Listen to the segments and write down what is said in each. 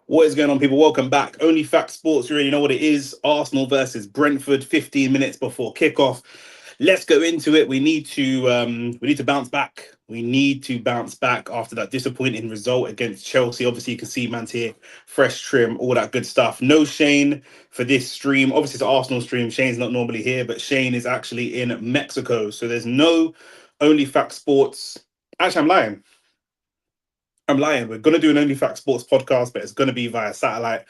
What is going on, people? Welcome back. Only Fact Sports. You already know what it is. Arsenal versus Brentford, 15 minutes before kickoff. Let's go into it. We need to bounce back. We need to bounce back after that disappointing result against Chelsea. Obviously, you can see man's here, fresh trim, all that good stuff. No Shane for this stream. Obviously, it's an Arsenal stream. Shane's not normally here, but Shane is actually in Mexico. So there's no Only Fact Sports. Actually, I'm lying. We're going to do an Only Fact Sports podcast, but it's going to be via satellite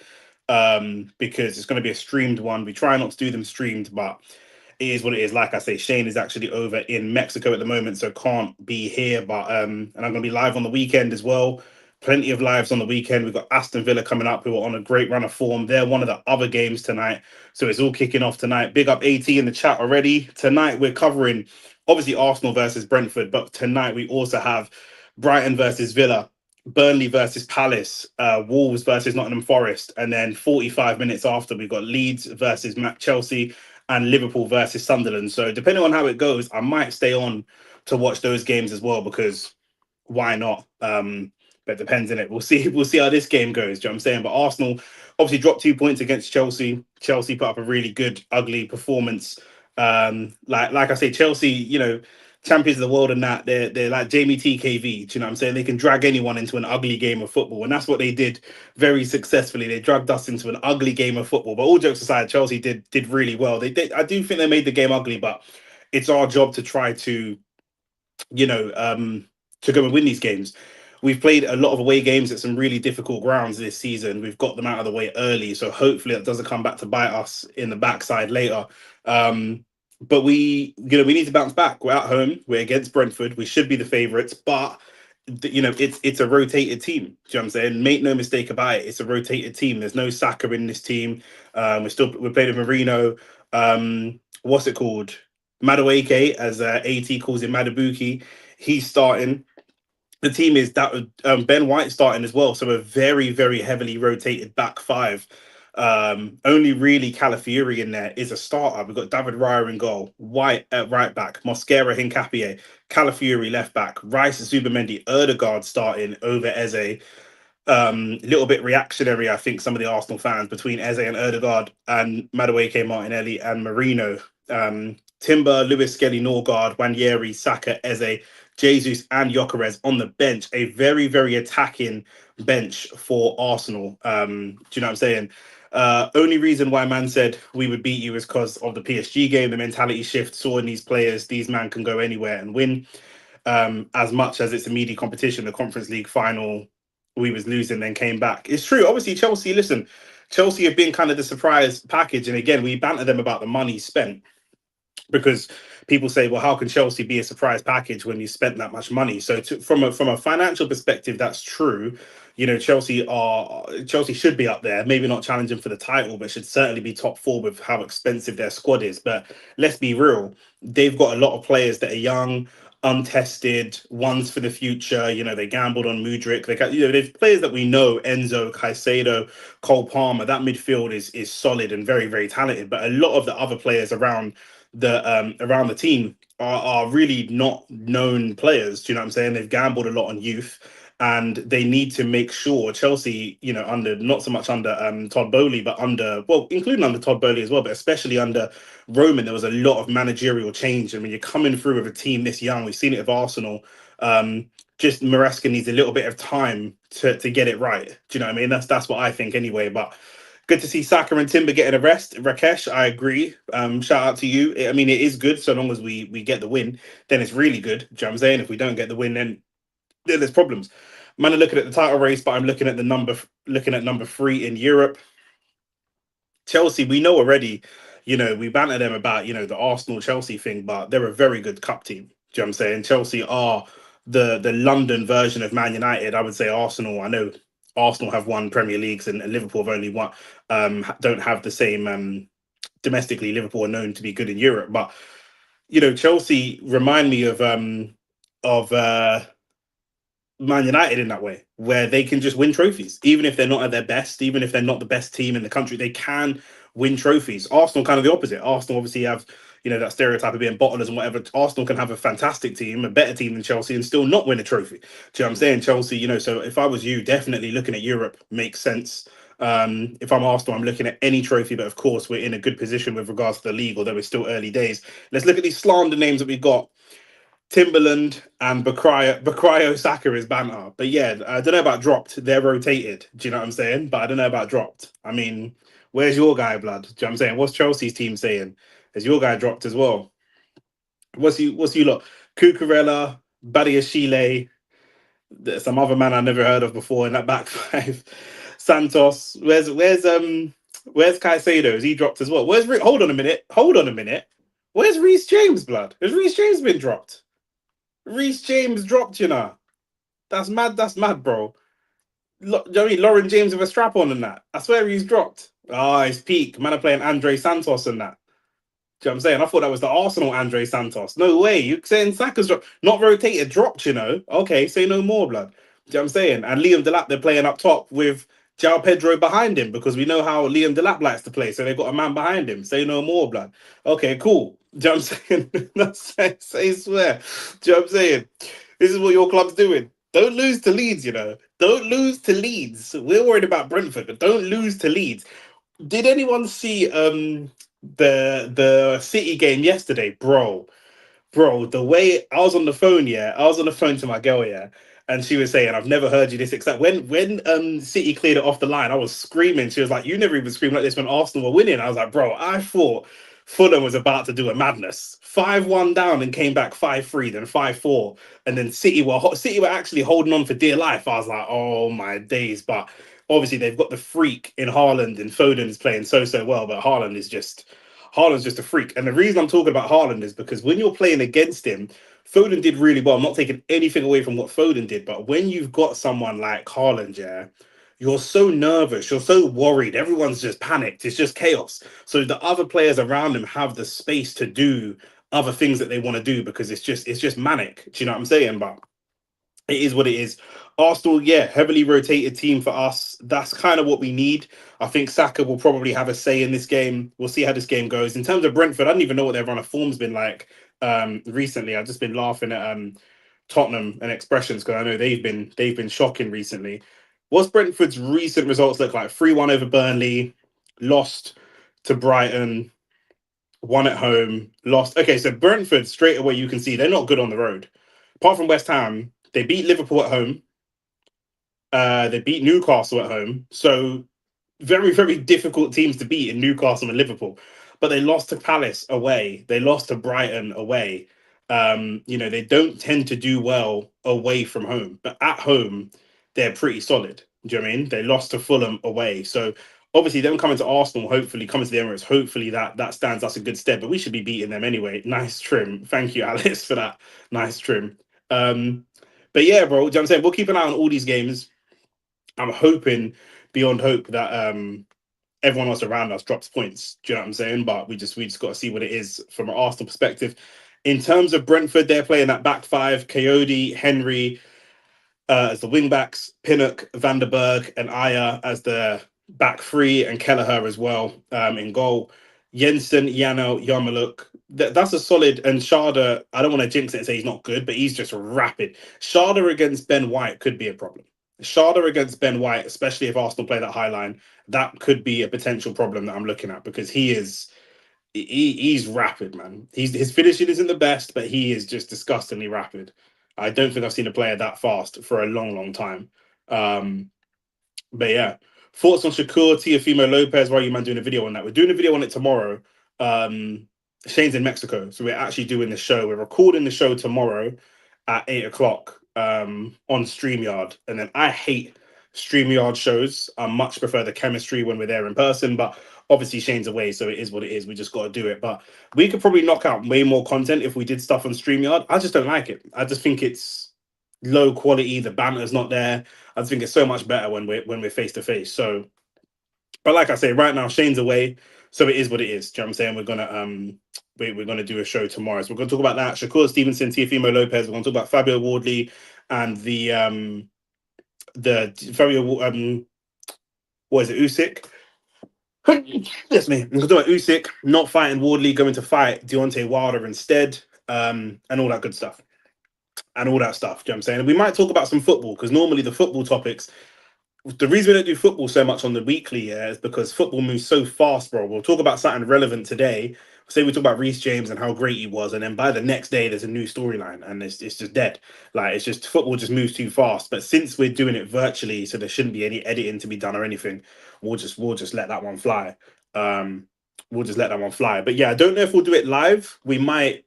because it's going to be a streamed one. We try not to do them streamed, but it is what it is. Like I say, Shane is actually over in Mexico at the moment, so can't be here. But and I'm going to be live on the weekend as well. Plenty of lives on the weekend. We've got Aston Villa coming up, who are on a great run of form. They're one of the other games tonight, so it's all kicking off tonight. Big up AT in the chat already. Tonight we're covering obviously Arsenal versus Brentford, but tonight we also have Brighton versus Villa, Burnley versus Palace, Wolves versus Nottingham Forest, and then 45 minutes after we've got Leeds versus Chelsea and Liverpool versus Sunderland. So depending on how it goes, I might stay on to watch those games as well because why not? But it depends in it. We'll see. We'll see how this game goes. Do you know what I'm saying? But Arsenal obviously dropped 2 points against Chelsea. Chelsea put up a really good, ugly performance. Like I say, Chelsea, champions of the world and that they're like Jamie TKV. Do you know what I'm saying? They can drag anyone into an ugly game of football, and that's what they did very successfully. They dragged us into an ugly game of football. But all jokes aside, Chelsea did really well. They did. I do think they made the game ugly, but it's our job to try to you know to go and win these games. We've played a lot of away games at some really difficult grounds this season. We've got them out of the way early, so hopefully that doesn't come back to bite us in the backside later. But we need to bounce back. We're at home. We're against Brentford. We should be the favourites, but it's a rotated team. Do you know what I'm saying? Make no mistake about it. It's a rotated team. There's no Saka in this team. We're playing with Marino. What's it called? Madueke, as AT calls it, Madabuki. He's starting. The team is that Ben White starting as well, so a very very heavily rotated back five. Only really Calafiori in there is a starter. We've got David Raya in goal, White at right back, Mosquera, Hincapie, Calafiori left back, Rice, Zubimendi, Erdegaard starting over Eze. Little bit reactionary, I think, some of the Arsenal fans between Eze and Erdegaard and Madueke, Martinelli and Marino. Timber, Lewis, Skelly, Norgard, Wanyeri, Saka, Eze, Jesus and Gyökeres on the bench. A very, very attacking bench for Arsenal. Do you know what I'm saying? Only reason why man said we would beat you is because of the PSG game, the mentality shift, saw in these players, these man can go anywhere and win. As much as it's a meaty competition, the Conference League final, we was losing, then came back. It's true. Obviously, Chelsea, listen, Chelsea have been kind of the surprise package. And again, we banter them about the money spent because people say, well, how can Chelsea be a surprise package when you spent that much money? So from a financial perspective, that's true. Chelsea should be up there, maybe not challenging for the title, but should certainly be top four with how expensive their squad is. But let's be real, they've got a lot of players that are young, untested, ones for the future. They gambled on Mudryk. There's players that we know: Enzo, Caicedo, Cole Palmer. That midfield is solid and very very talented. But a lot of the other players around the team are really not known players. Do you know what I'm saying? They've gambled a lot on youth, and they need to make sure Chelsea, under not so much under Todd Bowley, but including under Todd Bowley as well, but especially under Roman, there was a lot of managerial change. I mean, you're coming through with a team this young. We've seen it with Arsenal. Just Maresca needs a little bit of time to get it right. Do you know what I mean? That's what I think anyway. But good to see Saka and Timber getting a rest. Rakesh, I agree. Shout out to you. I mean, it is good so long as we get the win. Then it's really good. Do you know what I'm saying? If we don't get the win, then there's problems. Man, I'm looking at the title race, but I'm looking at number 3 in Europe. Chelsea, we know already. We banter them about the Arsenal Chelsea thing, but they're a very good cup team. Do you know what I'm saying? Chelsea are the London version of Man United. I would say Arsenal. I know Arsenal have won Premier Leagues and Liverpool have only won. Don't have the same domestically. Liverpool are known to be good in Europe, but Chelsea remind me of Man United in that way, where they can just win trophies, even if they're not at their best, even if they're not the best team in the country. They can win trophies. Arsenal kind of the opposite. Arsenal obviously have, you know, that stereotype of being bottlers and whatever. Arsenal can have a fantastic team, a better team than Chelsea, and still not win a trophy. Do you know what I'm saying? Chelsea, you know, so if I was you, definitely looking at Europe makes sense. If I'm Arsenal, I'm looking at any trophy, but of course we're in a good position with regards to the league, although it's still early days. Let's look at these slander names that we got. Timberland and Bukayo Saka is banter. But yeah, I don't know about dropped. They're rotated. Do you know what I'm saying? But I don't know about dropped. I mean, where's your guy, blood? Do you know what I'm saying? What's Chelsea's team saying? Is your guy dropped as well? What's you lot? Cucurella, Badiashile, some other man I never heard of before in that back five. Santos. Where's Caicedo? Is he dropped as well? Hold on a minute. Hold on a minute. Where's Reece James, blood? Has Reece James been dropped? Reece James dropped, you know. That's mad. That's mad, bro. You know what I mean? Lauren James with a strap on and that. I swear he's dropped. Ah, it's peak. Man are playing Andre Santos and that. Do you know what I'm saying? I thought that was the Arsenal Andre Santos. No way. You're saying Saka's dropped. Not rotated, dropped, you know. Okay, say no more, blood. Do you know what I'm saying? And Liam Delap, they're playing up top with João Pedro behind him because we know how Liam Delap likes to play. So they've got a man behind him. Say no more, blood. Okay, cool. Do you know what I'm saying? say swear. Do you know what I'm saying? This is what your club's doing. Don't lose to Leeds, you know. Don't lose to Leeds. We're worried about Brentford, but don't lose to Leeds. Did anyone see the City game yesterday, bro, the way I was on the phone, yeah, I was on the phone to my girl, yeah, and she was saying, "I've never heard you this except when City cleared it off the line, I was screaming." She was like, "You never even screamed like this when Arsenal were winning." I was like, "Bro, I thought Fulham was about to do a madness. 5-1 down and came back 5-3, then 5-4, and then City were actually holding on for dear life." I was like, "Oh my days!" But obviously they've got the freak in Haaland, and Foden is playing so well, but Haaland's just a freak. And the reason I'm talking about Haaland is because when you're playing against him, Foden did really well. I'm not taking anything away from what Foden did, but when you've got someone like Haaland, yeah, you're so nervous, you're so worried, everyone's just panicked, it's just chaos. So the other players around him have the space to do other things that they want to do because it's just manic. Do you know what I'm saying? But it is what it is. Arsenal, yeah, heavily rotated team for us. That's kind of what we need. I think Saka will probably have a say in this game. We'll see how this game goes. In terms of Brentford, I don't even know what their run of form's been like recently. I've just been laughing at Tottenham and expressions because I know they've been shocking recently. What's Brentford's recent results look like? 3-1 over Burnley, lost to Brighton, one at home, lost. Okay, so Brentford straight away you can see they're not good on the road. Apart from West Ham, they beat Liverpool at home. They beat Newcastle at home. So very, very difficult teams to beat in Newcastle and Liverpool. But they lost to Palace away. They lost to Brighton away. You know, they don't tend to do well away from home, but at home, they're pretty solid. Do you know what I mean? They lost to Fulham away. So obviously them coming to Arsenal, hopefully coming to the Emirates, hopefully that stands us a good stead. But we should be beating them anyway. Nice trim. Thank you, Alice, for that. Nice trim. But yeah, bro, do you know what I'm saying? We'll keep an eye on all these games. I'm hoping beyond hope that everyone else around us drops points. Do you know what I'm saying? But we just got to see what it is from an Arsenal perspective. In terms of Brentford, they're playing that back five: Coyote, Henry as the wing backs, Pinnock, Vanderberg, and Aya as the back three, and Kelleher as well in goal. Jensen, Yano, Yarmaluk. That's a solid. And Sharda, I don't want to jinx it and say he's not good, but he's just rapid. Sharda against Ben White could be a problem. Sharda against Ben White, especially if Arsenal play that high line, that could be a potential problem that I'm looking at because he's rapid, man. His finishing isn't the best, but he is just disgustingly rapid. I don't think I've seen a player that fast for a long, long time. Um, but yeah, thoughts on Shakur, Tiafimo Lopez? Why are you man doing a video on that? We're doing a video on it tomorrow. Shane's in Mexico, so we're actually doing the show. We're recording the show tomorrow at 8 o'clock on StreamYard, and then I hate StreamYard shows. I much prefer the chemistry when we're there in person, but obviously Shane's away, so it is what it is. We just got to do it. But we could probably knock out way more content if we did stuff on StreamYard. I just don't like it. I just think it's low quality. The banter's not there. I just think it's so much better when we're face to face. So, but like I say, right now Shane's away, so it is what it is. Do you know what I'm saying? We're gonna do a show tomorrow. So we're gonna talk about that. Shakur Stevenson, Tiafimo Lopez. We're gonna talk about Fabio Wardley and the Fabio what is it, Usyk? Yes, me. I'm talking about Usyk not fighting Wardley, going to fight Deontay Wilder instead, and all that good stuff. And all that stuff. Do you know what I'm saying? And we might talk about some football because normally the football topics, the reason we don't do football so much on the weekly, yeah, is because football moves so fast, bro. We'll talk about something relevant today. Say we talk about Reece James and how great he was, and then by the next day there's a new storyline, and it's just dead. Like it's just football just moves too fast. But since we're doing it virtually, so there shouldn't be any editing to be done or anything, we'll just let that one fly. Um, we'll just let that one fly. But yeah, I don't know if we'll do it live. Do we might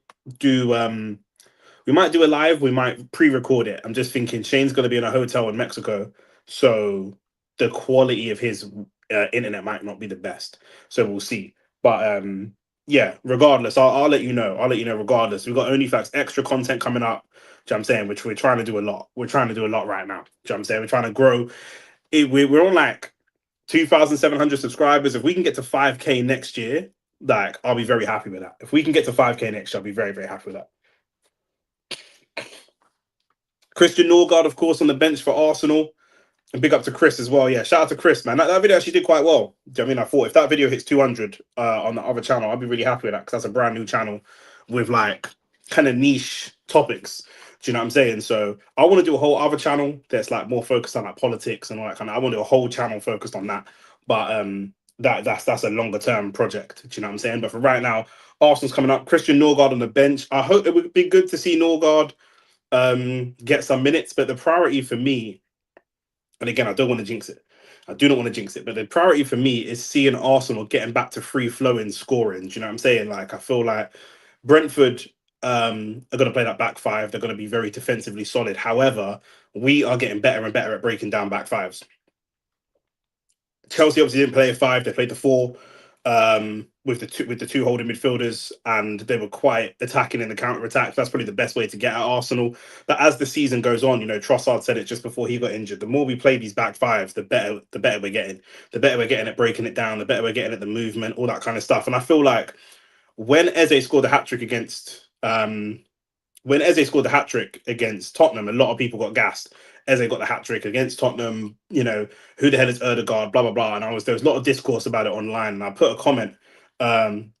do a live. We might pre-record it. I'm just thinking Shane's going to be in a hotel in Mexico, so the quality of his internet might not be the best. So we'll see. But yeah, regardless, I'll let you know. I'll let you know. Regardless, we've got OnlyFacts extra content coming up. Do you know what I'm saying? Which we're trying to do a lot. We're trying to do a lot right now. Do you know what I'm saying? We're trying to grow. We're on like 2,700 subscribers. If we can get to 5K next year, like I'll be very happy with that. If we can get to 5K next year, I'll be very, very happy with that. Christian Norgard, of course, on the bench for Arsenal. And big up to Chris as well. Yeah, shout out to Chris, man. That video actually did quite well. Do you know what I mean? I thought if that video hits 200 on the other channel, I'd be really happy with that because that's a brand new channel with like kind of niche topics. Do you know what I'm saying? So I want to do a whole other channel that's like more focused on like politics and all that kind of. I want to do a whole channel focused on that. But that's a longer term project. Do you know what I'm saying? But for right now, Arsenal's coming up. Christian Norgard on the bench. I hope it would be good to see Norgard get some minutes, but the priority for me, and again, I don't want to jinx it. I do not want to jinx it, but the priority for me is seeing Arsenal getting back to free flowing scoring. Do you know what I'm saying? Like I feel like Brentford are going to play that back five. They're going to be very defensively solid. However, we are getting better and better at breaking down back fives. Chelsea obviously didn't play a five; they played the four with the two holding midfielders, and they were quite attacking in the counter attack. That's probably the best way to get at Arsenal. But as the season goes on, Trossard said it just before he got injured. The more we play these back fives, the better we're getting. The better we're getting at breaking it down. The better we're getting at the movement, all that kind of stuff. And I feel like when Eze scored the hat trick against Tottenham, a lot of people got gassed. Eze got the hat trick against Tottenham. Who the hell is Erdegaard? Blah blah blah. And there was a lot of discourse about it online. And I put a comment um,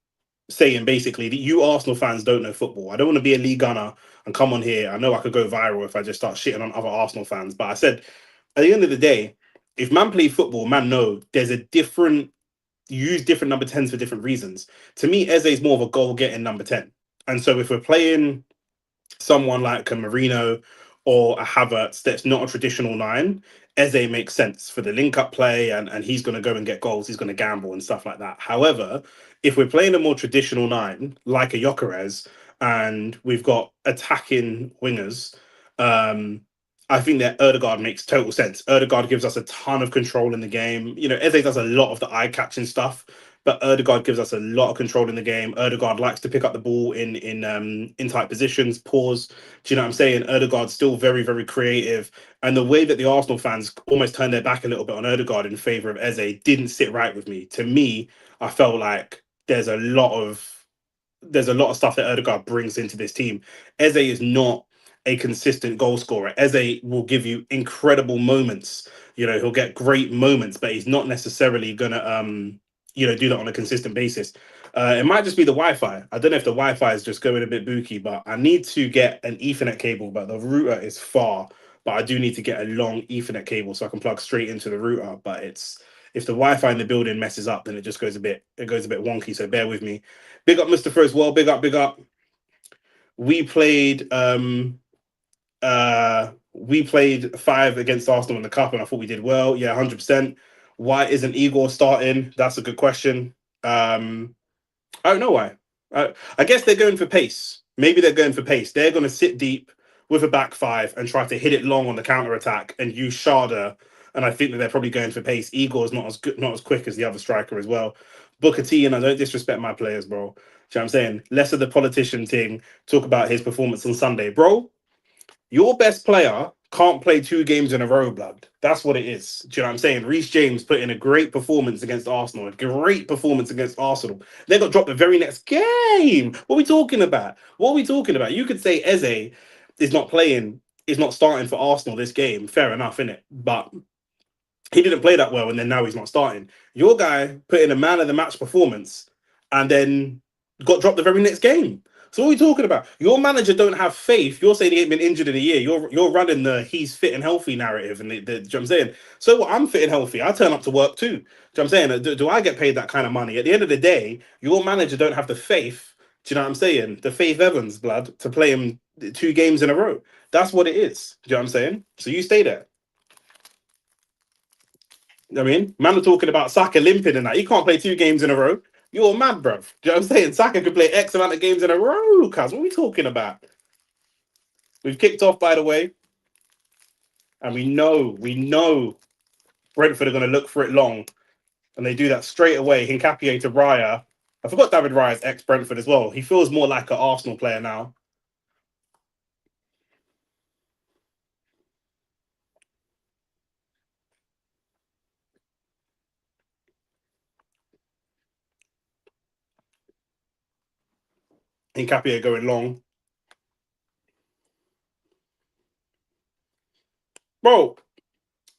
saying basically that you Arsenal fans don't know football. I don't want to be a league gunner and come on here. I know I could go viral if I just start shitting on other Arsenal fans. But I said at the end of the day, if man play football, man know there's a different you use different number 10s for different reasons. To me, Eze is more of a goal getting number 10. And so if we're playing someone like a Marino or a Havertz that's not a traditional nine, Eze makes sense for the link up play and he's going to go and get goals. He's going to gamble and stuff like that. However, if we're playing a more traditional nine, like a Gyökeres, and we've got attacking wingers, I think that Erdegaard makes total sense. Erdegaard gives us a ton of control in the game. Eze does a lot of the eye-catching stuff, but Erdegaard gives us a lot of control in the game. Erdegaard likes to pick up the ball in tight positions, pause. Do you know what I'm saying? Erdegaard's still very, very creative. And the way that the Arsenal fans almost turned their back a little bit on Erdegaard in favour of Eze didn't sit right with me. To me, I felt like there's a lot of stuff that Erdegaard brings into this team. Eze is not a consistent goal scorer. Eze will give you incredible moments. He'll get great moments, but he's not necessarily gonna do that on a consistent basis. It might just be the Wi-Fi. I don't know if the Wi-Fi is just going a bit booky, but I need to get an Ethernet cable, but the router is far. But I do need to get a long Ethernet cable so I can plug straight into the router. But if the Wi-Fi in the building messes up, then it goes a bit wonky. So bear with me. Big up, Mr. First Well. Big up, big up. We played we played five against Arsenal in the cup, and I thought we did well. Yeah, 100%. Why isn't Igor starting? That's a good question. I don't know why. I guess they're going for pace. Maybe they're going for pace. They're going to sit deep with a back five and try to hit it long on the counter attack and use Sharda. And I think that they're probably going for pace. Igor's not as good, not as quick as the other striker as well. Booker T, and I don't disrespect my players, bro. Do you know what I'm saying? Less of the politician thing. Talk about his performance on Sunday, bro. Your best player can't play 2 games in a row, blood. That's what it is. Do you know what I'm saying? Reece James put in a great performance against Arsenal. A great performance against Arsenal. They got dropped the very next game. What are we talking about? What are we talking about? You could say Eze is not starting for Arsenal this game. Fair enough, innit? But He didn't play that well, and then now he's not starting. Your guy put in a man of the match performance, and then got dropped the very next game. So what are we talking about? Your manager don't have faith. You're saying he ain't been injured in a year. You're running the he's fit and healthy narrative, and you know what I'm saying. So what? I'm fit and healthy. I turn up to work too. You know what I'm saying? Do I get paid that kind of money? At the end of the day, your manager don't have the faith. Do you know what I'm saying? The Faith Evans blood to play him 2 games in a row. That's what it is. Do you know what I'm saying? So you stay there. I mean, man are talking about Saka limping and that. He can't play 2 games in a row. You're mad, bruv. Do you know what I'm saying? Saka could play X amount of games in a row, cuz. What are we talking about? We've kicked off, by the way, and we know Brentford are going to look for it long, and they do that straight away. Hincapié to Raya. I forgot David Raya's ex-Brentford as well. He feels more like an Arsenal player now. Hincapié going long. Bro,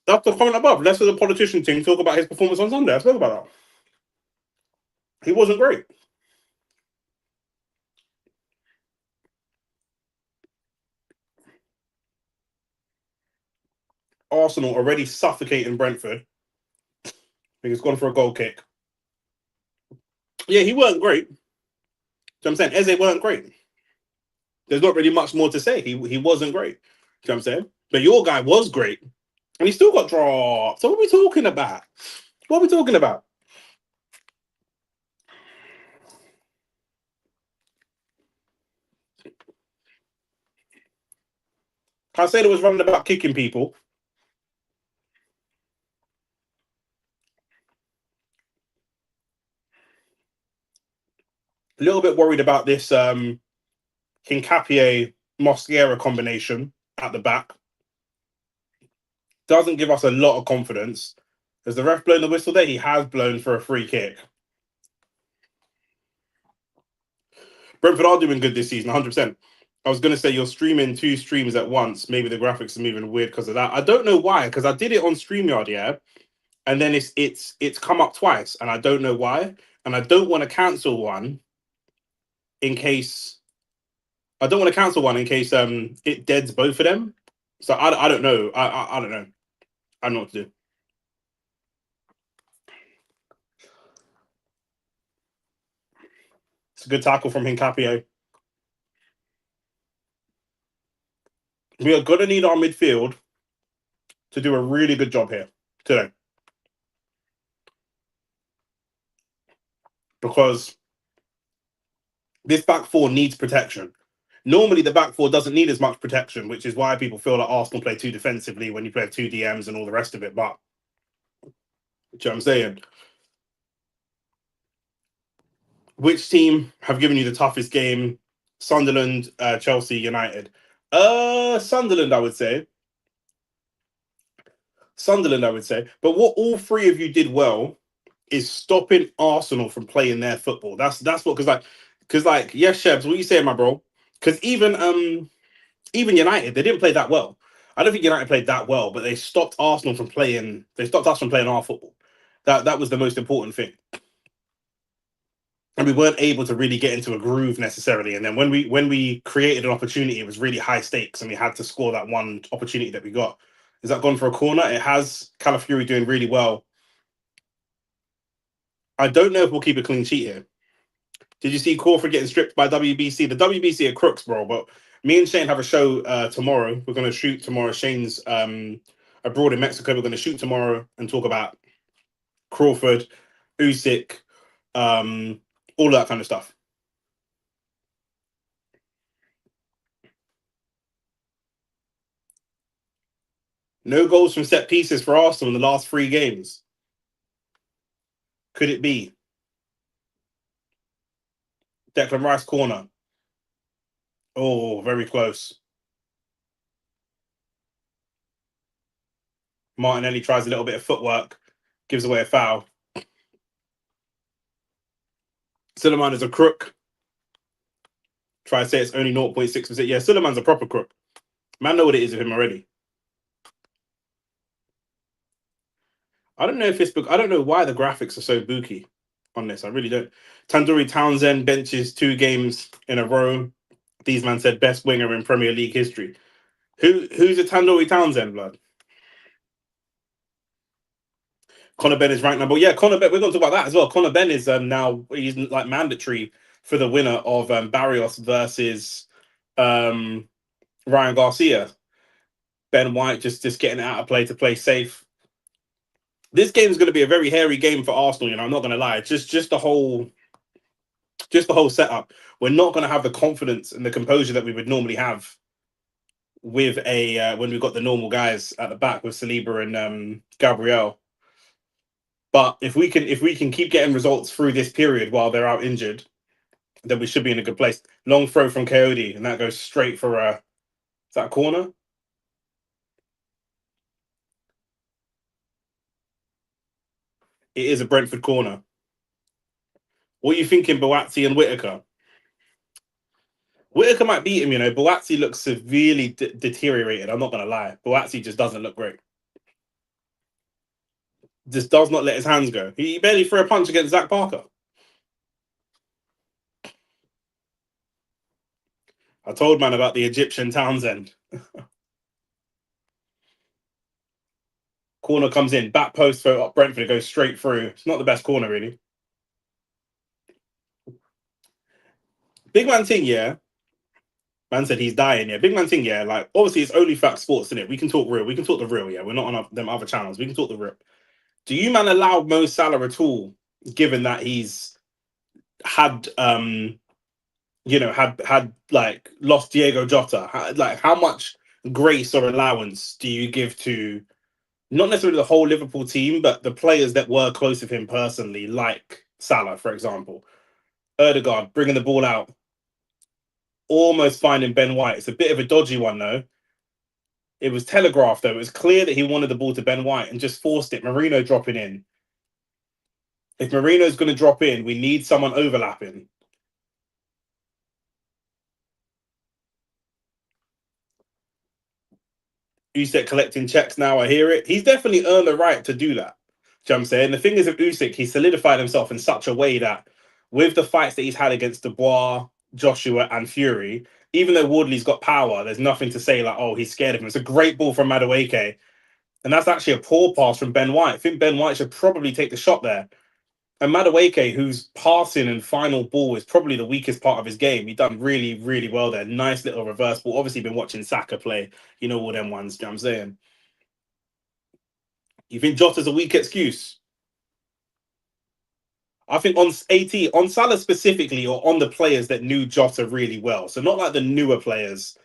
that's the comment above. Let's, as a politician team, talk about his performance on Sunday. I spoke about that. He wasn't great. Arsenal already suffocating Brentford. I think he's gone for a goal kick. Yeah, he weren't great. So I'm saying Eze weren't great. There's not really much more to say. He wasn't great. You know what I'm saying? But your guy was great. And he still got dropped. So what are we talking about? What are we talking about? Caicedo was running about kicking people. A little bit worried about this Hincapié Mosquera combination at the back. Doesn't give us a lot of confidence. Has the ref blown the whistle there? He has blown for a free kick. Brentford are doing good this season, 100%. I was going to say you're streaming 2 streams at once. Maybe the graphics are moving weird because of that. I don't know why, because I did it on StreamYard, yeah, and then it's come up twice, and I don't know why. And I don't want to cancel one in case it deads both of them. So I don't know. I don't know. I don't know what to do. It's a good tackle from Hincapié. We are going to need our midfield to do a really good job here today, because this back four needs protection. Normally, the back four doesn't need as much protection, which is why people feel like Arsenal play too defensively when you play 2 DMs and all the rest of it. But, you know what I'm saying? Which team have given you the toughest game? Sunderland, Chelsea, United. Sunderland, I would say. Sunderland, I would say. But what all 3 of you did well is stopping Arsenal from playing their football. That's what, because yes, Shebs, what you saying, my bro? Because even United, they didn't play that well. I don't think United played that well, but they stopped Arsenal from playing. They stopped us from playing our football. That was the most important thing. And we weren't able to really get into a groove necessarily. And then when we created an opportunity, it was really high stakes, and we had to score that one opportunity that we got. Is that gone for a corner? It has. Calafiori doing really well. I don't know if we'll keep a clean sheet here. Did you see Crawford getting stripped by WBC? The WBC are crooks, bro. But me and Shane have a show tomorrow. We're going to shoot tomorrow. Shane's abroad in Mexico. We're going to shoot tomorrow and talk about Crawford, Usyk, all that kind of stuff. No goals from set pieces for Arsenal in the last 3 games. Could it be? Declan Rice corner. Oh, very close. Martinelli tries a little bit of footwork, gives away a foul. Suleiman is a crook. Try to say it's only 0.6%. Yeah, Suleiman's a proper crook. Man, know what it is with him already. I don't know if it's I don't know why the graphics are so booky on this. I really don't. Tandoori Townsend benches 2 games in a row. These man said best winger in Premier League history. Who's a Tandoori Townsend, blood? Conor Ben is ranked number. Yeah, Conor Ben. We're going to talk about that as well. Conor Ben is now he's like mandatory for the winner of Barrios versus um, Ryan Garcia. Ben White just getting out of play to play safe. This game is going to be a very hairy game for Arsenal. You know, I'm not going to lie. Just the whole setup. We're not going to have the confidence and the composure that we would normally have with a when we've got the normal guys at the back with Saliba and Gabriel. But if we can keep getting results through this period while they're out injured, then we should be in a good place. Long throw from Coyote, and that goes straight for a is that a corner? It is a Brentford corner. What are you thinking, Boatsi and Whitaker? Whitaker might beat him, you know. Boatsi looks severely deteriorated. I'm not gonna lie. Boatsi just doesn't look great. Just does not let his hands go. He barely threw a punch against Zach Parker. I told man about the Egyptian Townsend. Corner comes in, back post for Brentford, it goes straight through. It's not the best corner, really. Big man thing, yeah. Man said he's dying, yeah. Big man thing, yeah. Like, obviously, it's only fact sports, isn't it? We can talk real. We can talk the real, yeah. We're not on them other channels. We can talk the real. Do you, man, allow Mo Salah at all, given that he's had, had like lost Diego Jota? Like, how much grace or allowance do you give to not necessarily the whole Liverpool team, but the players that were close with him personally, like Salah, for example? Erdegaard bringing the ball out, almost finding Ben White. It's a bit of a dodgy one, though. It was telegraphed, though. It was clear that he wanted the ball to Ben White and just forced it. Marino dropping in. If Marino's going to drop in, we need someone overlapping. Usyk collecting checks now. I hear it. He's definitely earned the right to do that. Do you know what I'm saying? The thing is with Usyk, he solidified himself in such a way that with the fights that he's had against Dubois, Joshua, and Fury, even though Wardley's got power, there's nothing to say like, oh, he's scared of him. It's a great ball from Madueke. And that's actually a poor pass from Ben White. I think Ben White should probably take the shot there. And Madueke, whose passing and final ball is probably the weakest part of his game, he done really, really well there. Nice little reverse ball. Obviously, been watching Saka play. You know all them ones. Do you know what I'm saying? You think Jota's a weak excuse? I think on on Salah specifically, or on the players that knew Jota really well. So not like the newer players,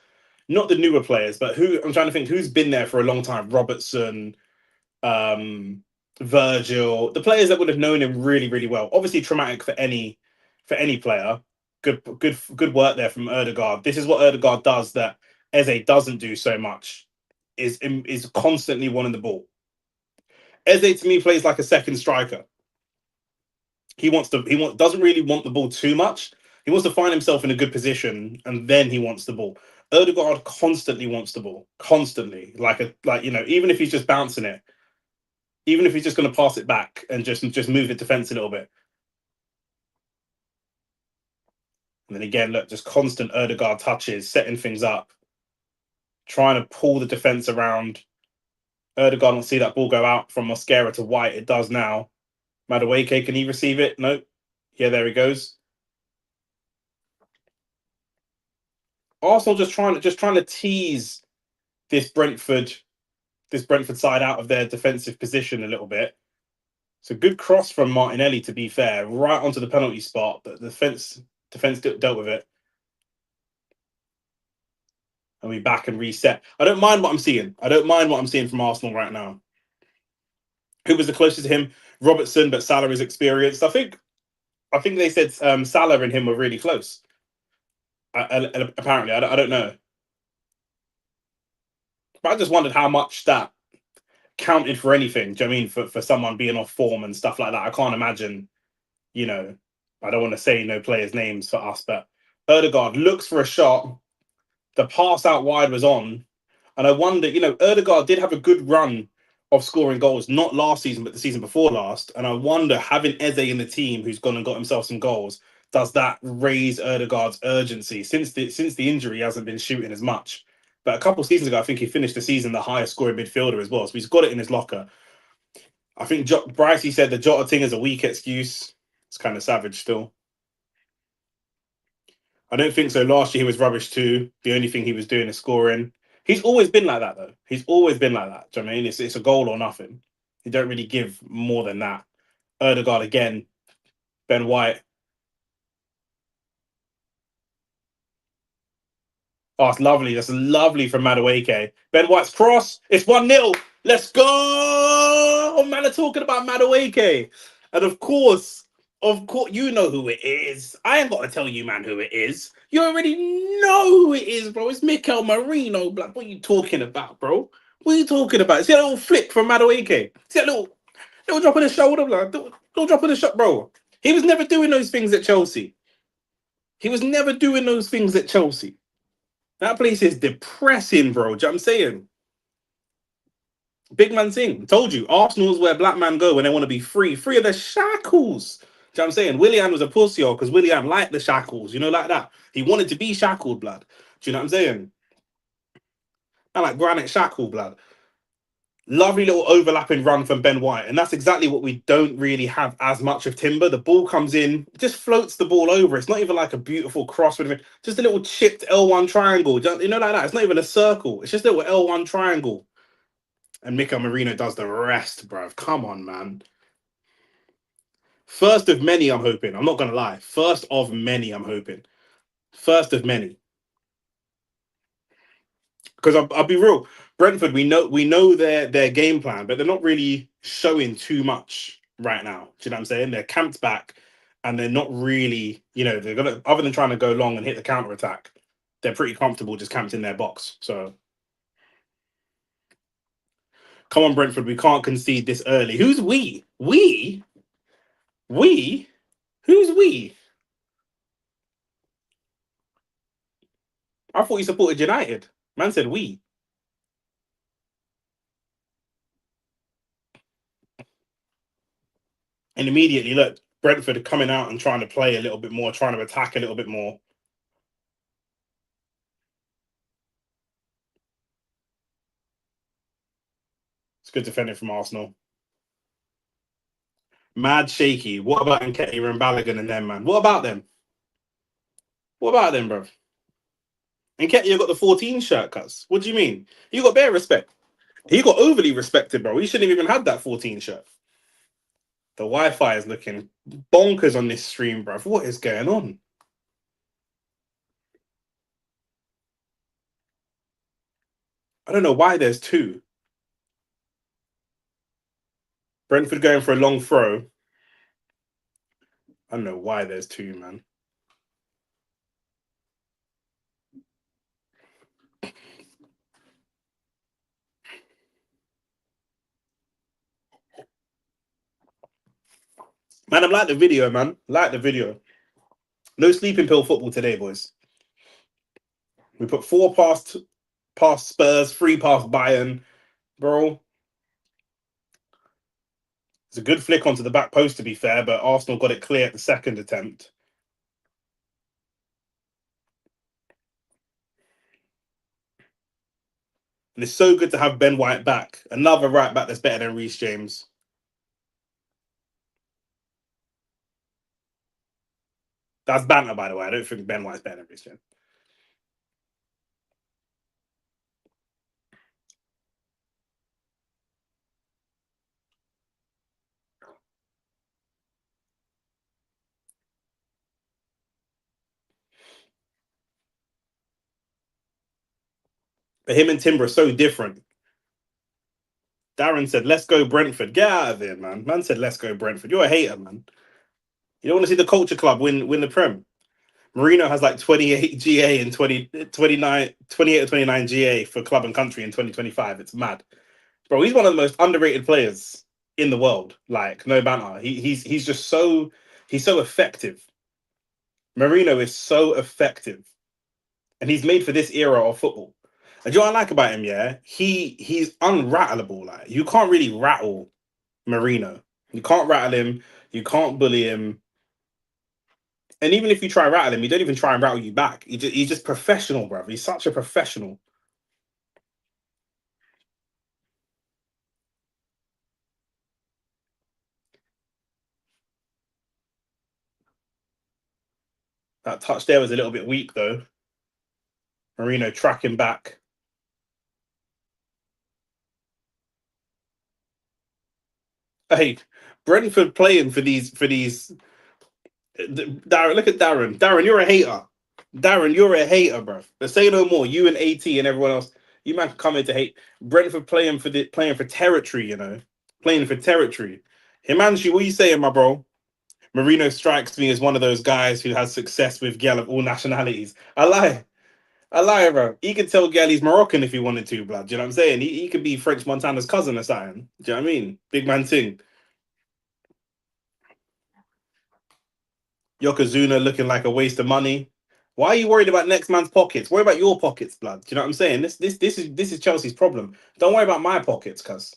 not the newer players, but who I'm trying to think who's been there for a long time. Robertson, Virgil, the players that would have known him really, really well. Obviously, traumatic for any player. Good work there from Erdegaard. This is what Erdegaard does that Eze doesn't do so much. Is constantly wanting the ball. Eze to me plays like a second striker. Doesn't really want the ball too much. He wants to find himself in a good position and then he wants the ball. Erdegaard constantly wants the ball, constantly, even if he's just bouncing it, even if he's just going to pass it back and just move the defense a little bit. And then again, look, just constant Erdegaard touches, setting things up, trying to pull the defense around. Erdegaard will see that ball go out from Mosquera to White. It does now. Madueke, can he receive it? Nope. Yeah, there he goes. Arsenal just trying to tease this Brentford side out of their defensive position a little bit. It's a good cross from Martinelli, to be fair, right onto the penalty spot. But the defense dealt with it. And we back and reset. I don't mind what I'm seeing. I don't mind what I'm seeing from Arsenal right now. Who was the closest to him? Robertson, but Salah is experienced. I think they said Salah and him were really close. Apparently, I don't know. But I just wondered how much that counted for anything. Do you know what I mean? For someone being off form and stuff like that. I can't imagine, I don't want to say no players' names for us, but Erdegaard looks for a shot. The pass out wide was on. And I wonder, Erdegaard did have a good run of scoring goals, not last season, but the season before last. And I wonder, having Eze in the team who's gone and got himself some goals, does that raise Ødegaard's urgency? Since the injury, he hasn't been shooting as much. But a couple of seasons ago, I think he finished the season the highest scoring midfielder as well. So he's got it in his locker. I think Brycey said the Jota thing is a weak excuse. It's kind of savage still. I don't think so. Last year he was rubbish too. The only thing he was doing is scoring. He's always been like that though. He's always been like that. Do you know what I mean? It's a goal or nothing. He don't really give more than that. Ødegaard again. Ben White. Oh, it's lovely. That's lovely from Madueke. Ben White's cross. It's 1-0. Let's go. Oh, man, are talking about Madueke. And of course, you know who it is. I ain't got to tell you, man, who it is. You already know who it is, bro. It's Mikel Merino, blood. What are you talking about, bro? What are you talking about? See that little flick from Madueke? See that little drop on the shoulder, blood? Little drop on the shot, bro. He was never doing those things at Chelsea. He was never doing those things at Chelsea. That place is depressing, bro. Do you know what I'm saying? Big man thing. Told you, Arsenal's where black men go when they want to be free. Free of the shackles. Do you know what I'm saying? Willian was a pussy, because Willian liked the shackles, like that. He wanted to be shackled, blood. Do you know what I'm saying? I like granite shackle, blood. Lovely little overlapping run from Ben White. And that's exactly what we don't really have as much of Timber. The ball comes in, just floats the ball over. It's not even like a beautiful cross, just a little chipped L1 triangle. Like that. It's not even a circle. It's just a little L1 triangle. And Mikel Merino does the rest, bruv. Come on, man. First of many, I'm hoping. I'm not going to lie. First of many, I'm hoping. First of many. Because I'll be real. Brentford, we know their game plan, but they're not really showing too much right now. Do you know what I'm saying? They're camped back, and they're not really, they're gonna, other than trying to go long and hit the counter attack, they're pretty comfortable just camped in their box. So come on, Brentford, we can't concede this early. Who's we? We? We? Who's we? I thought you supported United. Man said we. And immediately, look, Brentford coming out and trying to play a little bit more, trying to attack a little bit more. It's good defending from Arsenal. Mad shaky. What about Nketiah and Balogun and them, man? What about them? What about them, bro? Nketiah got the 14 shirt, cuz. What do you mean? You got bare respect. He got overly respected, bro. He shouldn't have even had that 14 shirt. The Wi-Fi is looking bonkers on this stream, bro. What is going on? I don't know why there's two. Brentford going for a long throw. I don't know why there's two, man. Man, I'm like the video, man. Like the video. No sleeping pill football today, boys. We put 4 past Spurs, 3 past Bayern, bro. It's a good flick onto the back post, to be fair, but Arsenal got it clear at the second attempt. And it's so good to have Ben White back. Another right back that's better than Reece James. That's banter, by the way. I don't think Ben White's better than Reece James. But him and Timber are so different. Darren said, let's go Brentford. Get out of here, man. Man said, let's go Brentford. You're a hater, man. You don't want to see the Culture Club win the Prem. Marino has like 28 GA and 28 or 29 GA for club and country in 2025. It's mad. Bro, he's one of the most underrated players in the world. Like, no banter. He's just he's so effective. Marino is so effective. And he's made for this era of football. And do you know what I like about him? Yeah, he's unrattleable. Like you can't really rattle Marino. You can't rattle him. You can't bully him. And even if you try and rattle him, he don't even try and rattle you back. He's just professional, bro. He's such a professional. That touch there was a little bit weak though. Marino tracking back. Hey, Brentford playing for these. Darren, look at Darren. Darren, you're a hater. Darren, you're a hater, bro. But say no more. You and AT and everyone else. You man can come in to hate. Brentford playing for territory. You know, playing for territory. Himanshu, what are you saying, my bro? Marino strikes me as one of those guys who has success with gal of all nationalities. I lie. I lie, bro. He could tell gal he's Moroccan if he wanted to, blood. Do you know what I'm saying? He could be French Montana's cousin or something. Do you know what I mean? Big man thing. Yokozuna looking like a waste of money. Why are you worried about next man's pockets? Worry about your pockets, blood. Do you know what I'm saying? This is Chelsea's problem. Don't worry about my pockets, cuz.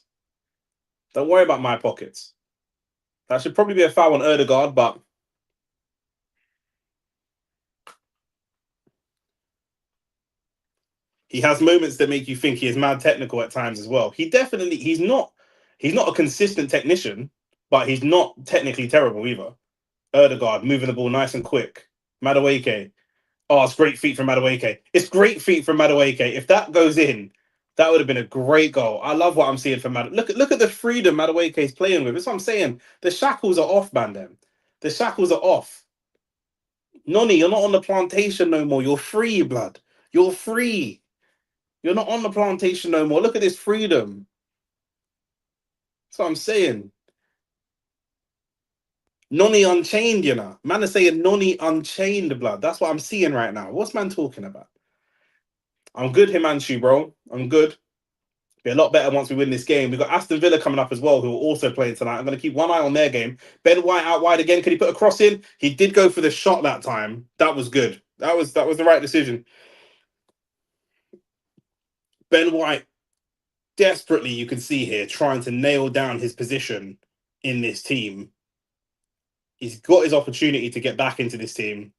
Don't worry about my pockets. That should probably be a foul on Erdegaard, but he has moments that make you think he is mad technical at times as well. He's not a consistent technician, but he's not technically terrible either. Erdegaard moving the ball nice and quick. Madueke. Oh, it's great feet from Madueke. It's great feet from Madueke. If that goes in, that would have been a great goal. I love what I'm seeing from Madueke. Look at the freedom Madueke is playing with. That's what I'm saying. The shackles are off, man. Them. The shackles are off. Noni, you're not on the plantation no more. You're free, blood. You're free. You're not on the plantation no more. Look at this freedom. That's what I'm saying. Noni unchained, you know. Man is saying Noni unchained, blood. That's what I'm seeing right now. What's man talking about? I'm good, Himanshu, bro. I'm good. Be a lot better once we win this game. We've got Aston Villa coming up as well, who are also playing tonight. I'm going to keep one eye on their game. Ben White out wide again. Can he put a cross in? He did go for the shot that time. That was good. That was the right decision. Ben White desperately, you can see here, trying to nail down his position in this team. He's got his opportunity to get back into this team.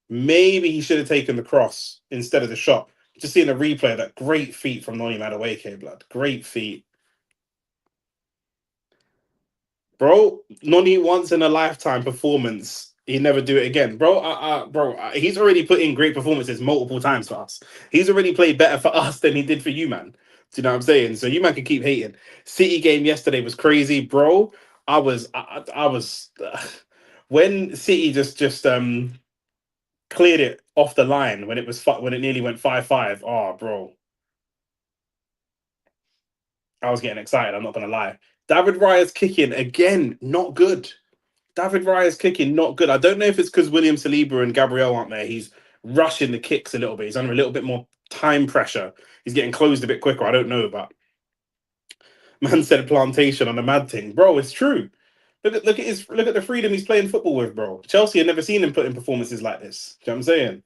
Maybe he should have taken the cross instead of the shot. Just seeing a replay of that great feat from Noni Madueke, blood. Great feat. Bro, Noni once in a lifetime performance. He'd never do it again, bro. He's already put in great performances multiple times for us. He's already played better for us than he did for you, man. Do you know what I'm saying? So you man can keep hating. City game yesterday was crazy, bro. I was when City just cleared it off the line when when it nearly went 5-5. Oh, bro, I was getting excited. I'm not gonna lie. David Raya's kicking again, not good. David Raya's kicking not good. I don't know if it's because William Saliba and Gabriel aren't there. He's rushing the kicks a little bit. He's under a little bit more time pressure. He's getting closed a bit quicker. I don't know, but man said plantation on the mad thing, bro. It's true. Look at the freedom he's playing football with, bro. Chelsea had never seen him put in performances like this. Do you know what I'm saying?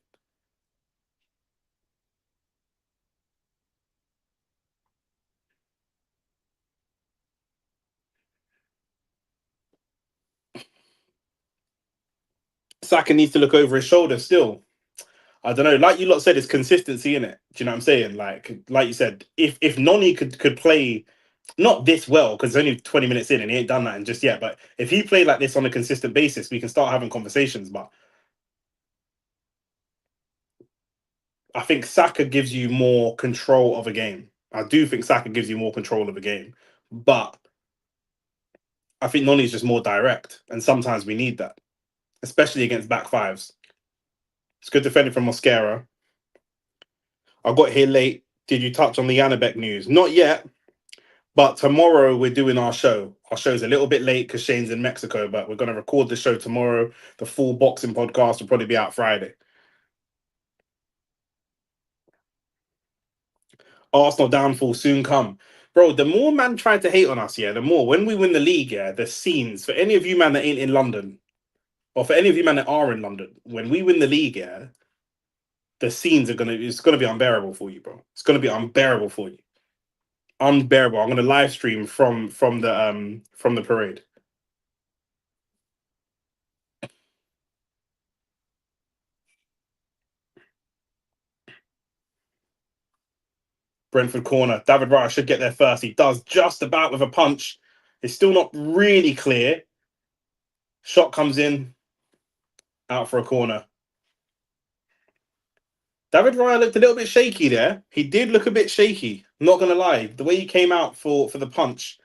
Saka needs to look over his shoulder still. I don't know. Like you lot said, it's consistency in it. Do you know what I'm saying? Like you said, if Noni could play not this well because it's only 20 minutes in and he ain't done that just yet. But if he played like this on a consistent basis, we can start having conversations. But I think Saka gives you more control of a game. I do think Saka gives you more control of a game, but I think Noni's just more direct, and sometimes we need that, especially against back fives. It's good defending from Mosquera. I got here late. Did you touch on the Yanabek news? Not yet. But tomorrow we're doing our show. Our show's a little bit late because Shane's in Mexico, but we're going to record the show tomorrow. The full boxing podcast will probably be out Friday. Arsenal downfall soon come. Bro, the more man tried to hate on us, yeah, the more when we win the league, yeah, the scenes for any of you man that ain't in London, or for any of you man that are in London, when we win the league, yeah, the scenes it's gonna be unbearable for you, bro. It's gonna be unbearable for you. Unbearable. I'm gonna live stream from the parade. Brentford corner. David Raya should get there first. He does just about with a punch. It's still not really clear. Shot comes in, out for a corner. David Raya looked a little bit shaky there. He did look a bit shaky. I'm not gonna lie. The way he came out for the punch.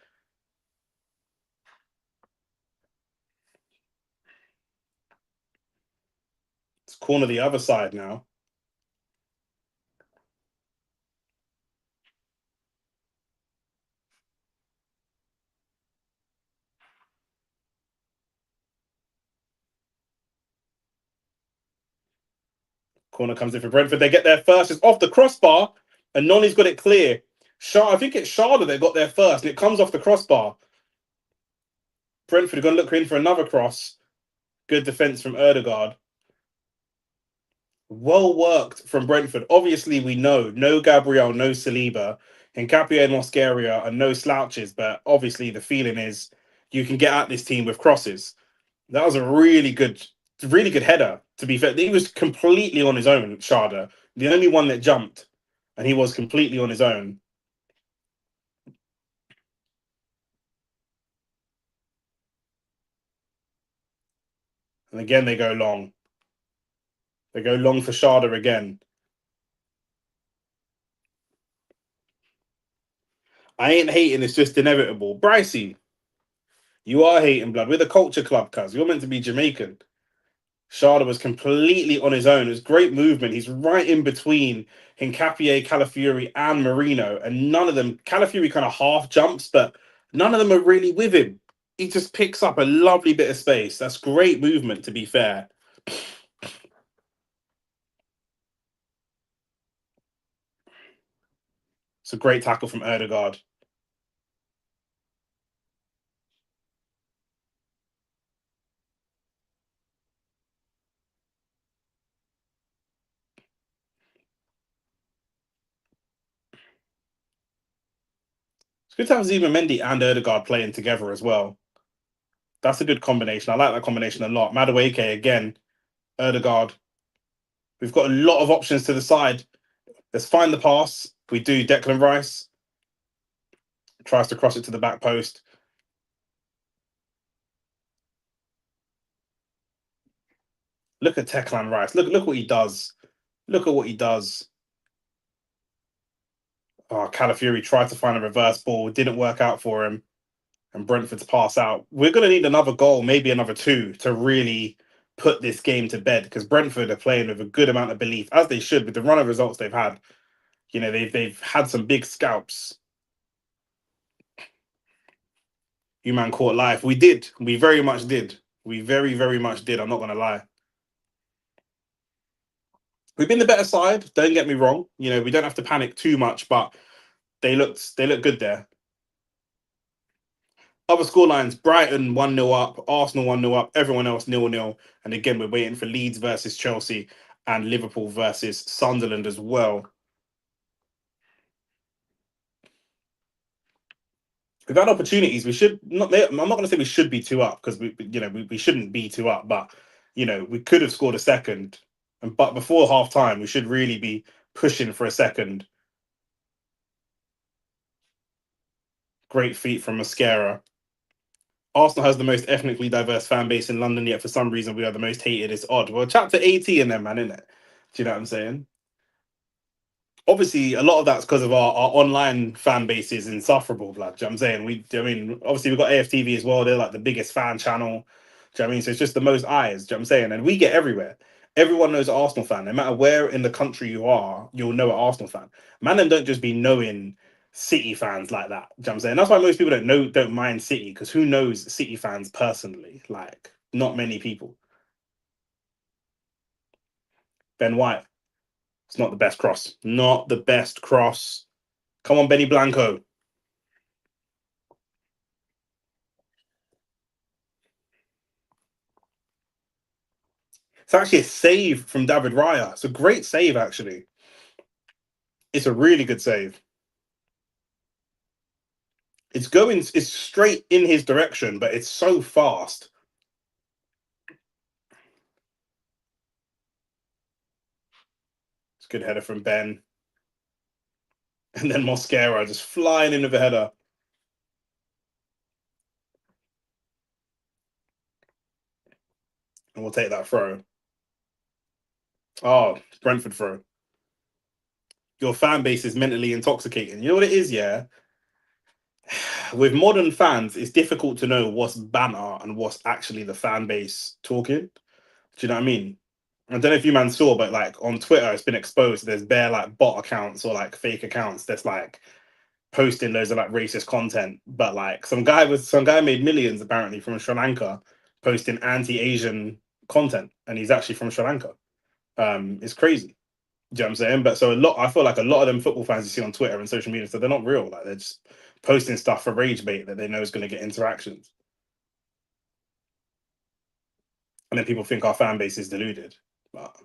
It's corner the other side now. Corner comes in for Brentford. They get there first. It's off the crossbar, and Noni's got it clear. I think it's Sharda that got there first, and it comes off the crossbar. Brentford are going to look in for another cross. Good defense from Erdegaard. Well worked from Brentford. Obviously, we know no Gabriel, no Saliba, and Capio and Mosquera are no slouches, but obviously the feeling is you can get at this team with crosses. That was a really good header, to be fair. He was completely on his own, Sharda. The only one that jumped, and he was completely on his own. And again, they go long. They go long for Sharda again. I ain't hating, it's just inevitable. Bricey, you are hating, blood. We're the culture club, cuz. You're meant to be Jamaican. Sharda was completely on his own. It was great movement. He's right in between Hincapié, Calafiori, and Marino. And none of them, Calafiori kind of half jumps, but none of them are really with him. He just picks up a lovely bit of space. That's great movement, to be fair. It's a great tackle from Erdegaard. It's good to have Zubimendi and Erdegaard playing together as well. That's a good combination. I like that combination a lot. Madueke again, Erdegaard. We've got a lot of options to the side. Let's find the pass. We do. Declan Rice tries to cross it to the back post. Look at Declan Rice. Look what he does. Look at what he does. Oh, Calafiori tried to find a reverse ball. Didn't work out for him. And Brentford's pass out. We're going to need another goal, maybe another two, to really put this game to bed, because Brentford are playing with a good amount of belief, as they should, with the run of results they've had. You know, they've had some big scalps. You man caught life. We did. We very much did. We very, very much did. I'm not going to lie. We've been the better side. Don't get me wrong. You know, we don't have to panic too much, but they looked good there. Other scorelines: Brighton 1-0 up, Arsenal 1-0 up, everyone else 0-0. And again, we're waiting for Leeds versus Chelsea and Liverpool versus Sunderland as well. We've had opportunities. We should not. I'm not going to say we should be 2 up, because we shouldn't be 2 up, but we could have scored a second. But before half time, we should really be pushing for a second. Great feat from Mosquera. Arsenal has the most ethnically diverse fan base in London, yet for some reason we are the most hated. It's odd. Well, chapter 80 in them, man, isn't it? Do you know what I'm saying? Obviously, a lot of that's because of our online fan base is insufferable, blood. Do you know what I'm saying? Obviously, we've got AFTV as well. They're like the biggest fan channel. Do you know what I mean? So it's just the most eyes. Do you know what I'm saying? And we get everywhere. Everyone knows an Arsenal fan. No matter where in the country you are, you'll know an Arsenal fan. Man, them don't just be knowing City fans like that. Do you know what I'm saying? That's why most people don't mind City, because who knows City fans personally? Like, not many people. Ben White. It's not the best cross. Not the best cross. Come on, Benny Blanco. It's actually a save from David Raya. It's a great save, actually. It's a really good save. It's straight in his direction, but it's so fast. It's a good header from Ben. And then Mosquera just flying in with a header. And we'll take that throw. Oh, Brentford throw. Your fan base is mentally intoxicating. You know what it is, yeah? With modern fans, it's difficult to know what's banter and what's actually the fan base talking. Do you know what I mean? I don't know if you man saw, but like on Twitter, it's been exposed. There's bare like bot accounts or like fake accounts that's like posting loads of like racist content. But like some guy made millions apparently from Sri Lanka posting anti-Asian content, and he's actually from Sri Lanka. It's crazy. Do you know what I'm saying? But so I feel like a lot of them football fans you see on Twitter and social media, so they're not real. Like they're just posting stuff for rage bait that they know is going to get interactions, and then people think our fan base is deluded. But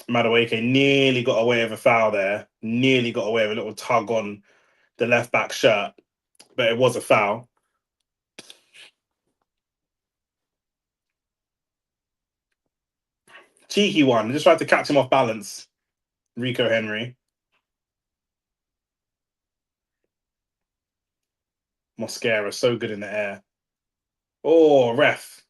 Madueke nearly got away with a foul there. Nearly got away with a little tug on the left back shirt, but it was a foul. Cheeky one. Just tried to catch him off balance. Rico Henry. Mosquera, so good in the air. Oh, ref.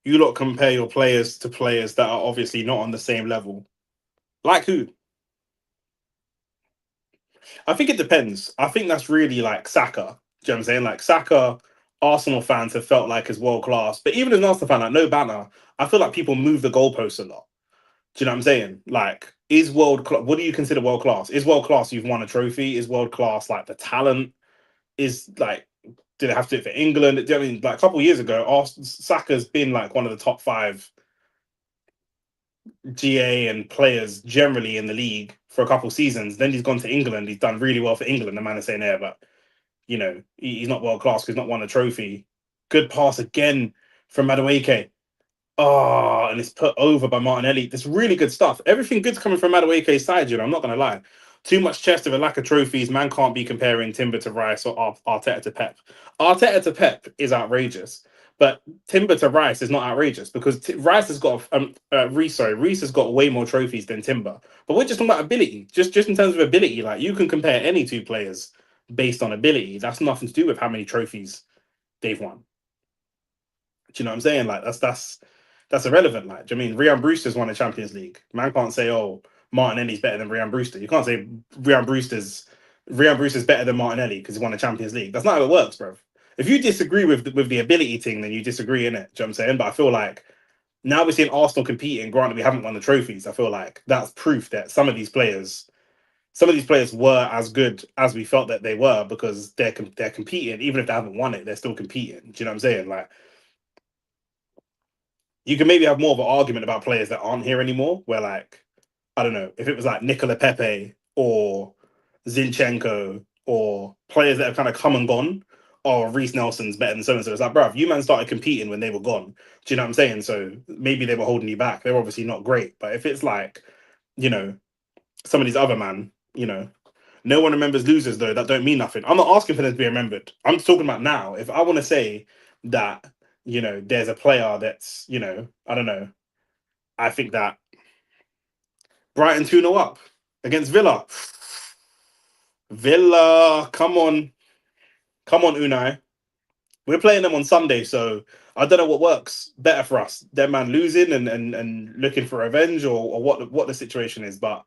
You lot compare your players to players that are obviously not on the same level. Like who? I think it depends. I think that's really like Saka. Do you know what I'm saying? Like Saka, Arsenal fans have felt like is world class. But even as an Arsenal fan, like no banner, I feel like people move the goalposts a lot. Do you know what I'm saying? Like, is world class? What do you consider world class? Is world class you've won a trophy? Is world class like the talent? Is like, did it have to do it for England? Do you know what I mean? Like a couple of years ago, Saka's been like one of the top five GA and players generally in the league for a couple of seasons. Then he's gone to England. He's done really well for England. The man is saying there, but you know, he's not world class because he's not won a trophy. Good pass again from Madueke. Oh, and it's put over by Martinelli. That's really good stuff. Everything good's coming from Madueke's side, you know. I'm not gonna lie. Too much chest with a lack of trophies. Man can't be comparing Timber to Rice or Arteta to Pep. Arteta to Pep is outrageous, but Timber to Rice is not outrageous because Rice has got Reese has got way more trophies than Timber. But we're just talking about ability. Just in terms of ability, like you can compare any two players based on ability. That's nothing to do with how many trophies they've won. Do you know what I'm saying? Like that's irrelevant. Like, do you mean Ryan Brewster's won a Champions League? Man can't say, oh, Martinelli's better than Ryan Brewster. You can't say Ryan Brewster's better than Martinelli because he won a Champions League. That's not how it works, bro. If you disagree with the ability thing, then you disagree in it. Do you know what I'm saying? But I feel like now we're seeing Arsenal competing. Granted, we haven't won the trophies. I feel like that's proof that some of these players were as good as we felt that they were because they're competing. Even if they haven't won it, they're still competing. Do you know what I'm saying? Like you can maybe have more of an argument about players that aren't here anymore. Where like I don't know if it was like Nicola Pepe or Zinchenko or players that have kind of come and gone. Oh, Reece Nelson's better than so and so. It's like, bruv, you man started competing when they were gone. Do you know what I'm saying? So maybe they were holding you back. They're obviously not great, but if it's like, you know, some of these other man, you know, no one remembers losers though. That don't mean nothing. I'm not asking for them to be remembered. I'm just talking about now. If I want to say that, you know, there's a player that's, you know, I don't know. I think that Brighton 2-0 up against Villa. Villa, come on, Unai. We're playing them on Sunday, so I don't know what works better for us. Them man losing and looking for revenge, or what the situation is. But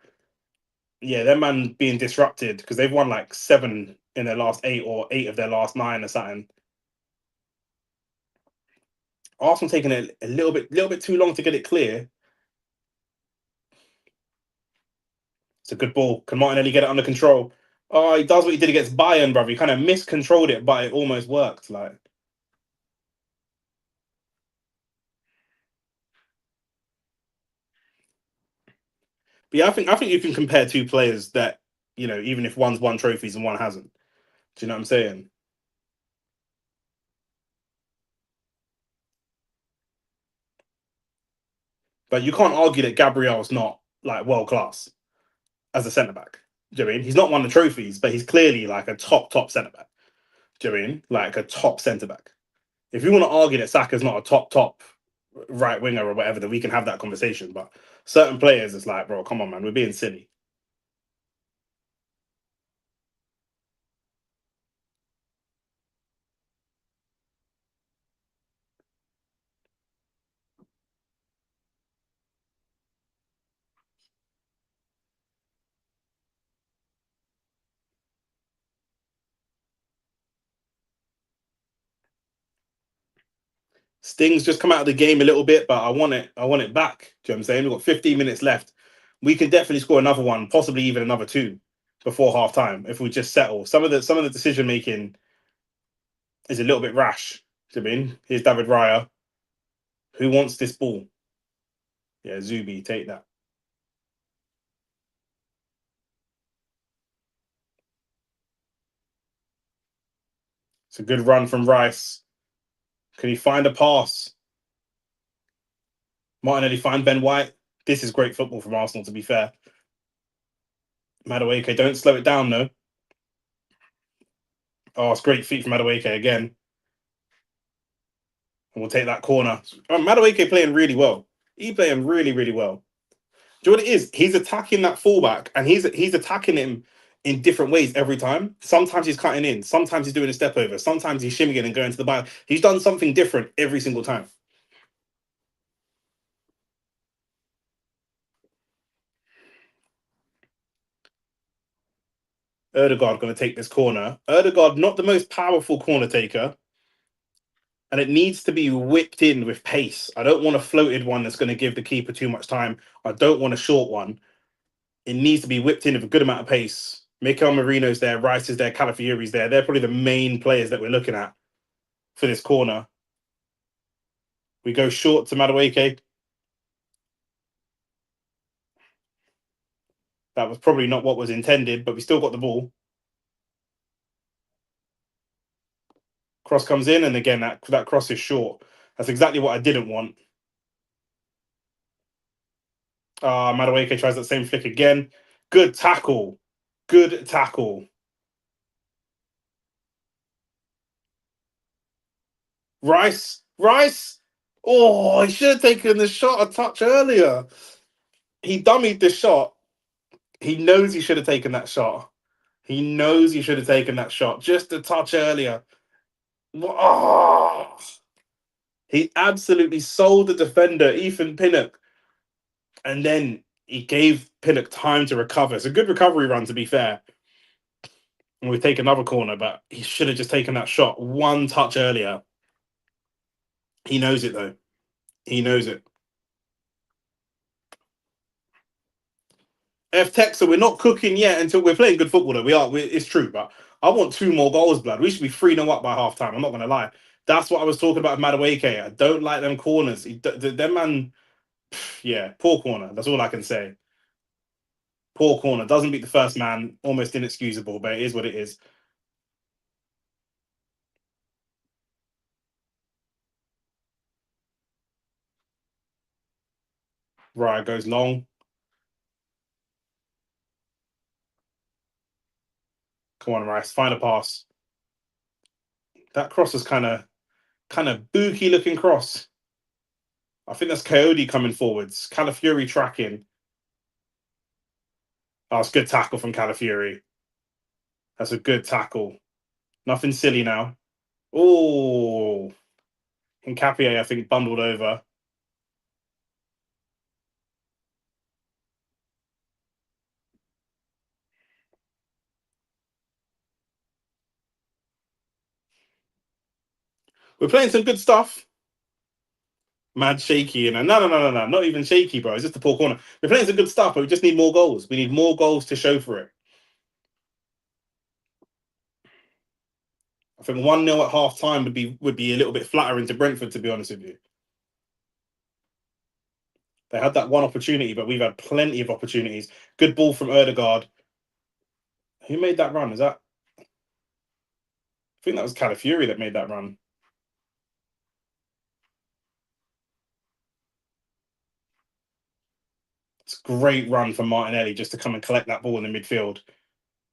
yeah, them man being disrupted because they've won like 7 in their last 8 or 8 of their last 9 or something. Arsenal taking it a little bit too long to get it clear. It's a good ball. Can Martinelli get it under control? Oh, he does what he did against Bayern, brother. He kind of miscontrolled it, but it almost worked. Like But yeah, I think you can compare two players that, even if one's won trophies and one hasn't. Do you know what I'm saying? But you can't argue that Gabriel's not like world class as a centre back. Do you know what I mean? He's not won the trophies, but he's clearly like a top centre back. Do you know what I mean? Like a top centre back. If you want to argue that Saka's not a top right winger or whatever, then we can have that conversation. But certain players, it's like, bro, come on, man, we're being silly. Sting's just come out of the game a little bit, but I want it. I want it back. Do you know what I'm saying? We've got 15 minutes left. We can definitely score another one, possibly even another two before half time if we just settle. Some of the decision making is a little bit rash. Do you know what I mean? Here's David Raya. Who wants this ball? Yeah, Zubi, take that. It's a good run from Rice. Can he find a pass? Martinelli find Ben White. This is great football from Arsenal, to be fair. Madueke, don't slow it down, though. Oh, it's great feet from Madueke again. And we'll take that corner. Madueke playing really well. He playing really, really well. Do you know what it is? He's attacking that fullback, and he's attacking him in different ways every time. Sometimes he's cutting in. Sometimes he's doing a step over. Sometimes he's shimmying and going to the byline. He's done something different every single time. Erdegaard going to take this corner. Erdegaard, not the most powerful corner taker, and it needs to be whipped in with pace. I don't want a floated one that's going to give the keeper too much time. I don't want a short one. It needs to be whipped in with a good amount of pace. Mikel Marino's there, Rice is there, Calafiori's there. They're probably the main players that we're looking at for this corner. We go short to Madueke. That was probably not what was intended, but we still got the ball. Cross comes in, and again, that cross is short. That's exactly what I didn't want. Madueke tries that same flick again. Good tackle. Good tackle. Rice. Oh, he should have taken the shot a touch earlier. He dummied the shot. He knows he should have taken that shot. He knows he should have taken that shot just a touch earlier. Oh, he absolutely sold the defender, Ethan Pinnock, and then he gave Pinnock time to recover. It's a good recovery run, to be fair. And we take another corner, but he should have just taken that shot one touch earlier. He knows it, though. He knows it. F Texer, we're not cooking yet until we're playing good football, though. It's true, but I want two more goals, blood. We should be 3-0 up by half time. I'm not going to lie. That's what I was talking about with Madueke. I don't like them corners. Them man, yeah, poor corner. That's all I can say. Poor corner. Doesn't beat the first man. Almost inexcusable, but it is what it is. Right, goes long. Come on, Rice. Find a pass. That cross is kind of booky looking cross. I think that's Coyote coming forwards. Calafiori tracking. Oh, it's good tackle from Calafiori. That's a good tackle. Nothing silly now. Oh, Hincapié, I think, bundled over. We're playing some good stuff. Mad shaky, and no, not even shaky, bro. It's just a poor corner. We're playing some good stuff, but we just need more goals. We need more goals to show for it. I think 1-0 at half time would be a little bit flattering to Brentford, to be honest with you. They had that one opportunity, but we've had plenty of opportunities. Good ball from Erdegaard. Who made that run? I think that was Calafiori that made that run. It's a great run from Martinelli just to come and collect that ball in the midfield.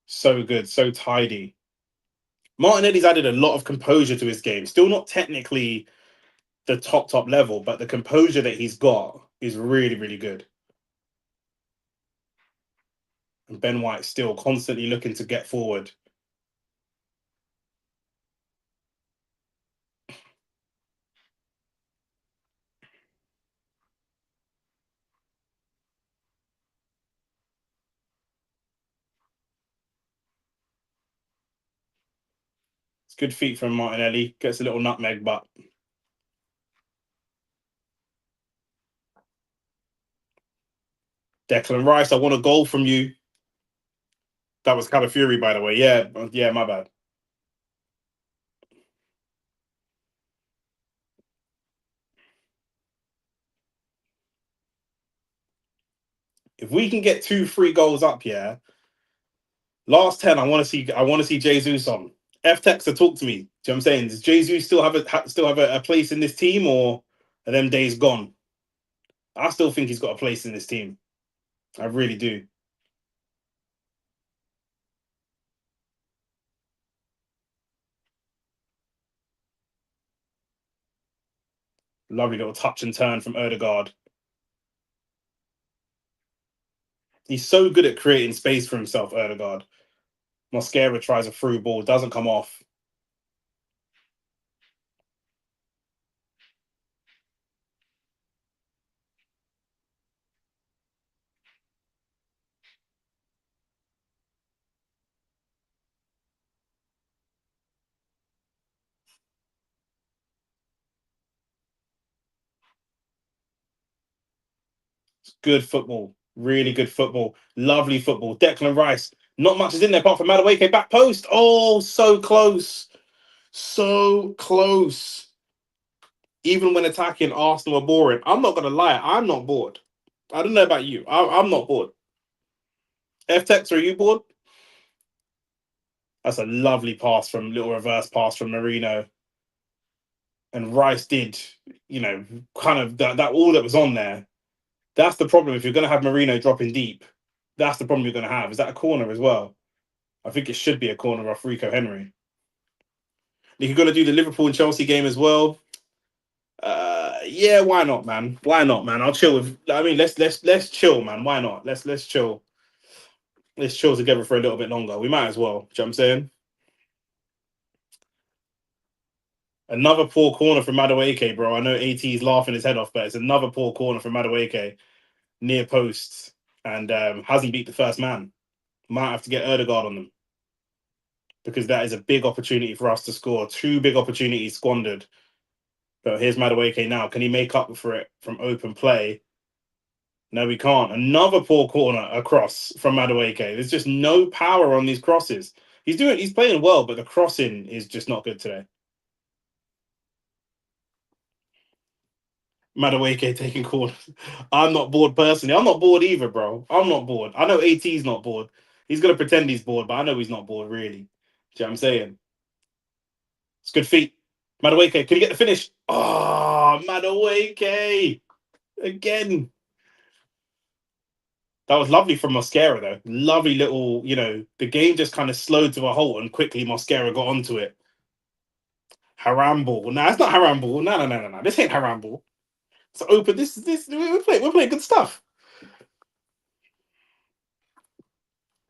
So good, so tidy. Martinelli's added a lot of composure to his game. Still not technically the top level, but the composure that he's got is really, really good. And Ben White still constantly looking to get forward. It's good feet from Martinelli. Gets a little nutmeg, but Declan Rice, I want a goal from you. That was Calafiori, by the way. Yeah, my bad. If we can get 2-3 goals up, yeah. Last 10, I want to see Jesus on. F Tex to talk to me. Do you know what I'm saying? Does Jesus still have a place in this team, or are them days gone? I still think he's got a place in this team. I really do. Lovely little touch and turn from Odegaard. He's so good at creating space for himself, Odegaard. Mosquera tries a through ball, doesn't come off. It's good football. Really good football. Lovely football. Declan Rice. Not much is in there apart from Madueke back post. Oh, so close. So close. Even when attacking, Arsenal are boring. I'm not going to lie. I'm not bored. I don't know about you. I'm not bored. F-Tex, are you bored? That's a lovely pass from little reverse pass from Marino. And Rice did, kind of that all that was on there. That's the problem. If you're going to have Marino dropping deep, that's the problem you're going to have. Is that a corner as well? I think it should be a corner off Rico Henry. If you're going to do the Liverpool and Chelsea game as well, yeah, why not, man? Why not, man? I'll chill with. I mean, let's chill, man. Why not? Let's chill. Let's chill together for a little bit longer. We might as well. Do you know what I'm saying? Another poor corner from Madueke, bro. I know AT is laughing his head off, but it's another poor corner from Madueke near post, and hasn't beat the first man. Might have to get Erdegaard on them because that is a big opportunity for us to score. Two big opportunities squandered. But here's Madueke now. Can he make up for it from open play? No, we can't. Another poor corner across from Madueke. There's just no power on these crosses. He's playing well, but the crossing is just not good today. Madueke taking corners. I'm not bored personally. I'm not bored either, bro. I'm not bored. I know AT's not bored. He's gonna pretend he's bored, but I know he's not bored really. Do you know what I'm saying? It's good feet. Madueke, can you get the finish? Oh, Madueke again. That was lovely from Mosquera, though. Lovely little, the game just kind of slowed to a halt and quickly Mosquera got onto it. Haramball. No, it's not Haramball. No. This ain't Haramball. It's open. This we're playing good stuff.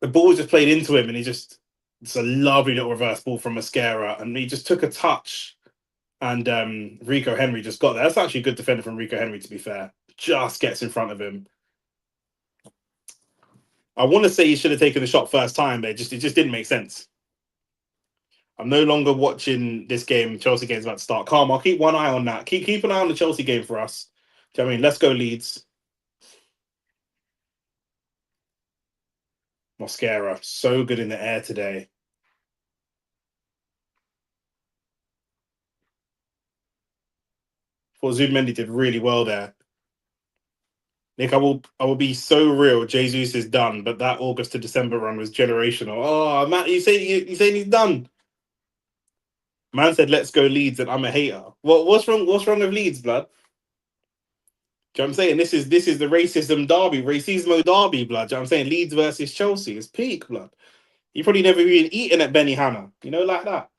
The ball was just played into him, and it's a lovely little reverse ball from Mosquera, and he just took a touch, and Rico Henry just got there. That's actually a good defender from Rico Henry, to be fair. Just gets in front of him. I want to say he should have taken the shot first time, but it just didn't make sense. I'm no longer watching this game. Chelsea game's about to start. Calm. I'll keep one eye on that. Keep an eye on the Chelsea game for us. Do you know what I mean? Let's go, Leeds. Mosquera, so good in the air today. Thought Zubimendi did really well there. Nick, I will be so real. Jesus is done, but that August to December run was generational. Oh, Matt, you saying he's done? Man said, "Let's go Leeds," and I'm a hater. What's wrong? What's wrong with Leeds, blood? Do you know what I'm saying? This is the racism derby, racismo derby, blood. Do you know what I'm saying? Leeds versus Chelsea is peak, blood. You probably never even eaten at Benny Hanna, like that.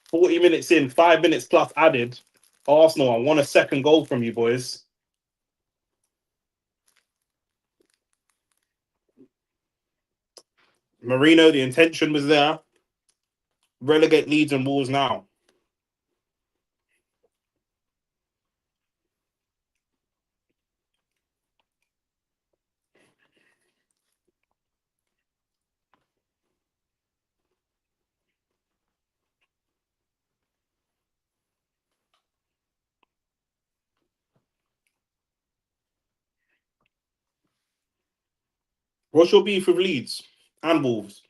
40 minutes in, 5 minutes plus added. Arsenal, I want a second goal from you, boys. Marino, the intention was there. Relegate Leeds and Wolves now. What's your beef with Leeds and Wolves?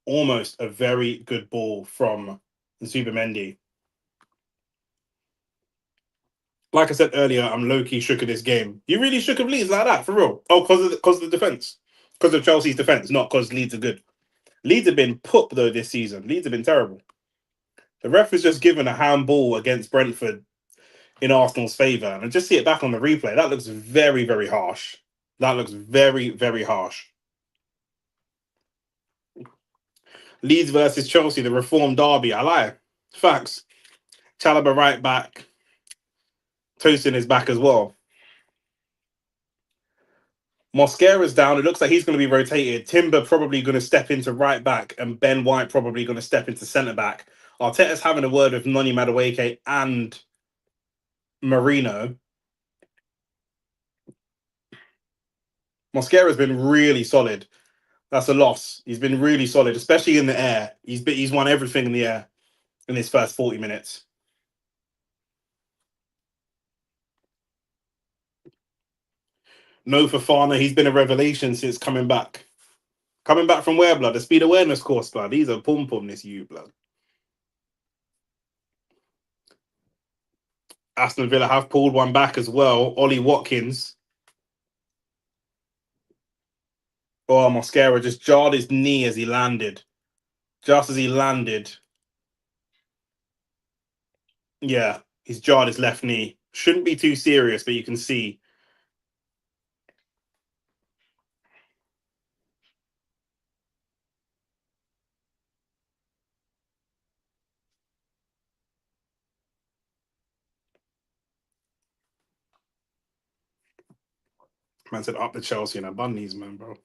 Almost a very good ball from Zubamendi. Like I said earlier, I'm low-key shook at this game. You really shook of Leeds like that, for real? Oh, because of the defence. Because of Chelsea's defence, not because Leeds are good. Leeds have been poop, though, this season. Leeds have been terrible. The ref has just given a handball against Brentford in Arsenal's favour. And I just see it back on the replay. That looks very, very harsh. That looks very, very harsh. Leeds versus Chelsea, the reform derby. I lie. Facts. Chalobah right back. Tosin is back as well. Mosquera's down. It looks like he's going to be rotated. Timber probably going to step into right back, and Ben White probably going to step into centre back. Arteta's having a word with Noni Madueke and Marino. Mosquera's been really solid. That's a loss. He's been really solid, especially in the air. He's won everything in the air in his first 40 minutes. No Fafana. He's been a revelation since coming back. Coming back from where, blood? The speed awareness course, blood. He's a pum pum, this you, blood. Aston Villa have pulled one back as well. Ollie Watkins. Oh, Mosquera just jarred his knee as he landed. Just as he landed. Yeah, he's jarred his left knee. Shouldn't be too serious, but you can see. Man said up the Chelsea and I bun these, man, bro.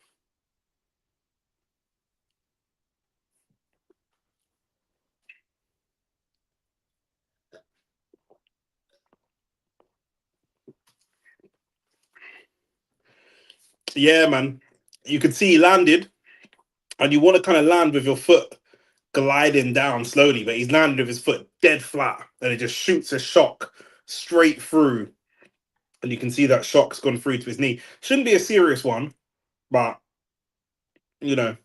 Yeah, man. You could see he landed, and you want to kind of land with your foot gliding down slowly, but he's landed with his foot dead flat, and it just shoots a shock straight through. And you can see that shock's gone through to his knee. Shouldn't be a serious one, but you know.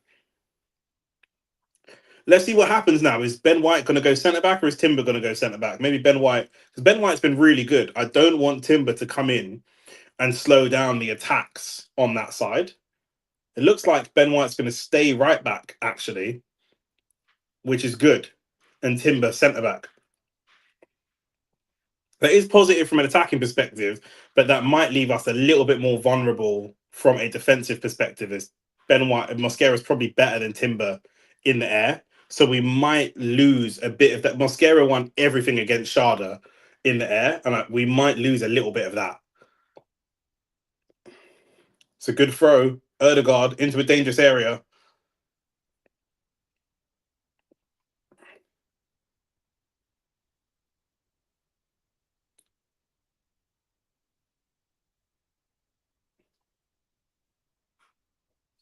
Let's see what happens now. Is Ben White going to go centre back or is Timber going to go centre back? Maybe Ben White, because Ben White's been really good. I don't want Timber to come in and slow down the attacks on that side. It looks like Ben White's going to stay right back, actually, which is good. And Timber centre back. That is positive from an attacking perspective, but that might leave us a little bit more vulnerable from a defensive perspective. As Ben White and Mosquera is probably better than Timber in the air, so we might lose a bit of that. Mosquera won everything against Sharda in the air, and we might lose a little bit of that. It's a good throw, Erdegaard into a dangerous area.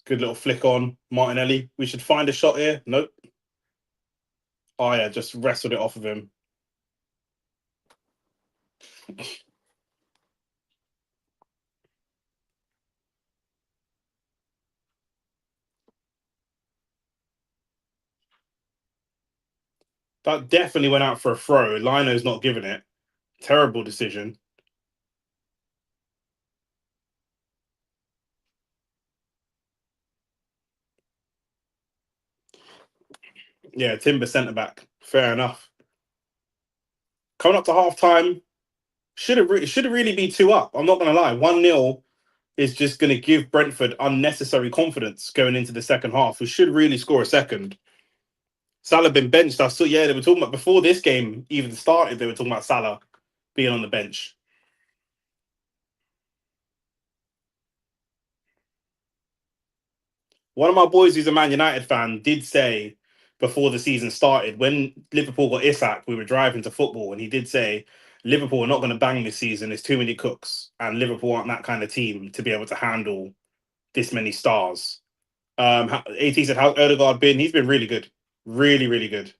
Good little flick on Martinelli. We should find a shot here. Nope. Oh yeah, just wrestled it off of him. That definitely went out for a throw. Lino's not giving it. Terrible decision. Yeah, Timber centre back. Fair enough. Coming up to half time, should have really be 2 up. I'm not gonna lie. 1-0 is just gonna give Brentford unnecessary confidence going into the second half. We should really score a second. Salah been benched. I saw, yeah, they were talking about before this game even started, they were talking about Salah being on the bench. One of my boys who's a Man United fan did say before the season started, when Liverpool got Isak, we were driving to football, and he did say Liverpool are not going to bang this season. There's too many cooks, and Liverpool aren't that kind of team to be able to handle this many stars. AT said, how's Odegaard been? He's been really good. Really, really good.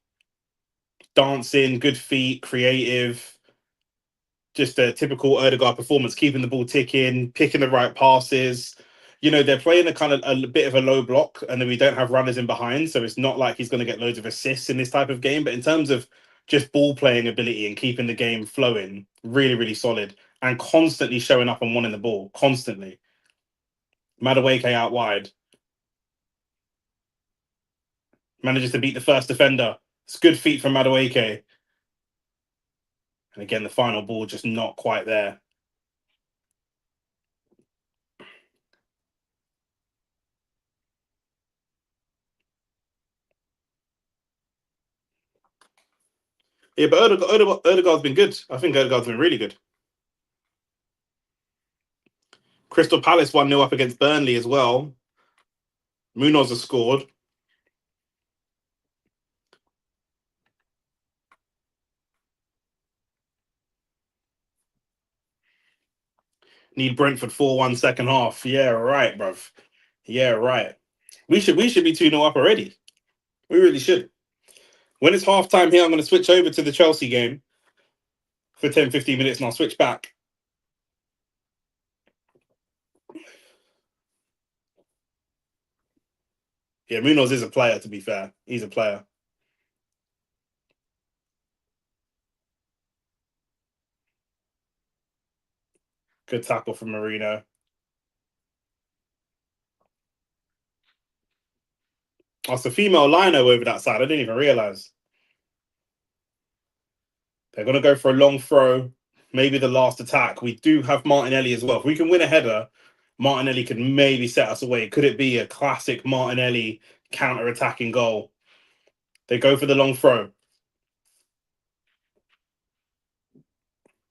Dancing, good feet, creative. Just a typical Odegaard performance, keeping the ball ticking, picking the right passes. You know, they're playing a kind of a bit of a low block, and then we don't have runners in behind, so it's not like he's going to get loads of assists in this type of game. But in terms of just ball playing ability and keeping the game flowing, really, really solid, and constantly showing up and wanting the ball, constantly. Madueke out wide, manages to beat the first defender. It's good feet from Madueke. And again, the final ball just not quite there. Yeah, but Odegaard's been good. I think Odegaard's been really good. Crystal Palace 1-0 up against Burnley as well. Munoz has scored. Need Brentford 4-1 second half. Yeah, right, bruv. Yeah, right. We should be 2-0 up already. We really should. When it's half time here, I'm going to switch over to the Chelsea game for 10, 15 minutes, and I'll switch back. Yeah, Munoz is a player, to be fair. He's a player. Good tackle from Marino. Oh, it's a female lino over that side. I didn't even realise. They're going to go for a long throw. Maybe the last attack. We do have Martinelli as well. If we can win a header, Martinelli could maybe set us away. Could it be a classic Martinelli counter-attacking goal? They go for the long throw.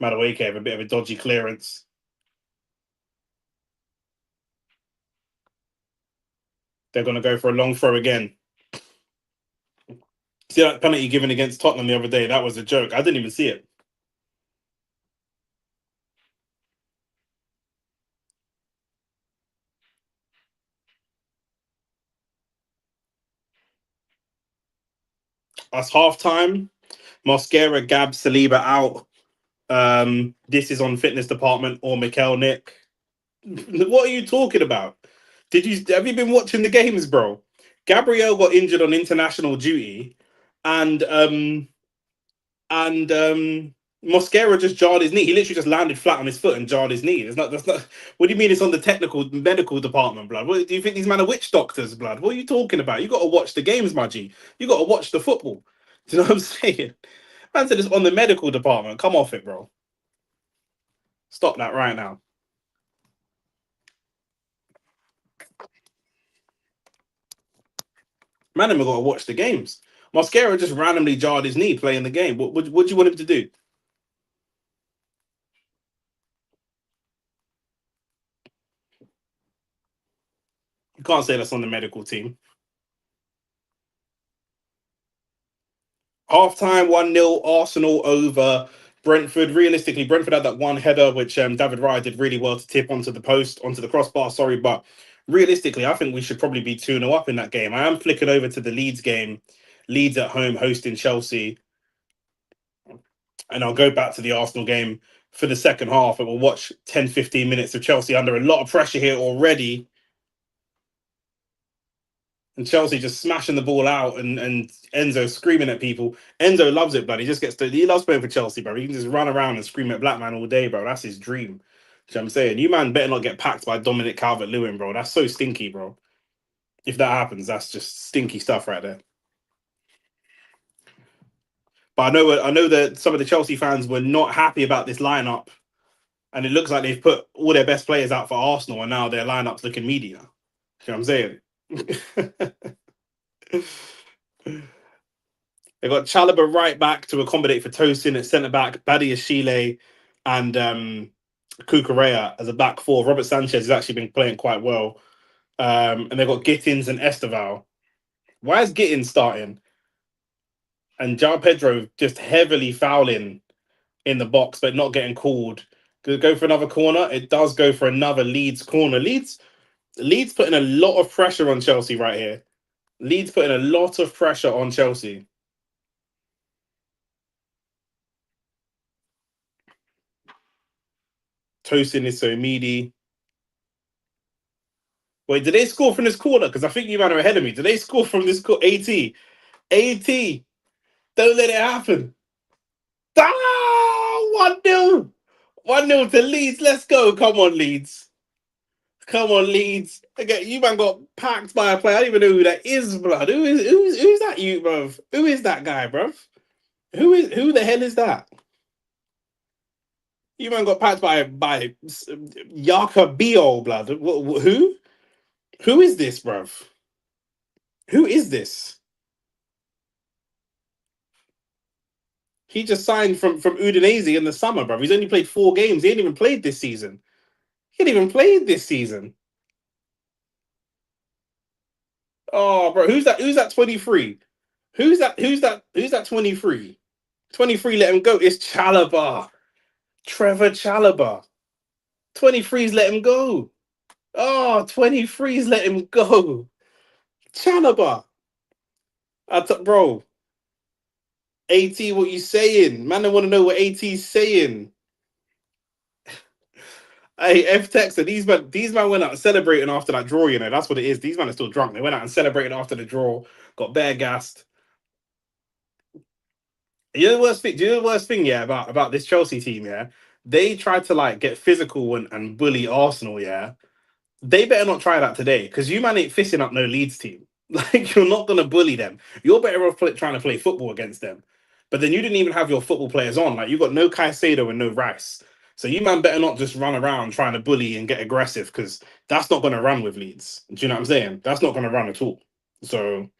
Madueke have a bit of a dodgy clearance. They're going to go for a long throw again. See that penalty given against Tottenham the other day? That was a joke. I didn't even see it. That's half time. Mosquera, Gab, Saliba out. This is on fitness department or Mikel Nick. What are you talking about? Have you been watching the games, bro? Gabriel got injured on international duty, and and Mosquera just jarred his knee. He literally just landed flat on his foot and jarred his knee. That's not. What do you mean it's on the technical medical department, blood? What do you think these men are witch doctors, blood? What are you talking about? You got to watch the games, Maggie. You got to watch the football. Do you know what I'm saying? Man said it's on the medical department. Come off it, bro. Stop that right now. Man, have got to watch the games. Mosquera just randomly jarred his knee playing the game. What do you want him to do? You can't say that's on the medical team. Half time, 1-0, Arsenal over Brentford. Realistically, Brentford had that one header, which David Raya did really well to tip onto the post, onto the crossbar, sorry. But realistically, I think we should probably be 2-0 up in that game. I am flicking over to the Leeds game. Leeds at home hosting Chelsea. And I'll go back to the Arsenal game. for the second half, and we'll watch 10, 15 minutes of Chelsea under a lot of pressure here already. And Chelsea just smashing the ball out, and Enzo screaming at people. Enzo loves it, blood. He loves playing for Chelsea, bro. He can just run around and scream at black man all day, bro. That's his dream. You know what I'm saying? You man better not get packed by Dominic Calvert-Lewin, bro. That's so stinky, bro. If that happens, that's just stinky stuff right there. But I know that some of the Chelsea fans were not happy about this lineup, and it looks like they've put all their best players out for Arsenal, and now their lineup's looking media. You know what I'm saying? They got Chalobah right back to accommodate for Tosin at centre back, Badia Shile, and Cucurella as a back four. Robert Sanchez has actually been playing quite well. And they've got Gittins and Esteval. Why is Gittins starting? And João Pedro just heavily fouling in the box, but not getting called. Could it go for another corner? It does go for another Leeds corner. Leeds putting a lot of pressure on Chelsea right here. Leeds putting a lot of pressure on Chelsea. Tosin is so meaty. Wait, did they score from this corner? Because I think you man are ahead of me. Did they score from this corner? AT. Don't let it happen. Ah, 1-0. 1-0 to Leeds. Let's go. Come on, Leeds. Come on, Leeds. Okay, you man got packed by a player. I don't even know who that is, blood. Who's that you, bruv? Who is that guy, bruv? Who the hell is that? You man got packed by Yaka Bio, blood. Who? Who is this, bruv? Who is this? He just signed from Udinese in the summer, bruv. He's only played 4 games. He ain't even played this season. He ain't even played this season. Oh, bro, who's that? Who's that 23? Who's that 23? 23, let him go. It's Chalobah. Trevor Chalobah. 23's let him go. Oh, 23's let him go. Chalobah. Bro. AT, what you saying? Man, I want to know what AT's saying. Hey, F Texter, these man went out celebrating after that draw, you know. That's what it is. These men are still drunk. They went out and celebrated after the draw, got bare gassed. You know the worst thing? Do you know the worst thing, yeah, about this Chelsea team, yeah? They tried to like get physical and bully Arsenal, yeah. They better not try that today, because you man ain't fishing up no Leeds team. Like, you're not gonna bully them. You're better off trying to play football against them. But then you didn't even have your football players on. Like, you got no Caicedo and no Rice. So you man better not just run around trying to bully and get aggressive, because that's not gonna run with Leeds. Do you know what I'm saying? That's not gonna run at all. So,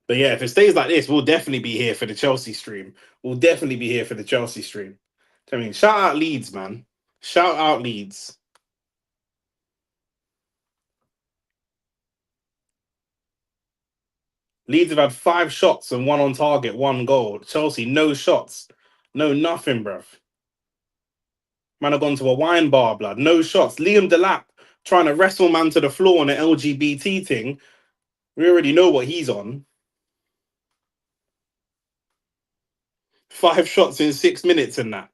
but yeah, if it stays like this, we'll definitely be here for the Chelsea stream. We'll definitely be here for the Chelsea stream. I mean, shout out Leeds, man. Shout out Leeds. Leeds have had 5 shots and 1 on target, 1 goal. Chelsea, no shots. No nothing, bruv. Man have gone to a wine bar, blood. No shots. Liam Delap trying to wrestle man to the floor on the LGBT thing. We already know what he's on. 5 shots in 6 minutes and that.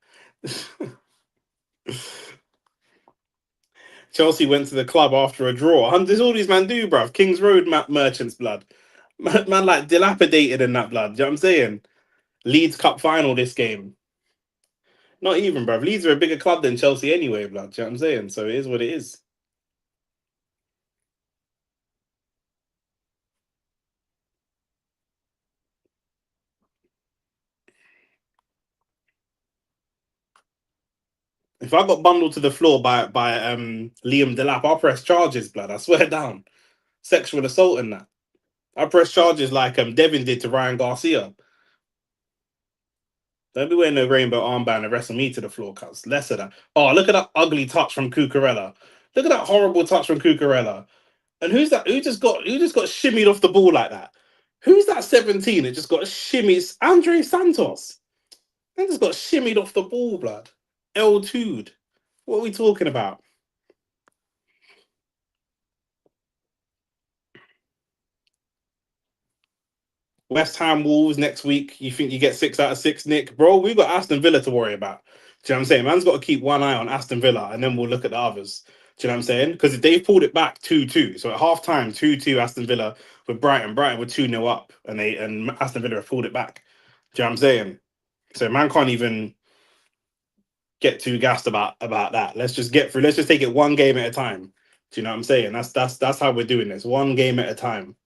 Chelsea went to the club after a draw. There's all these man do, bruv. Kings Road merchants, blood. Man like dilapidated in that, blood. Do you know what I'm saying? Leeds Cup final this game. Not even, bruv. Leeds are a bigger club than Chelsea anyway, blood. Do you know what I'm saying? So it is what it is. If I got bundled to the floor by Liam Delap, I'll press charges, blood. I swear down. Sexual assault and that. I press charges like Devin did to Ryan Garcia. Don't be wearing no rainbow armband and wrestle me to the floor, cuz. Less of that. Oh, look at that ugly touch from Cucurella. Look at that horrible touch from Cucurella. And who's that? Who just got shimmied off the ball like that? Who's that 17 that just got shimmied? Andre Santos. They just got shimmied off the ball, blood. L2'd. What are we talking about? West Ham Wolves next week. You think you get 6 out of 6, Nick? Bro, we've got Aston Villa to worry about. Do you know what I'm saying? Man's got to keep one eye on Aston Villa and then we'll look at the others. Do you know what I'm saying? Because they've pulled it back 2-2. So at half time, 2-2 Aston Villa with Brighton. Brighton were 2-0 up and Aston Villa have pulled it back. Do you know what I'm saying? So man can't even get too gassed about that. Let's just get through. Let's just take it one game at a time. Do you know what I'm saying? That's how we're doing this. One game at a time.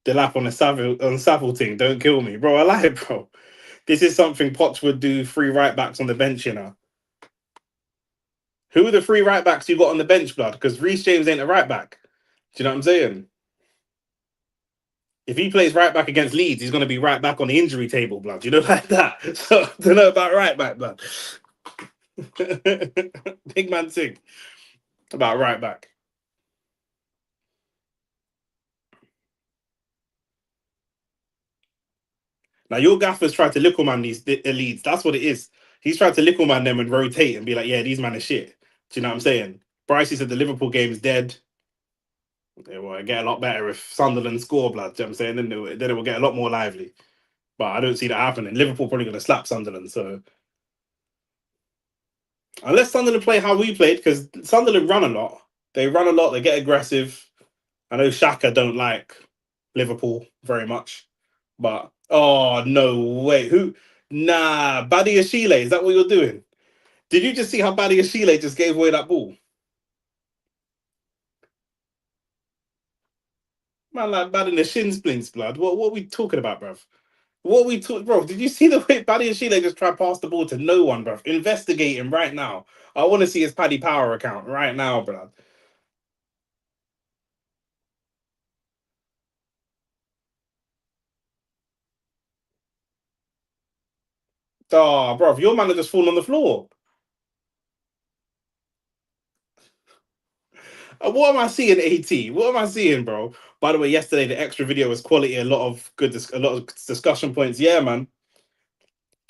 The lap on the Savile thing. Don't kill me, bro. I like it, bro. This is something Potts would do. 3 right backs on the bench, you know. Who are the 3 right backs you got on the bench, blood? Because Reece James ain't a right back. Do you know what I'm saying? If he plays right back against Leeds, he's going to be right back on the injury table, blood. You know, like that. So I don't know about right back, blood. Big man thing about right back. Now your gaffer's tried to little man these elites. That's what it is. He's tried to little man them and rotate and be like, yeah, these men are shit. Do you know what I'm saying? Brycey said the Liverpool game is dead. It will get a lot better if Sunderland score, blood. Do you know what I'm saying? Then it will get a lot more lively. But I don't see that happening. Liverpool probably going to slap Sunderland. So unless Sunderland play how we played, because Sunderland run a lot. They run a lot. They get aggressive. I know Shaka don't like Liverpool very much. But oh no way. Who nah Buddy Ashile, is that what you're doing? Did you just see how Buddy Ashile just gave away that ball? Man, like bad in the shin splints, blood. What are we talking about, bruv? What are we talking, bro? Did you see the way Buddy Ashile just tried to pass the ball to no one, bruv? Investigate him right now. I want to see his Paddy Power account right now, bruv. Oh, bruv, your man has just fallen on the floor. What am I seeing, AT? What am I seeing, bro? By the way, yesterday the extra video was quality. A lot of a lot of discussion points. Yeah, man.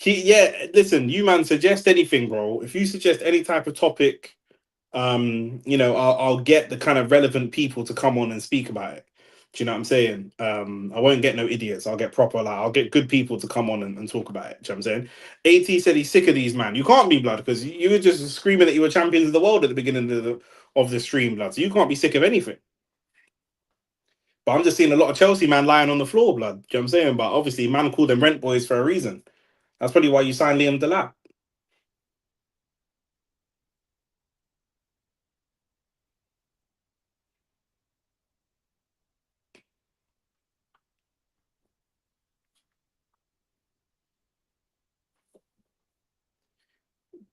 Yeah, listen, you man, suggest anything, bro. If you suggest any type of topic, I'll get the kind of relevant people to come on and speak about it. Do you know what I'm saying? I won't get no idiots. I'll get proper, like, I'll get good people to come on and talk about it. Do you know what I'm saying? AT said he's sick of these, man. You can't be, blood, because you were just screaming that you were champions of the world at the beginning of the stream, blood. So you can't be sick of anything. But I'm just seeing a lot of Chelsea man lying on the floor, blood. Do you know what I'm saying? But obviously, man called them rent boys for a reason. That's probably why you signed Liam Delap.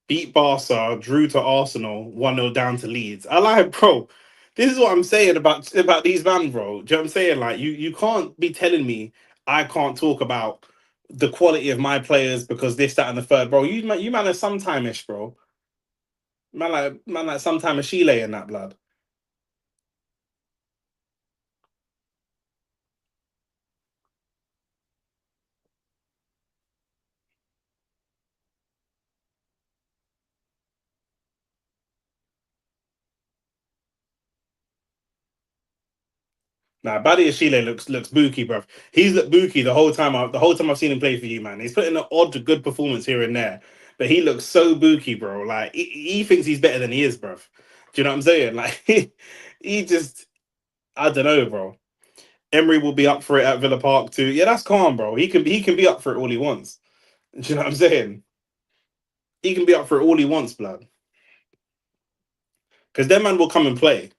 Beat Barca, drew to Arsenal, 1-0 down to Leeds. I like, bro. This is what I'm saying about these man, bro. Do you know what I'm saying? Like, you can't be telling me I can't talk about the quality of my players because this, that, and the third, bro. You man are sometime-ish, bro. Man like sometime a Chile in that, blood. Nah, Badia Chile looks booky, bro. He's looked booky the whole time. The whole time I've seen him play for you, man. He's putting an odd, good performance here and there, but he looks so booky, bro. Like he thinks he's better than he is, bro. Do you know what I'm saying? Like he just, I don't know, bro. Emery will be up for it at Villa Park too. Yeah, that's calm, bro. He can be up for it all he wants. Do you know what I'm saying? He can be up for it all he wants, blood. Because that man will come and play.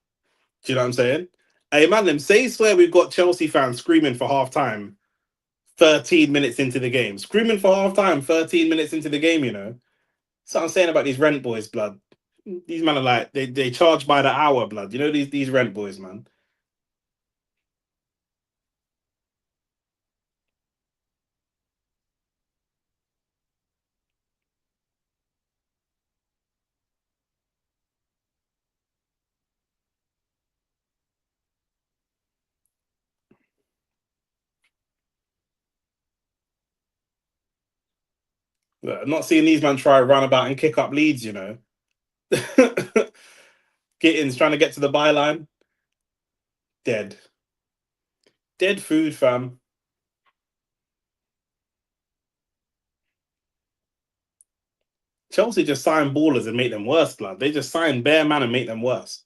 Do you know what I'm saying? Hey, man, them say swear we've got Chelsea fans screaming for half time 13 minutes into the game. Screaming for half time, 13 minutes into the game, you know. That's what I'm saying about these rent boys, blood. These men are like, they charge by the hour, blood. You know, these rent boys, man. I'm not seeing these men try run about and kick up leads, you know. Gittins trying to get to the byline. Dead. Dead food, fam. Chelsea just sign ballers and make them worse, blood. They just sign bare man and make them worse.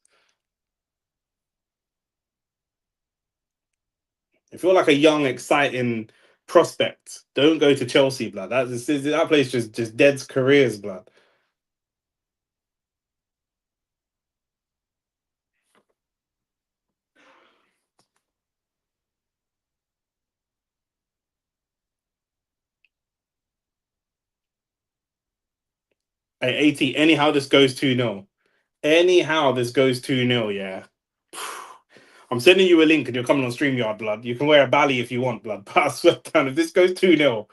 If you're like a young, exciting prospect, don't go to Chelsea, blood. That place just deads careers, blood. Hey, 80, anyhow this goes 2-0. Anyhow this goes 2-0, yeah. I'm sending you a link and you're coming on StreamYard, blood. You can wear a bally if you want, blood. But I swear down, if this goes 2-0,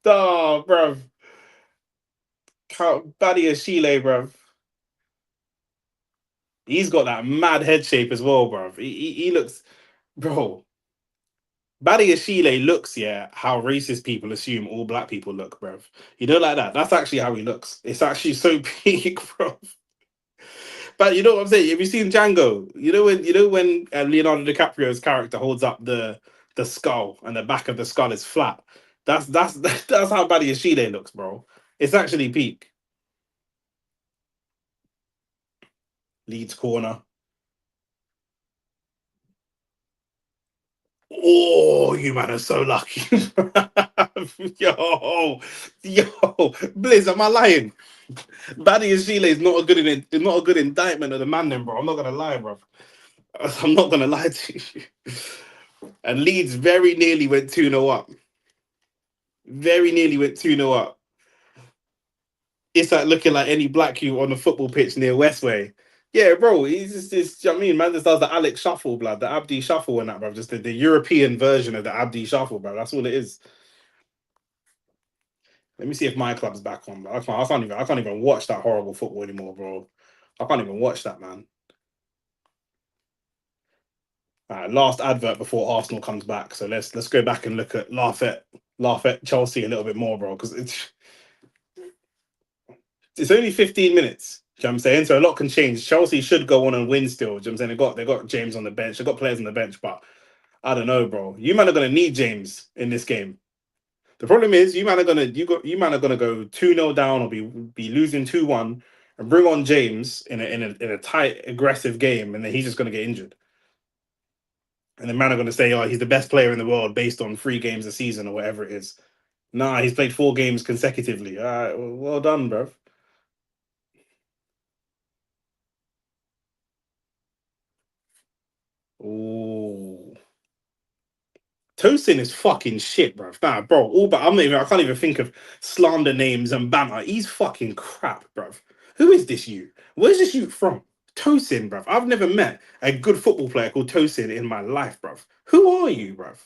oh, bruv. Bally is Chile, bruv. He's got that mad head shape as well, bruv. He looks, bro. Badi Ashile looks, yeah, how racist people assume all black people look, bruv. You know, like that. That's actually how he looks. It's actually so peak, bro. But you know what I'm saying? Have you seen Django? You know when Leonardo DiCaprio's character holds up the skull and the back of the skull is flat. That's how Badi Ashile looks, bro. It's actually peak. Leeds corner. Oh, you man are so lucky. yo, Blizz, am I lying? Buddy and Sheila is not a good indictment of the man, then, bro. I'm not gonna lie, bro. I'm not gonna lie to you. And Leeds very nearly went 2-0 up. Very nearly went 2-0 up. It's like looking like any black you on a football pitch near Westway. Yeah, bro, he's just this. You know what I mean, man, just does the Alex Shuffle, blood, the Abdi Shuffle, and that, bro. Just the European version of the Abdi Shuffle, bro. That's all it is. Let me see if my club's back on, bro. I can't even watch that horrible football anymore, bro. I can't even watch that, man. Last advert before Arsenal comes back. So let's go back and laugh at Chelsea a little bit more, bro, because it's only 15 minutes. Do you know what I'm saying? So a lot can change. Chelsea should go on and win still. Do you know what I'm saying? They got James on the bench. They got players on the bench, but I don't know, bro. You man are gonna need James in this game. The problem is you man are gonna go 2-0 down or be losing 2-1 and bring on James in a tight, aggressive game, and then he's just gonna get injured. And the man are gonna say, oh, he's the best player in the world based on 3 games a season or whatever it is. Nah, he's played 4 games consecutively. All right, well done, bro. Oh, Tosin is fucking shit, bro. Nah, bro. All but I can't even think of slander names and banner. He's fucking crap, bro. Who is this you? Where's this you from? Tosin, bruv. I've never met a good football player called Tosin in my life, bruv. Who are you, bruv?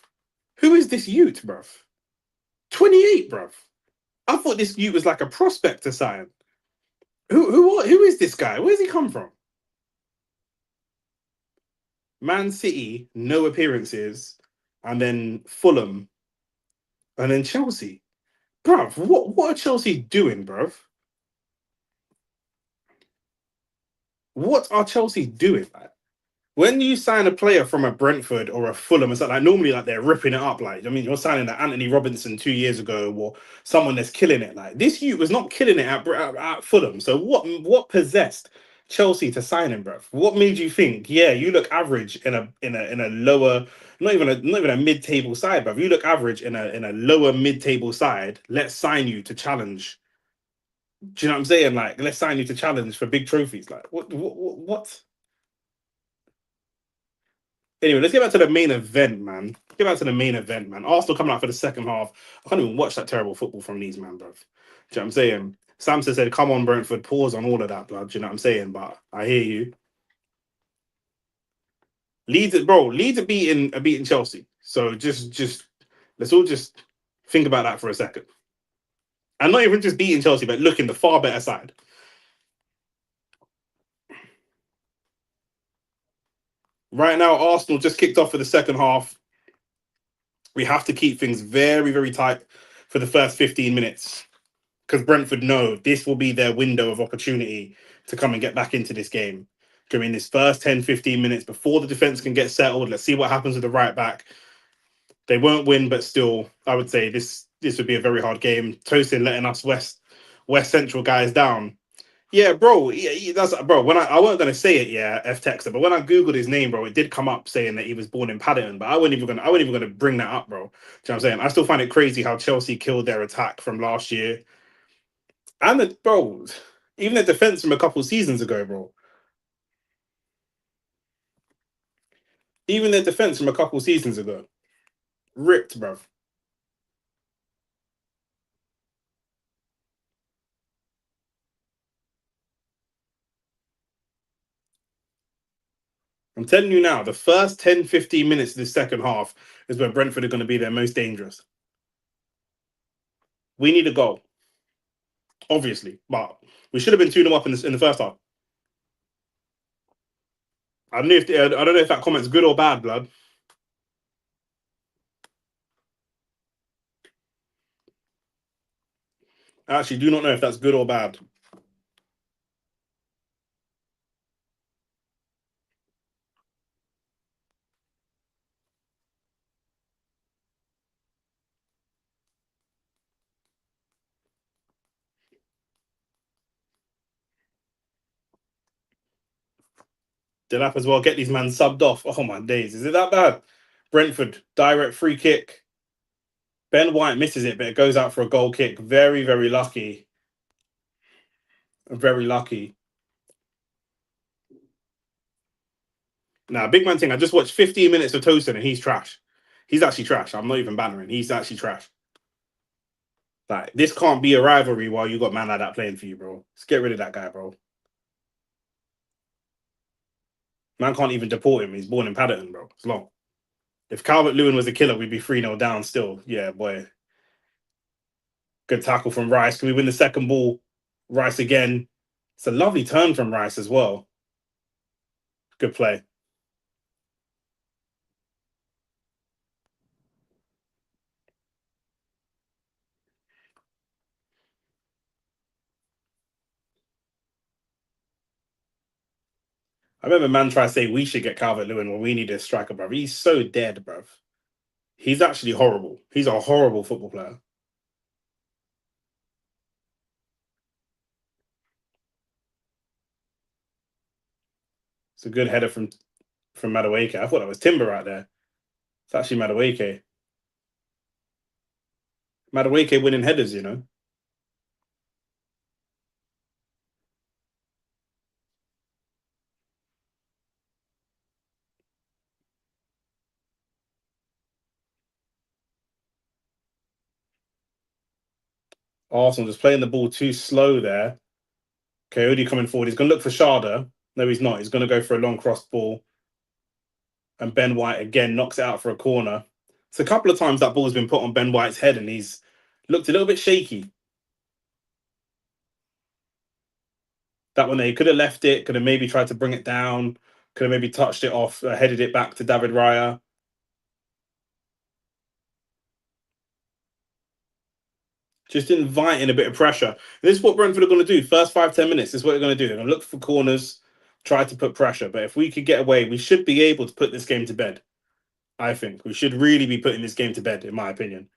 Who is this Ute, bruv? 28, bruv. I thought this Ute was like a prospect to sign. Who is this guy? Where's he come from? Man City, no appearances, and then Fulham, and then Chelsea. Bruv, what are Chelsea doing, bruv? What are Chelsea doing? When you sign a player from a Brentford or a Fulham, it's like normally like they're ripping it up. Like, I mean, you're signing an Anthony Robinson 2 years ago or someone that's killing it. Like this, you was not killing it at Fulham. So what possessed Chelsea to sign him, bro? What made you think? Yeah, you look average in a lower, not even a mid table side, bro. You look average in a lower mid table side. Let's sign you to challenge. Do you know what I'm saying? Like, let's sign you to challenge for big trophies. Like, what? Anyway, let's get back to the main event, man. Get back to the main event, man. Arsenal coming out for the second half. I can't even watch that terrible football from these, man, bro. Do you know what I'm saying? Samson said, come on, Brentford, pause on all of that, blood. Do you know what I'm saying? But I hear you. Leeds are beating Chelsea. So just let's all just think about that for a second. And not even just beating Chelsea, but looking the far better side. Right now, Arsenal just kicked off for the second half. We have to keep things very, very tight for the first 15 minutes. Because Brentford know this will be their window of opportunity to come and get back into this game. Go in this first 10, 15 minutes before the defense can get settled. Let's see what happens with the right back. They won't win, but still, I would say this would be a very hard game. Tosin letting us West Central guys down. Yeah, bro. That's bro. When I wasn't gonna say it, yeah, F Texter, but when I googled his name, bro, it did come up saying that he was born in Paddington. But I wasn't even gonna bring that up, bro. Do you know what I'm saying? I still find it crazy how Chelsea killed their attack from last year, and bro, even the defense from a couple seasons ago, bro. Even their defense from a couple seasons ago, ripped, bro. I'm telling you now, the first 10, 15 minutes of the second half is where Brentford are going to be their most dangerous. We need a goal, obviously, but we should have been 2-0 up in the first half. I don't know if that comment's good or bad, blood. I actually do not know if that's good or bad. Delap as well. Get these men subbed off. Oh my days. Is it that bad? Brentford, direct free kick. Ben White misses it, but it goes out for a goal kick. Very, very lucky. Very lucky. Now, big man thing, I just watched 15 minutes of Tosin and he's trash. He's actually trash. I'm not even bantering. He's actually trash. Like, this can't be a rivalry while you got man like that playing for you, bro. Let's get rid of that guy, bro. Man can't even deport him. He's born in Paddington, bro. It's long. If Calvert-Lewin was a killer, we'd be 3-0 down still. Yeah, boy. Good tackle from Rice. Can we win the second ball? Rice again. It's a lovely turn from Rice as well. Good play. I remember man try to say we should get Calvert-Lewin when we need a striker, bro. He's so dead, bro. He's actually horrible. He's a horrible football player. It's a good header from Madueke. I thought that was Timber right there. It's actually Madueke. Madueke winning headers, you know. Arsenal just playing the ball too slow there. Coyote coming forward. He's going to look for Sharda. No, he's not. He's going to go for a long cross ball. And Ben White again knocks it out for a corner. It's a couple of times that ball's been put on Ben White's head and he's looked a little bit shaky. That one there, he could have left it, could have maybe tried to bring it down, could have maybe touched it off, headed it back to David Raya. Just inviting a bit of pressure. This is what Brentford are going to do. First 5-10 minutes, this is what they're going to do. They're going to look for corners, try to put pressure. But if we could get away, we should be able to put this game to bed. I think we should really be putting this game to bed, in my opinion.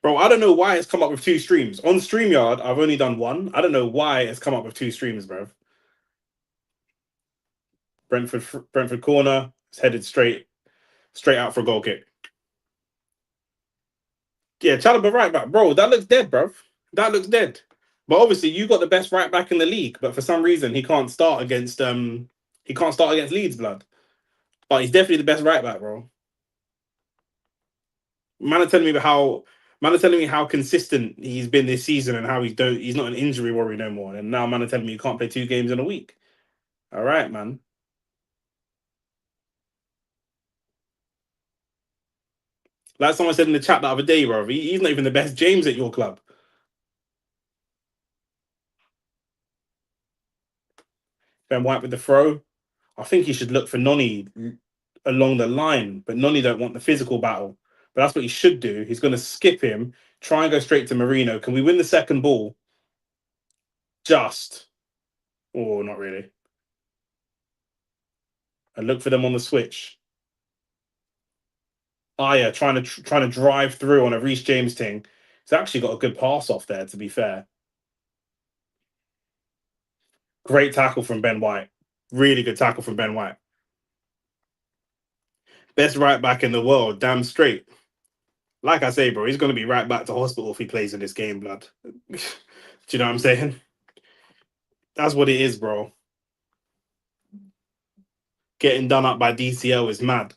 Bro, I don't know why it's come up with two streams. On StreamYard, I've only done one. I don't know why it's come up with two streams, bro. Brentford corner. It's headed straight out for a goal kick. Yeah, Chalobah right back, bro. That looks dead, bro. That looks dead. But obviously, you got the best right back in the league. But for some reason, he can't start against Leeds, blood. But he's definitely the best right back, bro. Man are telling me how consistent he's been this season and how he's not an injury worry no more. And now man are telling me you can't play 2 games in a week. All right, man. Like someone said in the chat the other day, bro. He's not even the best James at your club. Ben White with the throw. I think he should look for Noni along the line, but Noni don't want the physical battle. But that's what he should do. He's going to skip him, try and go straight to Marino. Can we win the second ball? Just. Oh, not really. And look for them on the switch. Aya trying to drive through on a Reece James thing. He's actually got a good pass off there, to be fair. Great tackle from Ben White. Really good tackle from Ben White. Best right back in the world, damn straight. Like I say, bro, he's going to be right back to hospital if he plays in this game, blood. Do you know what I'm saying? That's what it is, bro. Getting done up by DCL is mad.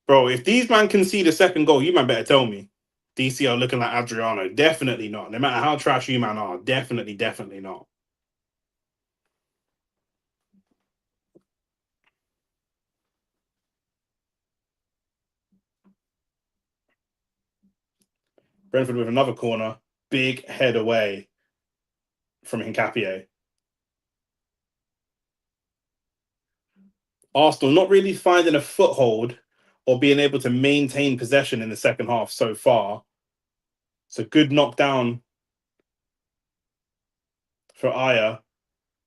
Bro, if these man can see the second goal, you man better tell me. DCL looking like Adriano. Definitely not. No matter how trash you man are, definitely not. Brentford with another corner. Big head away from Hincapié. Arsenal not really finding a foothold or being able to maintain possession in the second half so far. It's a good knockdown for Aya.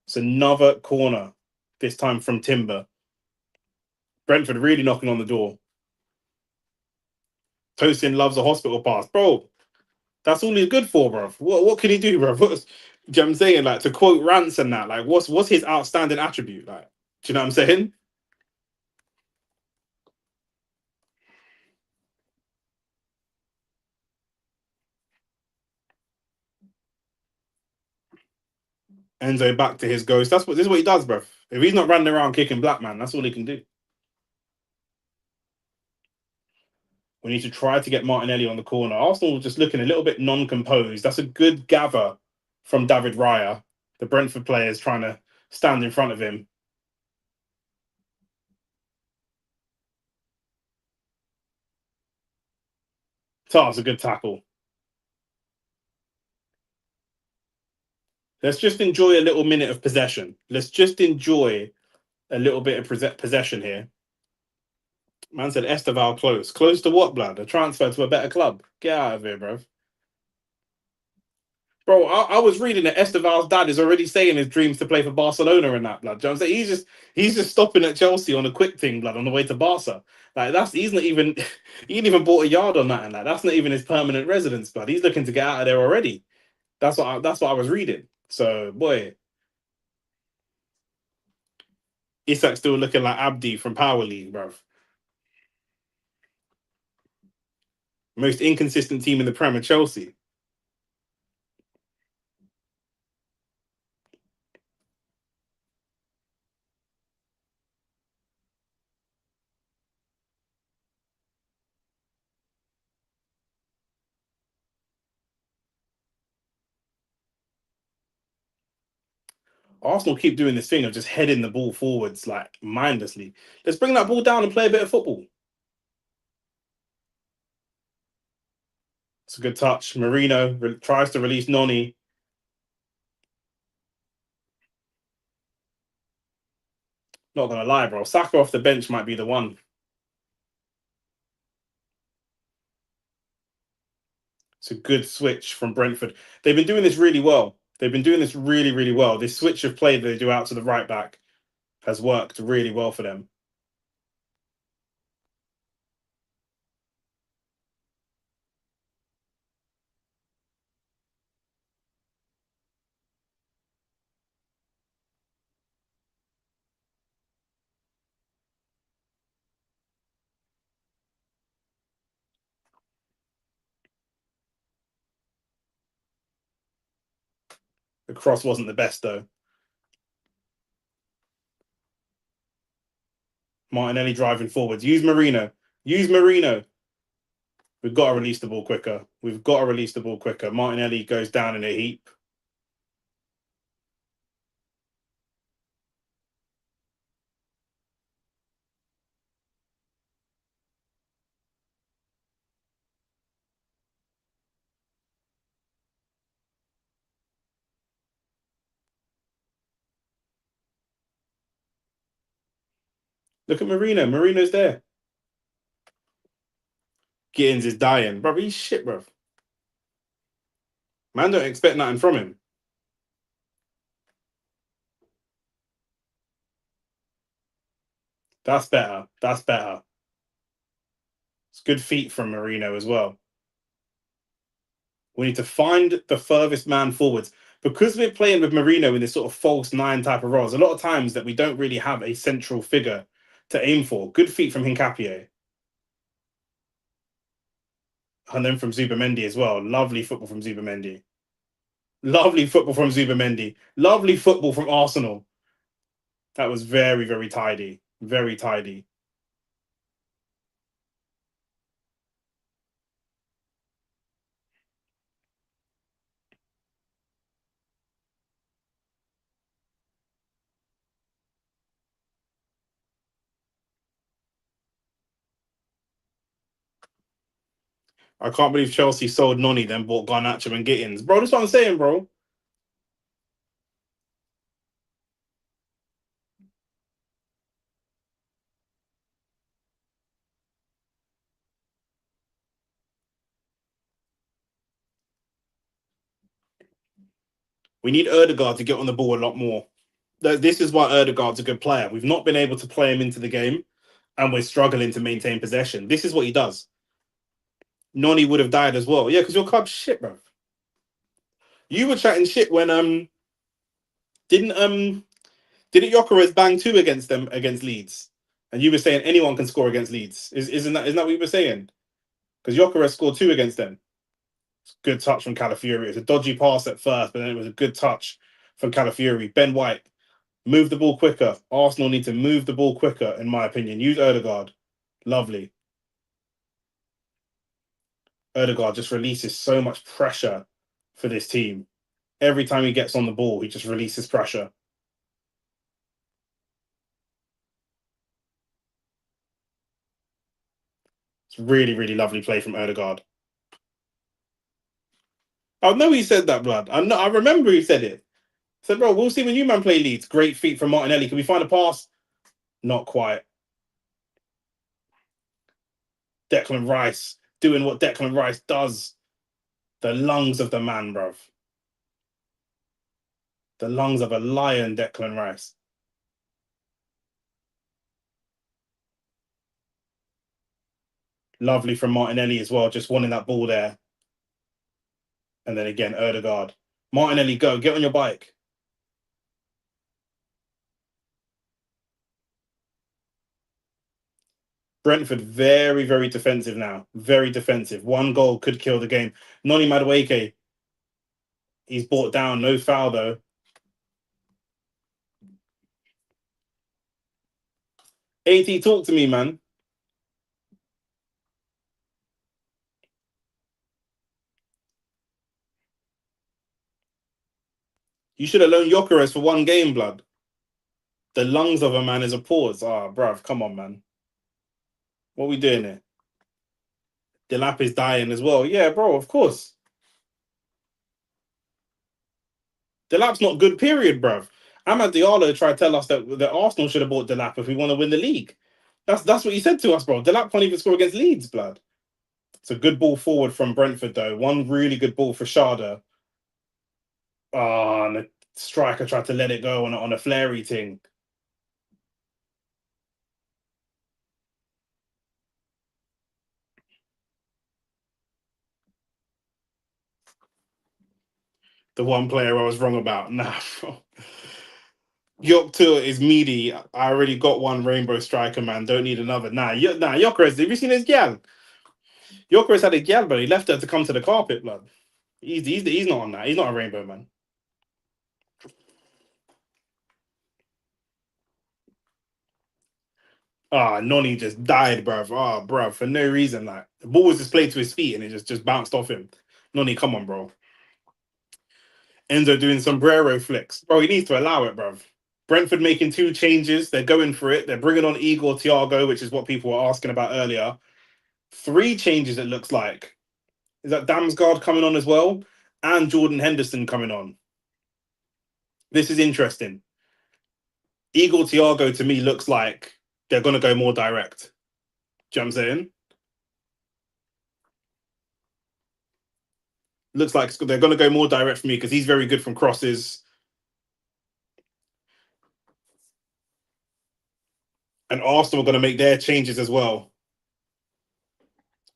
It's another corner, this time from Timber. Brentford really knocking on the door. Tosin loves a hospital pass. Bro, that's all he's good for, bro. What can he do, bro? Do you know what I'm saying? Like, to quote Rance and that, like, what's his outstanding attribute? Like, do you know what I'm saying? Enzo back to his ghost. This is what he does, bro. If he's not running around kicking black man, that's all he can do. We need to try to get Martinelli on the corner. Arsenal just looking a little bit non-composed. That's a good gather from David Raya. The Brentford player is trying to stand in front of him. That's a good tackle. Let's just enjoy a little minute of possession. Let's just enjoy a little bit of possession here. Man said Esteval close. Close to what, blood? A transfer to a better club. Get out of here, bro. Bro, I was reading that Esteval's dad is already saying his dreams to play for Barcelona and that, blood. Do you know what I'm saying? He's just stopping at Chelsea on a quick thing, blood, on the way to Barca. Like, he's not even he ain't even bought a yard on that and that. That's not even his permanent residence, blood. He's looking to get out of there already. That's what I was reading. So, boy, Isak's still looking like Abdi from Power League, bro. Most inconsistent team in the Premier, Chelsea. Arsenal keep doing this thing of just heading the ball forwards like mindlessly. Let's bring that ball down and play a bit of football. It's a good touch. Marino tries to release Noni. Not gonna lie, bro. Saka off the bench might be the one. It's a good switch from Brentford. They've been doing this really well. They've been doing this really well. This switch of play that they do out to the right back has worked really well for them. The cross wasn't the best though. Martinelli driving forwards. Use Marino. Use Marino. We've got to release the ball quicker. We've got to release the ball quicker. Martinelli goes down in a heap. Look at Marino. Marino's there. Gittins is dying. Bro, he's shit, bro. Man don't expect nothing from him. That's better. That's better. It's good feet from Marino as well. We need to find the furthest man forwards. Because we're playing with Marino in this sort of false nine type of roles, a lot of times that we don't really have a central figure to aim for. Good feet from Hincapié. And then from Zubamendi as well. Lovely football from Zubamendi. Lovely football from Zubamendi. Lovely football from Arsenal. That was very, very tidy. Very tidy. I can't believe Chelsea sold Noni, then bought Garnacho and Gittins. Bro, that's what I'm saying, bro. We need Erdegaard to get on the ball a lot more. This is why Erdegaard's a good player. We've not been able to play him into the game, and we're struggling to maintain possession. This is what he does. Noni would have died as well. Yeah, because your club's shit, bro. You were chatting shit when didn't didn't Gyökeres bang two against them against Leeds, and you were saying anyone can score against Leeds. Isn't that what you were saying? Because Gyökeres scored two against them. Good touch from Calafiori. It's a dodgy pass at first, but then it was a good touch from Calafiori. Ben White, move the ball quicker. Arsenal need to move the ball quicker, in my opinion. Use Erdegaard. Lovely. Erdegaard just releases so much pressure for this team. Every time he gets on the ball, he just releases pressure. It's really, really lovely play from Erdegaard. I know he said that, blood. I remember he said it. I said, bro, we'll see when you man play Leeds. Great feat from Martinelli. Can we find a pass? Not quite. Declan Rice doing what Declan Rice does. The lungs of the man, bruv. The lungs of a lion, Declan Rice. Lovely from Martinelli as well, just wanting that ball there. And then again, Erdegaard. Martinelli, go. Get on your bike. Brentford, very, very defensive now. Very defensive. One goal could kill the game. Noni Madueke, he's brought down. No foul, though. AT, talk to me, man. You should have loaned Gyökeres for one game, blood. The lungs of a man is a pause. Ah, bruv, come on, man. What are we doing here? Delap is dying as well. Yeah, bro, of course. Delap's not good, period, bruv. Amad Diallo tried to tell us that Arsenal should have bought Delap if we want to win the league. That's what he said to us, bro. Delap can't even score against Leeds, blood. It's a good ball forward from Brentford, though. One really good ball for Sharda. And the striker tried to let it go on a flary thing. The one player I was wrong about. Nah, bro. York Tour is meaty. I already got one rainbow striker, man. Don't need another. Nah, Gyökeres, have you seen his gal? Gyökeres had a gal, but he left her to come to the carpet, blood. He's not on that. He's not a rainbow, man. Noni just died, bruv. Bruv, for no reason. Like the ball was just played to his feet and it just bounced off him. Noni, come on, bro. Enzo doing sombrero flicks. Bro, he needs to allow it, bruv. Brentford making two changes. They're going for it. They're bringing on Igor Thiago, which is what people were asking about earlier. Three changes, it looks like. Is that Damsgaard coming on as well? And Jordan Henderson coming on. This is interesting. Igor Thiago, to me, looks like they're going to go more direct. Do you know what I'm saying? Looks like they're going to go more direct for me because he's very good from crosses. And Arsenal are going to make their changes as well.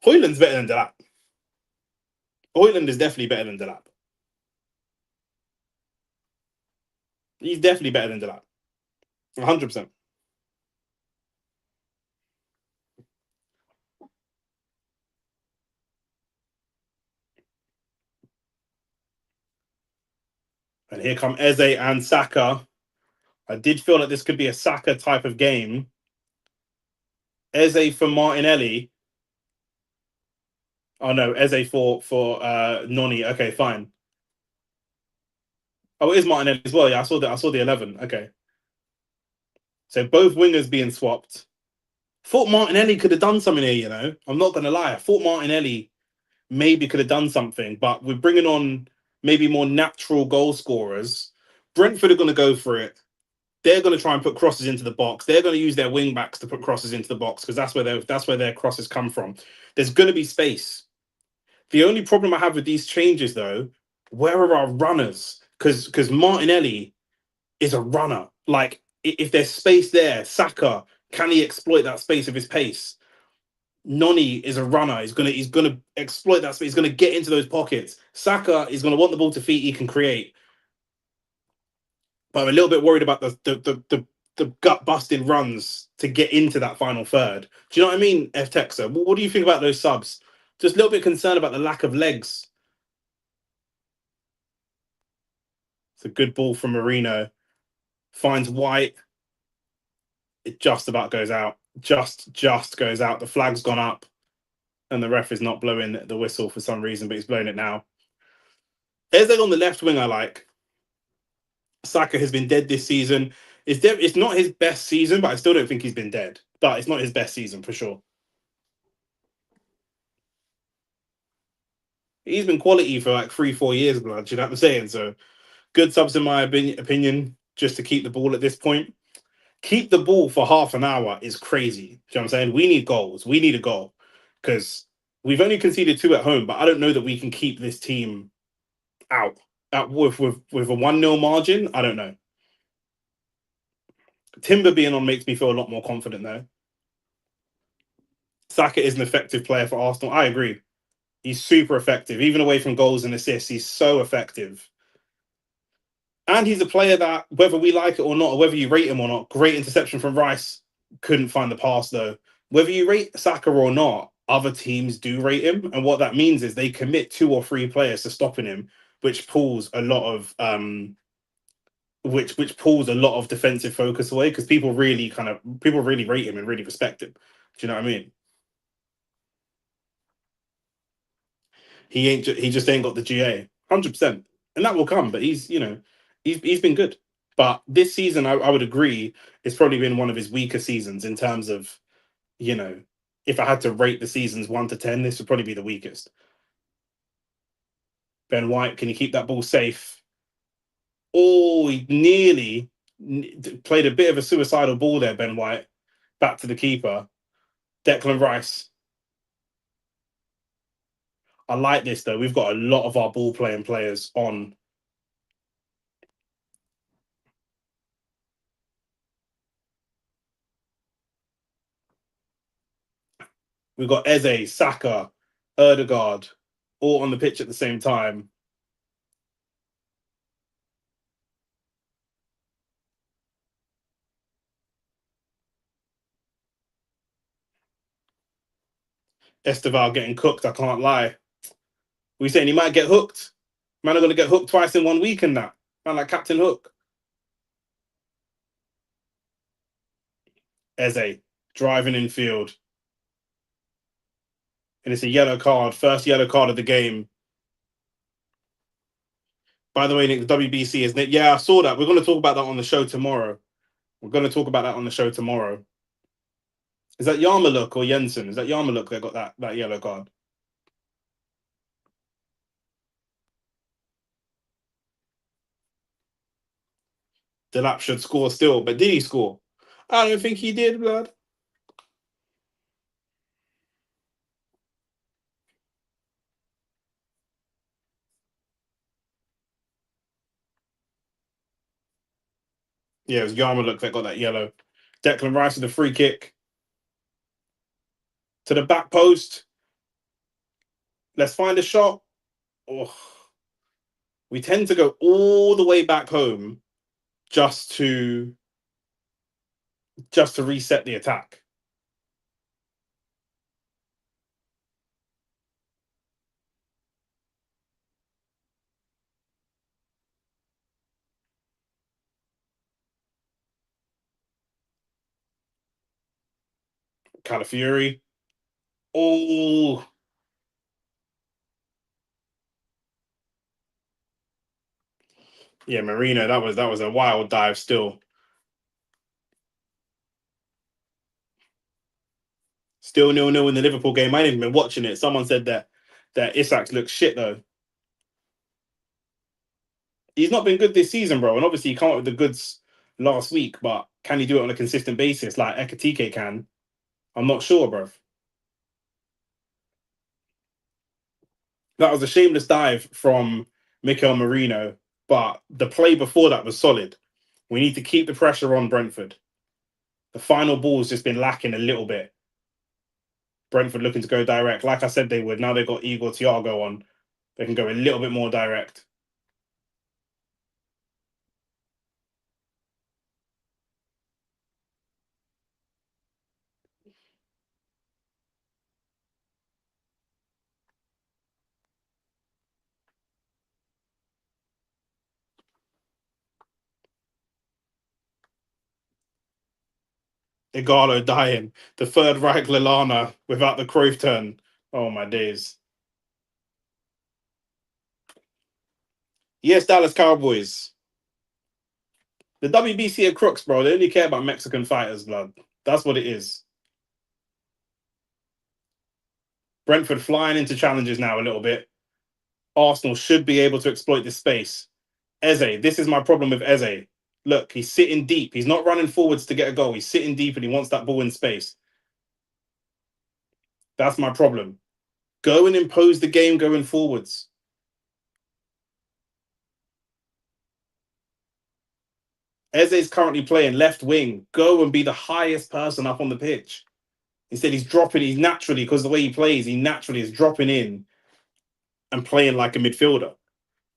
Højlund's better than Delap. Højlund is definitely better than Delap. He's definitely better than Delap. 100%. And here come Eze and Saka. I did feel like this could be a Saka type of game. Eze for Martinelli. Oh no, Eze for Noni. Okay, fine. Oh, it is Martinelli as well. Yeah, I saw that. I saw the 11. Okay. So both wingers being swapped. Thought Martinelli could have done something here, you know. I'm not gonna lie. I thought Martinelli maybe could have done something, but we're bringing on maybe more natural goal scorers. Brentford are gonna go for it. They're going to try and put crosses into the box. They're going to use their wing backs to put crosses into the box because that's where their crosses come from. There's going to be space. The only problem I have with these changes, though, where are our runners? Because Martinelli is a runner. Like if there's space there, Saka, can he exploit that space of his pace? Noni is a runner. He's gonna exploit that space. He's gonna get into those pockets. Saka is gonna want the ball to feet. He can create. But I'm a little bit worried about the gut busting runs to get into that final third. Do you know what I mean, F Texer? What do you think about those subs? Just a little bit concerned about the lack of legs. It's a good ball from Marino. Finds White. It just about goes out. Just goes out. The flag's gone up. And the ref is not blowing the whistle for some reason, but he's blowing it now. Eze on the left wing I like. Saka has been dead this season. It's not his best season, but I still don't think he's been dead. But it's not his best season for sure. He's been quality for like 3-4 years, blood. You know what I'm saying? So good subs in my opinion, just to keep the ball at this point. Keep the ball for half an hour is crazy. You know what I'm saying? We need goals. We need a goal because we've only conceded 2 at home, but I don't know that we can keep this team out with a 1-0 margin. I don't know. Timber being on makes me feel a lot more confident though. Saka is an effective player for Arsenal. I agree. He's super effective, even away from goals and assists. He's so effective. And he's a player that, whether we like it or not, or whether you rate him or not, great interception from Rice. Couldn't find the pass though. Whether you rate Saka or not, other teams do rate him. And what that means is they commit 2 or 3 players to stopping him, which pulls a lot of which pulls a lot of defensive focus away because people really rate him and really respect him. Do you know what I mean? He just ain't got the GA 100%, and that will come. But he's been good. But this season, I would agree, it's probably been one of his weaker seasons in terms of if I had to rate the seasons 1 to 10, this would probably be the weakest. Ben White, can you keep that ball safe? Oh, he nearly played a bit of a suicidal ball there, Ben White. Back to the keeper, Declan Rice. I like this though. We've got a lot of our ball playing players on. We've got Eze, Saka, Erdegaard, all on the pitch at the same time. Esteval getting cooked, I can't lie. We saying he might get hooked. Man are going to get hooked twice in 1 week and that. Man like Captain Hook. Eze, driving in field. And it's a yellow card. First yellow card of the game. By the way, Nick, the WBC, isn't it? Yeah, I saw that. We're going to talk about that on the show tomorrow. Is that Yarmaluk or Jensen? Is that Yarmaluk that got that yellow card? Delap should score still, but did he score? I don't think he did, blood. Yeah, it was Yarmouk that got that yellow. Declan Rice with the free kick to the back post. Let's find a shot. Oh, we tend to go all the way back home just to reset the attack. Calafiori. Oh, yeah, Marino. That was a wild dive. Still 0-0 in the Liverpool game. I ain't even been watching it. Someone said that Isak looks shit though. He's not been good this season, bro. And obviously he came up with the goods last week, but can he do it on a consistent basis like Ekatike can? I'm not sure, bro. That was a shameless dive from Mikel Merino, but the play before that was solid. We need to keep the pressure on Brentford. The final ball's just been lacking a little bit. Brentford looking to go direct, like I said they would. Now they've got Igor Thiago on. They can go a little bit more direct. Igalo dying. The third right Lallana without the Cruyff turn. Oh my days. Yes, Dallas Cowboys. The WBC are crooks, bro. They only care about Mexican fighters, blood. That's what it is. Brentford flying into challenges now a little bit. Arsenal should be able to exploit this space. Eze, this is my problem with Eze. Look, he's sitting deep. He's not running forwards to get a goal. He's sitting deep and he wants that ball in space. That's my problem. Go and impose the game going forwards. Eze's currently playing left wing. Go and be the highest person up on the pitch. Instead, he's dropping. He's naturally, because the way he plays, he naturally is dropping in and playing like a midfielder.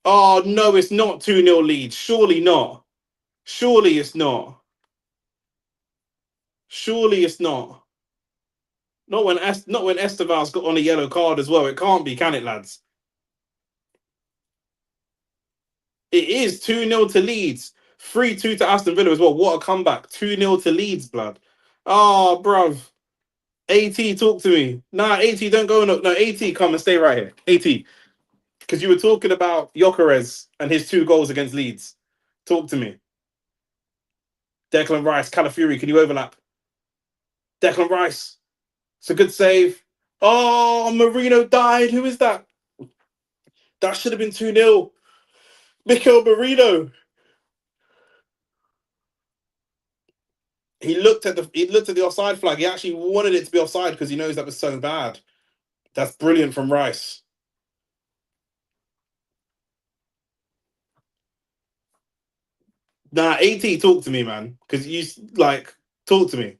Oh, no, it's not 2-0 lead. Surely not. Surely it's not. Surely it's not. Not when Esteval's got on a yellow card as well. It can't be, can it, lads? It is 2-0 to Leeds. 3-2 to Aston Villa as well. What a comeback. 2-0 to Leeds, blood. Oh, bruv. AT, talk to me. Nah, AT, don't go. No, AT, come and stay right here. AT, because you were talking about Gyökeres and his 2 goals against Leeds. Talk to me. Declan Rice, Calafiori, can you overlap? Declan Rice. It's a good save. Oh, Marino died. Who is that? That should have been 2-0. Mikel Marino. He looked at the offside flag. He actually wanted it to be offside because he knows that was so bad. That's brilliant from Rice. Nah, AT, talk to me, man. Because you like talk to me.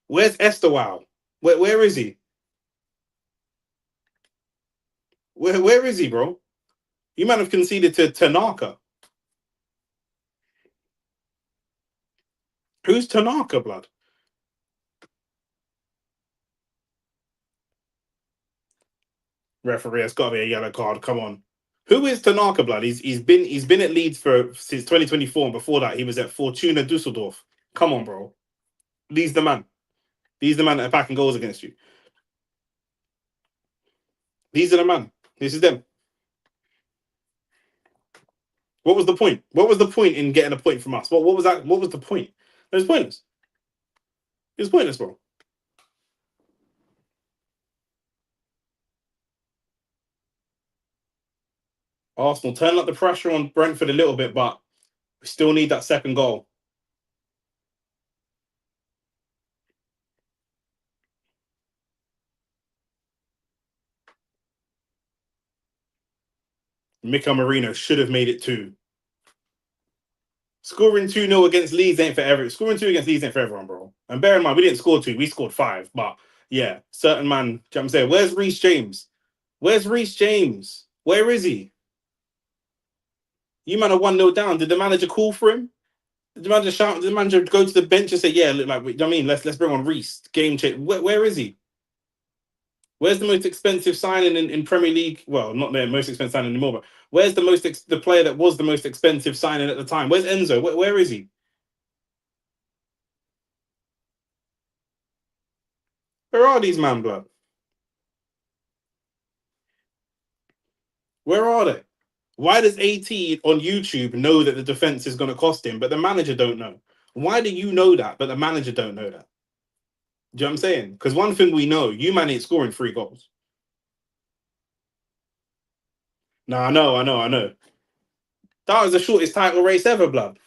Where's Estewao? Where is he? Where is he, bro? You might have conceded to Tanaka. Who's Tanaka, blood? Referee, it's got to be a yellow card. Come on. Who is Tanaka, blood? He's been at Leeds since 2024, and before that he was at Fortuna Dusseldorf. Come on, bro. He's the man. He's the man that are packing goals against you. These are the man. This is them. What was the point? What was the point in getting a point from us? What was that? What was the point? It was pointless. It was pointless, bro. Arsenal turn up the pressure on Brentford a little bit, but we still need that second goal. Mikel Marino should have made it 2. Scoring 2-0 against Leeds ain't for everyone. Scoring 2 against Leeds ain't for everyone, bro. And bear in mind, we didn't score 2, we scored 5. But yeah, certain man, you know what I'm saying? Where's Reece James? Where's Reece James? Where is he? You man are 1-0 down. Did the manager call for him? Did the manager shout? Did the manager go to the bench and say, yeah, look, like, you know what I mean? Let's bring on Reece. Game change. Where is he? Where's the most expensive signing in Premier League? Well, not the most expensive signing anymore, but where's the player that was the most expensive signing at the time? Where's Enzo? Where is he? Where are these man blood? Where are they? Why does AT on YouTube know that the defense is going to cost him, but the manager don't know? Why do you know that, but the manager don't know that? Do you know what I'm saying? Because one thing we know, you man ain't scoring 3 goals. No, I know. That was the shortest title race ever, blood.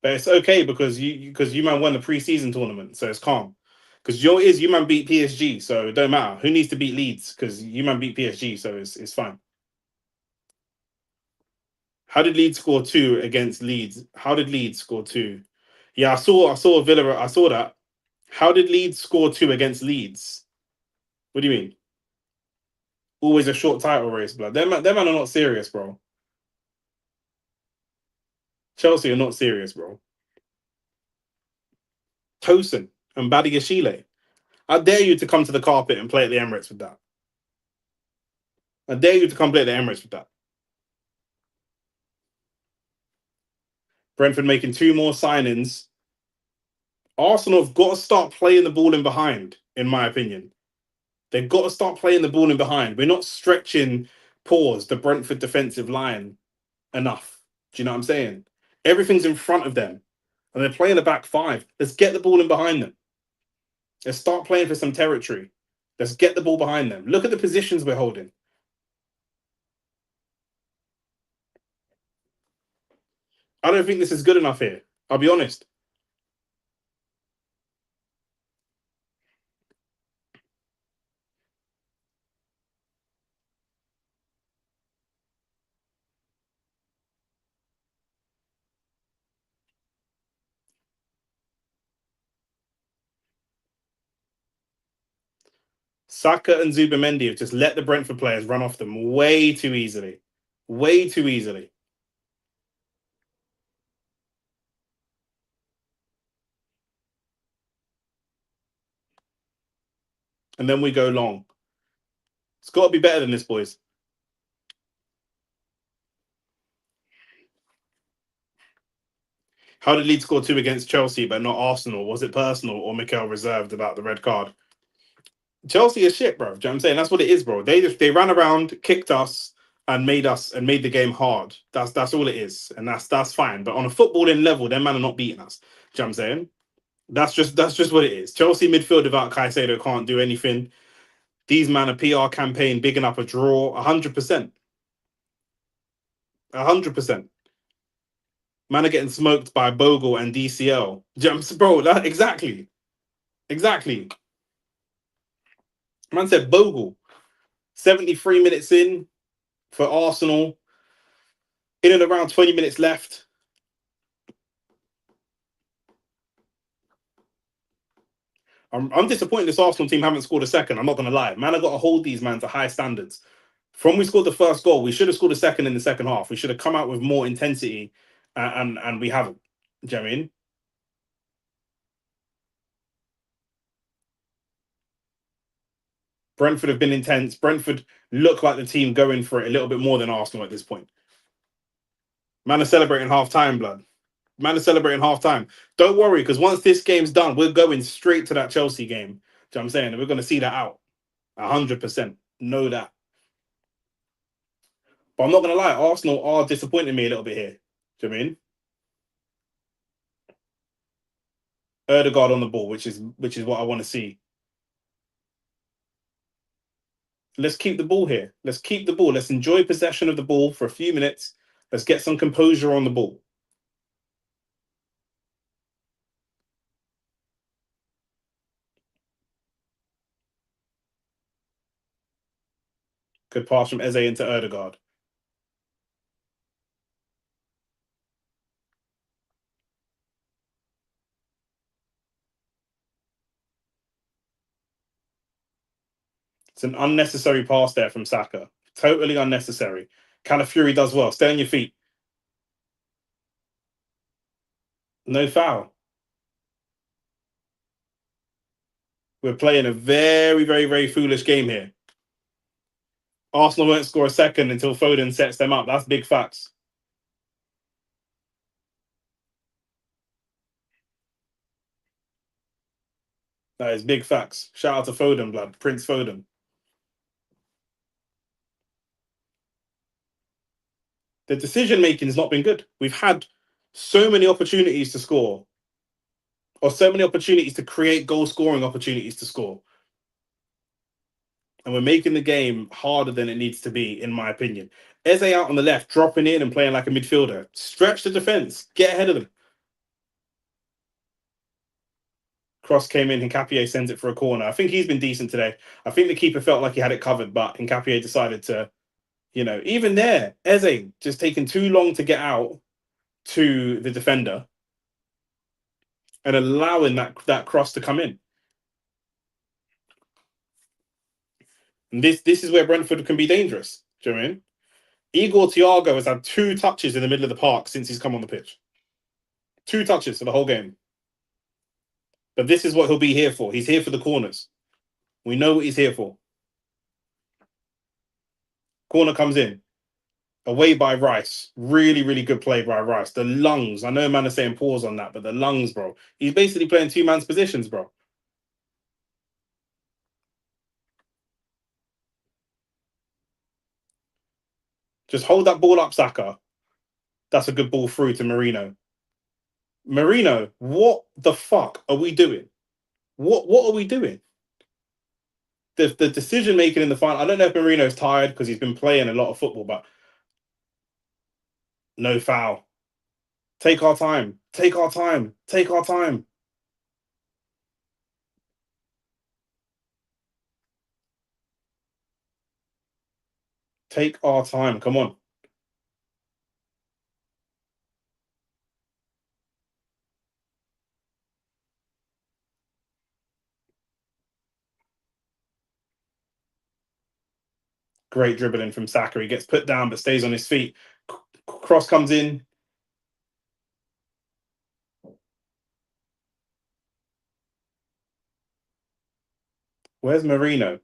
But it's okay because you man won the preseason tournament, so it's calm. Because you man beat PSG, so it don't matter. Who needs to beat Leeds? Because you man beat PSG, so it's fine. How did Leeds score 2 against Leeds? How did Leeds score 2? Yeah, I saw Villa. I saw that. How did Leeds score 2 against Leeds? What do you mean? Always a short title race, blood. Them man are not serious, bro. Chelsea are not serious, bro. Tosin and Badiashile. I dare you to come to the carpet and play at the Emirates with that. I dare you to come play at the Emirates with that. Brentford making 2 more signings. Arsenal have got to start playing the ball in behind, in my opinion. They've got to start playing the ball in behind. We're not stretching the Brentford defensive line enough. Do you know what I'm saying? Everything's in front of them. And they're playing the back 5. Let's get the ball in behind them. Let's start playing for some territory. Let's get the ball behind them. Look at the positions we're holding. I don't think this is good enough here. I'll be honest. Saka and Zubamendi have just let the Brentford players run off them way too easily. Way too easily. And then we go long. It's got to be better than this, boys. How did Leeds score 2 against Chelsea but not Arsenal? Was it personal or Mikel reserved about the red card? Chelsea is shit, bro. Do you know what I'm saying? That's what it is, bro. They ran around, kicked us, and made the game hard. That's all it is. And that's fine. But on a footballing level, them man are not beating us. Do you know what I'm saying? That's just what it is. Chelsea midfield without Caicedo can't do anything. These man a PR campaign bigging up a draw, 100%. 100%. Man are getting smoked by Bogle and DCL. Bro, exactly. Exactly. Man said Bogle. 73 minutes in for Arsenal. In and around 20 minutes left. I'm disappointed this Arsenal team haven't scored a second. I'm not going to lie. Man, I got to hold these man to high standards. From we scored the first goal, we should have scored a second in the second half. We should have come out with more intensity, and we haven't. Do you know what I mean? Brentford have been intense. Brentford look like the team going for it a little bit more than Arsenal at this point. Man are celebrating half time, blood. Man are celebrating half time. Don't worry, because once this game's done, we're going straight to that Chelsea game. Do you know what I'm saying? And we're going to see that out. 100%. Know that. But I'm not going to lie, Arsenal are disappointing me a little bit here. Do you know what I mean? Erdegaard on the ball, which is what I want to see. Let's keep the ball here. Let's keep the ball. Let's enjoy possession of the ball for a few minutes. Let's get some composure on the ball. Good pass from Eze into Erdegaard. It's an unnecessary pass there from Saka. Totally unnecessary. Calafiori does well. Stay on your feet. No foul. We're playing a very, very, very foolish game here. Arsenal won't score a second until Foden sets them up. That's big facts. That is big facts. Shout out to Foden, blood. Prince Foden. The decision making has not been good. We've had so many opportunities to score, or so many opportunities to create goal scoring opportunities to score. And we're making the game harder than it needs to be, in my opinion. Eze out on the left, dropping in and playing like a midfielder. Stretch the defense. Get ahead of them. Cross came in. Hincapié sends it for a corner. I think he's been decent today. I think the keeper felt like he had it covered, but Hincapié decided to, even there, Eze just taking too long to get out to the defender and allowing that cross to come in. And this is where Brentford can be dangerous. Do you know what I mean? Igor Thiago has had 2 touches in the middle of the park since he's come on the pitch. 2 touches for the whole game. But this is what he'll be here for. He's here for the corners. We know what he's here for. Corner comes in. Away by Rice. Really, really good play by Rice. The lungs. I know man is saying pause on that, but the lungs, bro. He's basically playing 2 man's positions, bro. Just hold that ball up, Saka. That's a good ball through to Marino. Marino, what the fuck are we doing? What are we doing? The decision making in the final. I don't know if Marino's tired because he's been playing a lot of football, but no foul. Take our time. Take our time. Take our time. Take our time. Come on. Great dribbling from Saka. He gets put down but stays on his feet. Cross comes in. Where's Marino?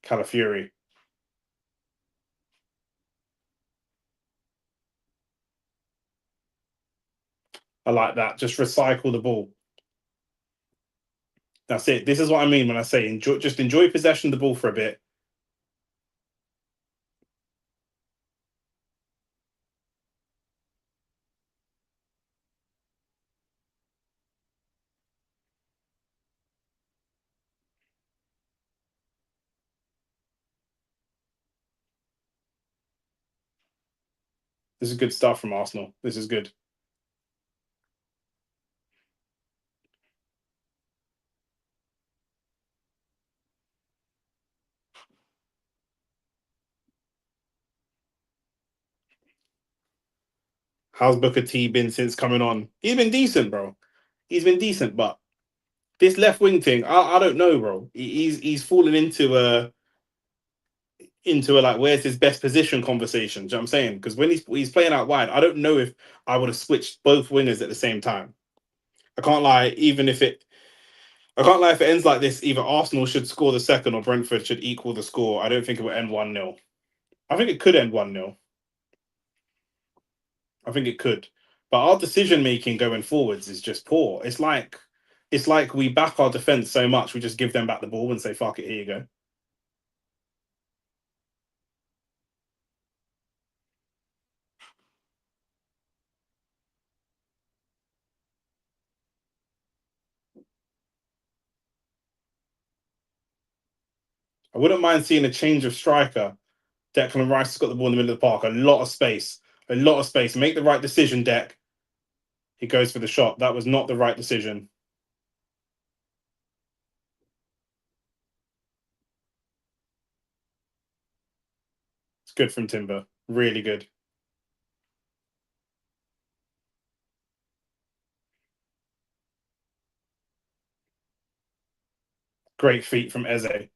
Calafiori. I like that. Just recycle the ball. That's it. This is what I mean when I say enjoy possession of the ball for a bit. This is good stuff from Arsenal. This is good. How's Booker T been since coming on? He's been decent, bro. He's been decent, but this left wing thing, I don't know, bro. He's fallen into a like where's his best position conversation. Do you know what I'm saying? Because when he's playing out wide, I don't know if I would have switched both wingers at the same time. I can't lie, I can't lie if it ends like this, either Arsenal should score the second or Brentford should equal the score. I don't think it will end 1-0. I think it could end 1-0. I think it could. But our decision making going forwards is just poor. It's like we back our defense so much, we just give them back the ball and say, fuck it, here you go. I wouldn't mind seeing a change of striker. Declan Rice has got the ball in the middle of the park. A lot of space. A lot of space. Make the right decision, Deck. He goes for the shot. That was not the right decision. Good from Timber. Really good. Great feat from Eze.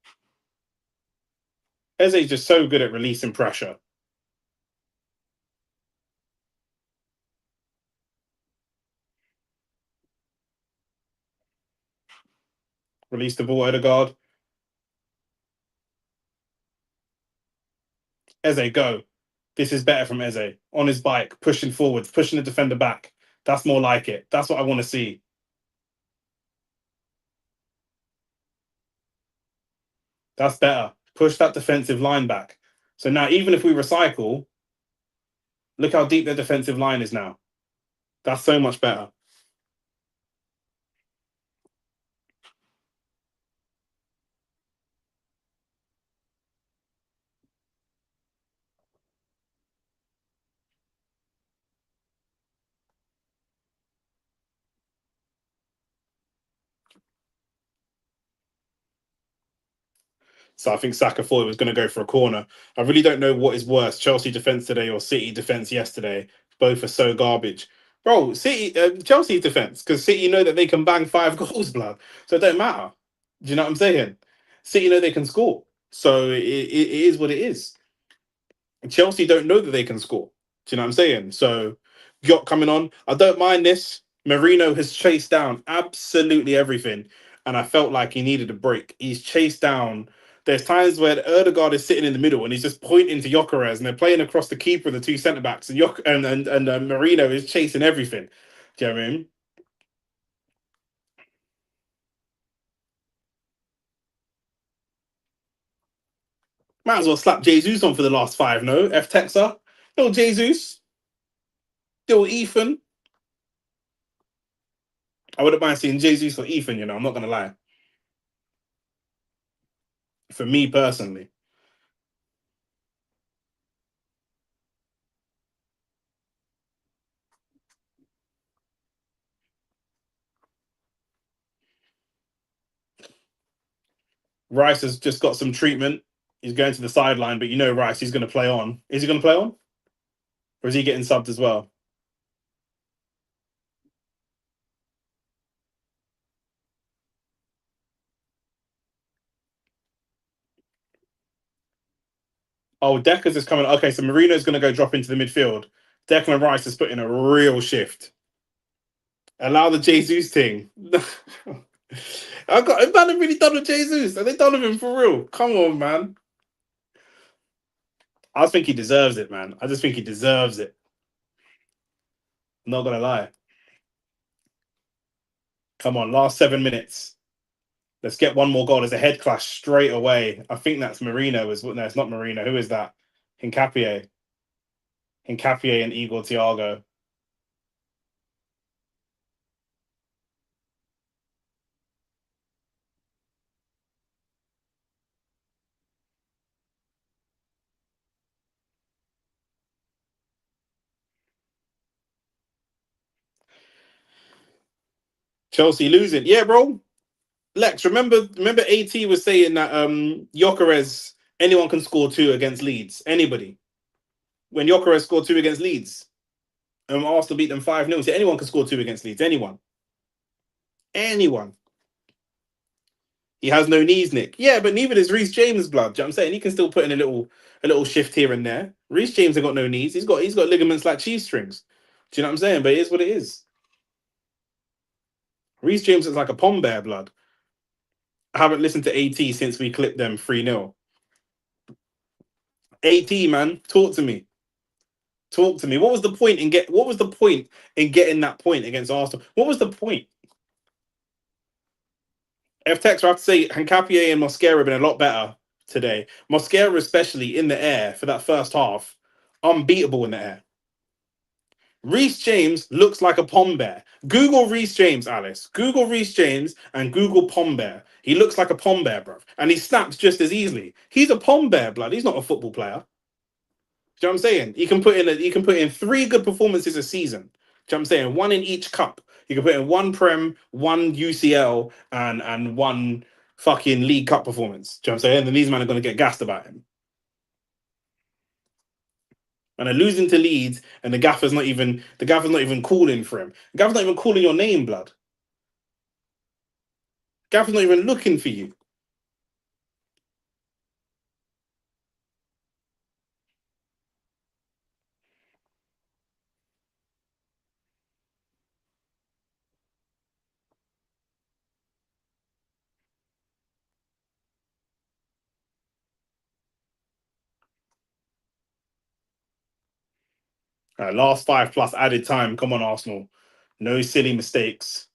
Eze's just so good at releasing pressure. Release the ball, Odegaard. Eze, go. This is better from Eze. On his bike, pushing forwards, pushing the defender back. That's more like it. That's what I want to see. That's better. Push that defensive line back. So now, even if we recycle, look how deep their defensive line is now. That's so much better. So I think Saka thought it was going to go for a corner. I really don't know what is worse, Chelsea defense today or City defense yesterday. Both are so garbage. Bro, City, Chelsea defense, because City know that they can bang 5 goals, blood. So it don't matter. Do you know what I'm saying? City know they can score. So it is what it is. Chelsea don't know that they can score. Do you know what I'm saying? So, Yacht coming on. I don't mind this. Marino has chased down absolutely everything, and I felt like he needed a break. He's chased down. There's times where Erdegaard is sitting in the middle and he's just pointing to Gyökeres, and they're playing across the keeper and the two centre backs, and Marino is chasing everything. Do you know what I mean? Might as well slap Jesus on for the last 5. No, F Texa, little Jesus, little Ethan. I wouldn't mind seeing Jesus or Ethan. You know, I'm not gonna lie. For me personally. Rice has just got some treatment. He's going to the sideline, but you know Rice, he's going to play on. Is he going to play on? Or is he getting subbed as well? Oh, Decker's is coming. Okay, so Marino's going to go drop into the midfield. Declan Rice has put in a real shift. Allow the Jesus thing. Man, have really done with Jesus. Are they done with him for real? Come on, man. I think he deserves it, man. I just think he deserves it. I'm not going to lie. Come on, last 7 minutes. Let's get one more goal. There's a head clash straight away. I think that's Marino. No, it's not Marino. Who is that? Hincapié. Hincapié and Igor Thiago. Chelsea losing. Yeah, bro. Lex, remember AT was saying that Gyökeres, anyone can score 2 against Leeds. Anybody. When Gyökeres scored 2 against Leeds, Arsenal beat them 5-0. So anyone can score 2 against Leeds. Anyone. Anyone. He has no knees, Nick. Yeah, but neither does Reece James, blood. Do you know what I'm saying? He can still put in a little shift here and there. Reece James has got no knees. He's got ligaments like cheese strings. Do you know what I'm saying? But it is what it is. Reece James is like a pom bear, blood. I haven't listened to AT since we clipped them 3-0. AT, man, talk to me. Talk to me. What was the point in getting that point against Arsenal? What was the point? FTX, I have to say, Hancapié and Mosquera have been a lot better today. Mosquera, especially in the air for that first half, unbeatable in the air. Reece James looks like a pom bear. Google Reece James, Alice. Google Reece James and Google pom bear. He looks like a pom bear, bro. And he snaps just as easily. He's a pom bear, blood. He's not a football player. Do you know what I'm saying? He can put in 3 good performances a season. Do you know what I'm saying? 1 in each cup. He can put in 1 Prem, 1 UCL, and 1 fucking League Cup performance. Do you know what I'm saying? And these men are going to get gassed about him. And they're losing to Leeds, and the gaffer's not even calling for him. The gaffer's not even calling your name, blood. Gaffer's not even looking for you. Last 5 plus added time. Come on, Arsenal. No silly mistakes.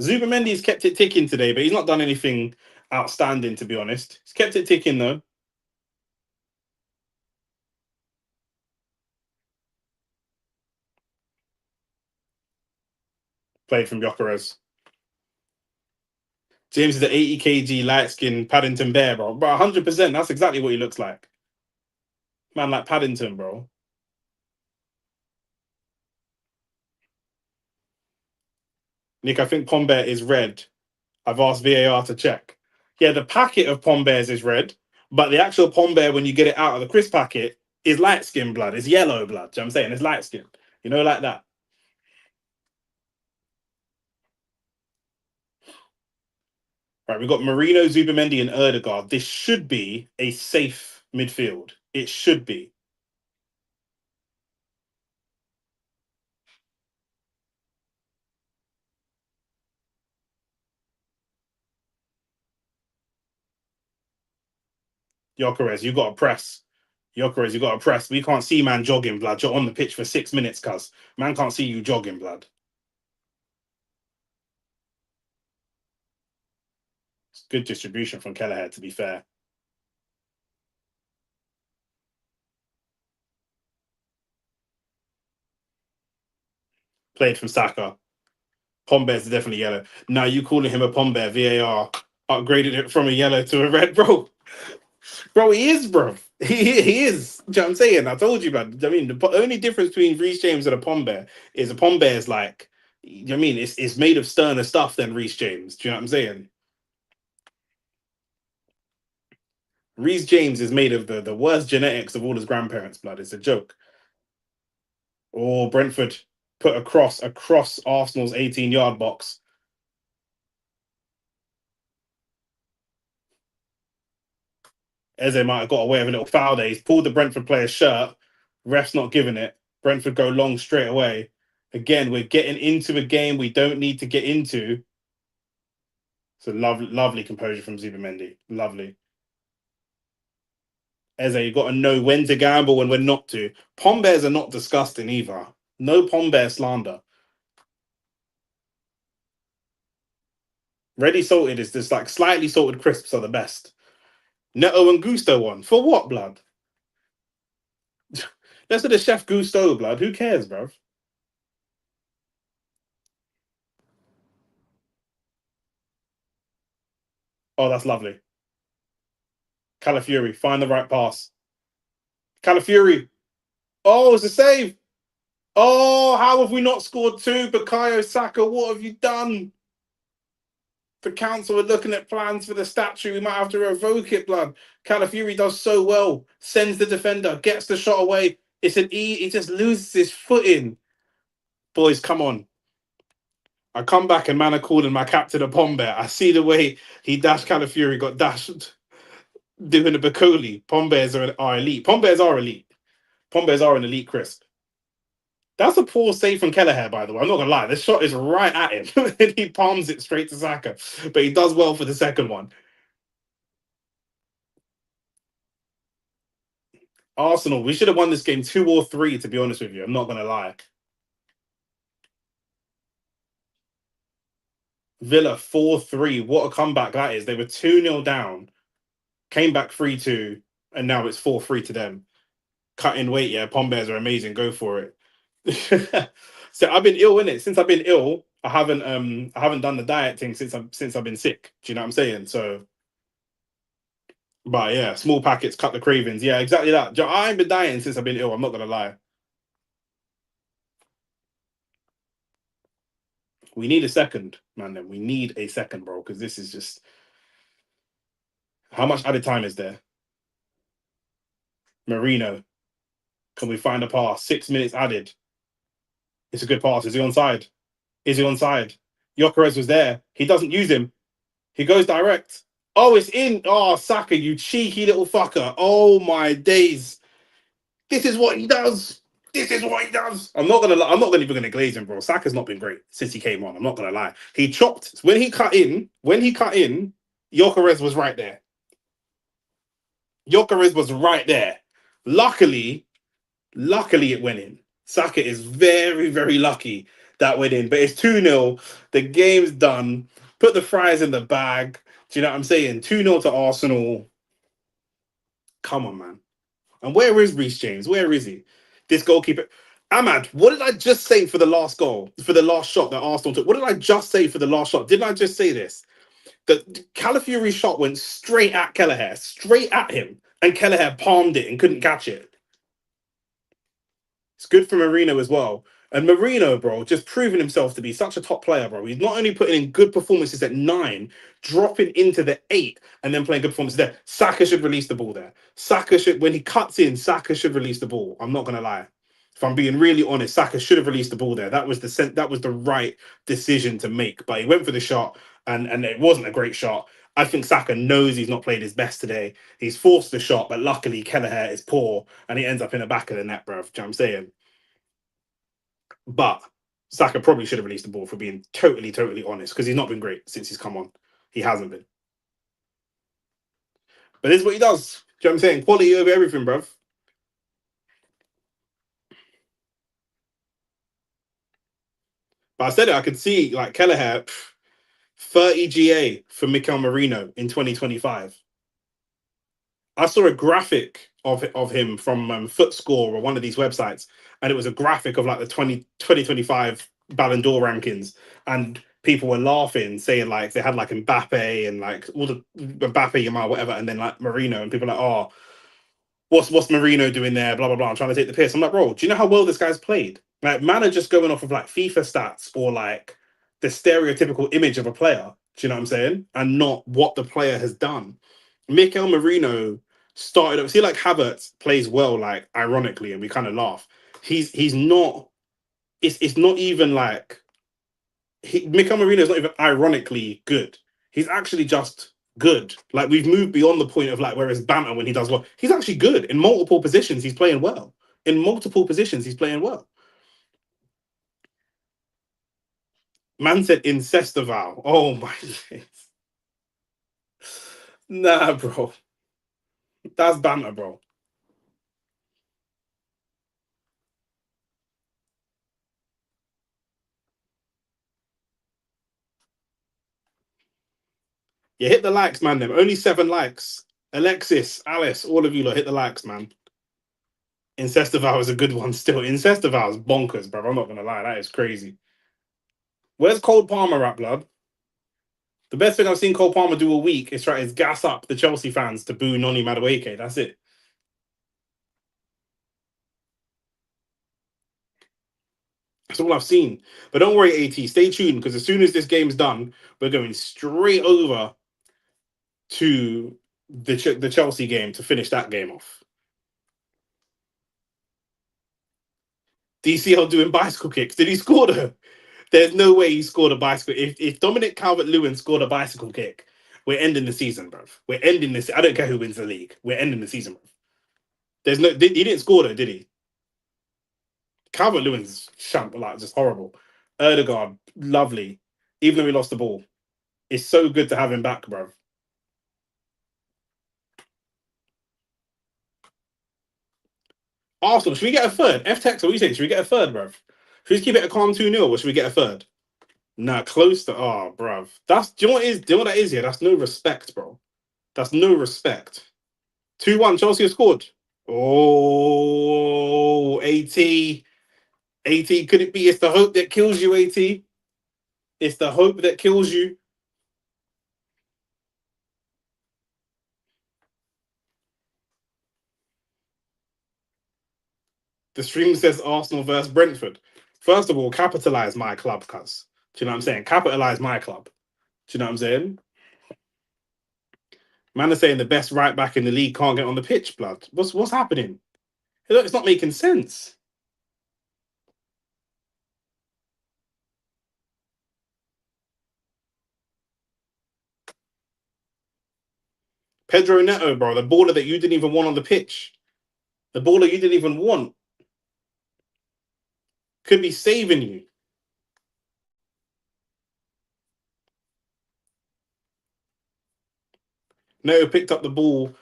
Zubamendi's kept it ticking today, but he's not done anything outstanding, to be honest. He's kept it ticking, though. Played from Gyökeres. James is the 80 kg light skinned Paddington Bear, bro. Bro, 100%. That's exactly what he looks like. Man, like Paddington, bro. Nick, I think Pombear is red. I've asked VAR to check. Yeah, the packet of Pombears is red, but the actual Pombear, when you get it out of the crisp packet, is light skin blood. It's yellow blood. Do you know what I'm saying? It's light skin. You know, like that. Right, we've got Marino, Zubamendi, and Erdegaard. This should be a safe midfield. It should be. Gyökeres, you got to press. Gyökeres, you got to press. We can't see man jogging, blood. You're on the pitch for 6 minutes, cuz. Man can't see you jogging, blood. It's good distribution from Kelleher, to be fair. Played from Saka. Pombear's definitely yellow. Now you calling him a Pombear, VAR upgraded it from a yellow to a red, bro. Bro, he is, bro. He is. Do you know what I'm saying? I told you, man. I mean, the only difference between Reece James and a Pombear is a Pombear is like, you know what I mean? It's made of sterner stuff than Reece James. Do you know what I'm saying? Reece James is made of the worst genetics of all his grandparents' blood. It's a joke. Or Brentford put across Arsenal's 18-yard box. Eze might have got away with a little foul there. He's pulled the Brentford player's shirt. Ref's not giving it. Brentford go long straight away. Again, we're getting into a game we don't need to get into. So lovely composure from Zubamendi. Lovely. Eze, you got to know when to gamble and when not to. Pombears are not disgusting either. No Pombear slander. Ready salted is just like slightly salted crisps are the best. Neto and Gusto one. For what, blood? Let's do the Chef Gusto, blood. Who cares, bro? Oh, that's lovely. Calafiori, find the right pass. Calafiori. Oh, it's a save. Oh, how have we not scored two? Bukayo Saka, what have you done? The council are looking at plans for the statue. We might have to revoke it, blood. Calafiori does so well. Sends the defender, gets the shot away. It's an E. He just loses his footing. Boys, come on. I come back and man, I called him my captain of Pombear. I see the way he dashed Calafiori, got dashed doing a Bacoli. Pombears are elite. Pombears are elite. Pombears are an elite crisp. That's a poor save from Kelleher, by the way. I'm not gonna lie. This shot is right at him, and he palms it straight to Saka. But he does well for the second one. Arsenal, we should have won this game 2 or 3. To be honest with you, I'm not gonna lie. Villa 4-3. What a comeback that is. They were 2-0 down, came back 3-2, and now it's 4-3 to them. Cutting weight, yeah. Pombears are amazing. Go for it. So I've been ill in it. Since I've been ill, I haven't done the diet thing since I've been sick. Do you know what I'm saying? So, but yeah, small packets cut the cravings. Yeah, exactly that. I ain't been dieting since I've been ill. I'm not gonna lie. We need a second, man. Then we need a second, bro, because this is just how much added time is there? Marino. Can we find a pass? 6 minutes added. It's a good pass. Is he onside? Is he onside? Gyökeres was there. He doesn't use him. He goes direct. Oh, it's in. Oh, Saka, you cheeky little fucker. Oh my days. This is what he does. This is what he does. I'm not even gonna glaze him, bro. Saka's not been great since he came on. I'm not gonna lie. He chopped when he cut in. Gyökeres was right there. Gyökeres was right there. Luckily it went in. Saka is very, very lucky that went in. But it's 2-0. The game's done. Put the fries in the bag. Do you know what I'm saying? 2-0 to Arsenal. Come on, man. And where is Reece James? Where is he? This goalkeeper. Ahmad, what did I just say for the last goal? For the last shot that Arsenal took? What did I just say for the last shot? Didn't I just say this? The Calafiori's shot went straight at Kelleher. Straight at him. And Kelleher palmed it and couldn't catch it. It's good for Marino as well. And Marino, bro, just proving himself to be such a top player, bro. He's not only putting in good performances at 9, dropping into the 8, and then playing good performances there. Saka should release the ball there. Saka should, when he cuts in, Saka should release the ball. I'm not gonna lie. If I'm being really honest, Saka should have released the ball there. That was the right decision to make. But he went for the shot, and it wasn't a great shot. I think Saka knows he's not played his best today. He's forced the shot, but luckily Kelleher is poor, and he ends up in the back of the net, bro. Do you know what I'm saying? But Saka probably should have released the ball, for being totally honest, because he's not been great since he's come on. He hasn't been. But this is what he does. Do you know what I'm saying? Quality over everything, bruv. But I said it, I could see like Kelleher, 30 GA for Mikel Merino in 2025. I saw a graphic of him from FootScore or one of these websites, and it was a graphic of like the 2025 Ballon d'Or rankings, and people were laughing, saying like they had like Mbappe and like all the Mbappe, Yamal, whatever, and then like Marino, and people are like, oh, what's Marino doing there? Blah blah blah. I'm trying to take the piss. I'm like, bro, do you know how well this guy's played? Like, man are just going off of like FIFA stats or like the stereotypical image of a player. Do you know what I'm saying? And not what the player has done. Mikel Merino started. See, like Havertz plays well, like ironically, and we kind of laugh. He's not. It's not even like Mikel Merino is not even ironically good. He's actually just good. Like, we've moved beyond the point of like where it's banter when he does well. He's actually good in multiple positions. He's playing well. In multiple positions, he's playing well. Man said incestival. Oh my days. Nah, bro. That's banter, bro. Yeah, hit the likes, man. Them only 7 likes. Alexis, Alice, all of you lot, hit the likes, man. Incestival is a good one still. Incestival is bonkers, bro. I'm not gonna lie, that is crazy. Where's Cole Palmer at, blood? The best thing I've seen Cole Palmer do all week is try to gas up the Chelsea fans to boo Noni Madueke. That's it. That's all I've seen. But don't worry, AT. Stay tuned, because as soon as this game's done, we're going straight over to the Chelsea game to finish that game off. DCL doing bicycle kicks. Did he score though? There's no way he scored a bicycle. If Dominic Calvert-Lewin scored a bicycle kick, we're ending the season, bruv. We're ending this. I don't care who wins the league. We're ending the season, bruv. There's no. He didn't score though, did he? Calvert-Lewin's like just horrible. Erdegaard, lovely. Even though we lost the ball, it's so good to have him back, bruv. Arsenal, should we get a third? F-Tex, what are you saying? Should we get a third, bruv? Should we keep it a calm 2-0, or should we get a third? Nah, close to. Oh, bruv. Do you know what is? Do you know what that is here? That's no respect, bro. That's no respect. 2-1, Chelsea have scored. Oh, AT. AT, could it be? It's the hope that kills you, AT. It's the hope that kills you. The stream says Arsenal versus Brentford. First of all, capitalize my club, cuz. Do you know what I'm saying? Capitalize my club. Do you know what I'm saying? Man is saying the best right back in the league can't get on the pitch, blood. What's happening? It's not making sense. Pedro Neto, bro, the baller that you didn't even want on the pitch, the baller you didn't even want, could be saving you. Neto picked up the ball.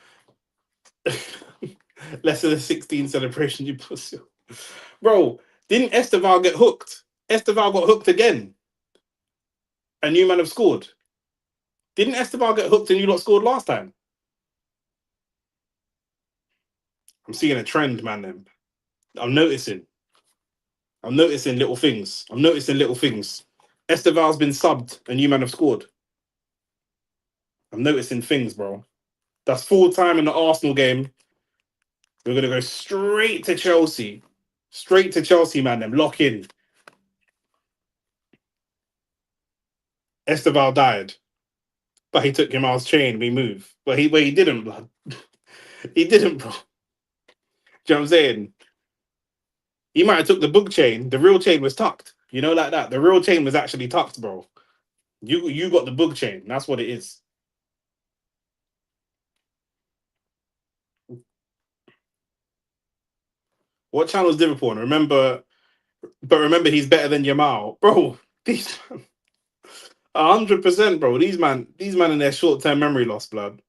Less than a 16 celebration, you pussy. Bro, didn't Esteval get hooked? Esteval got hooked again. And you man have scored. Didn't Esteval get hooked and you lot scored last time? I'm seeing a trend, man. Then I'm noticing. I'm noticing little things. I'm noticing little things. Esteval's been subbed and you man have scored. I'm noticing things, bro. That's full time in the Arsenal game. We're gonna go straight to Chelsea. Straight to Chelsea, man. Them lock in. Esteval died. But he took Jamal's chain, we move. But he didn't, blood. He didn't, bro. Do you know what I'm saying? He might have took the book chain. The real chain was tucked. You know, like that. The real chain was actually tucked, bro. You got the book chain. That's what it is. What channel's Liverpool? And remember he's better than Jamal. Bro, these 100%, bro. These man in their short-term memory loss, blood.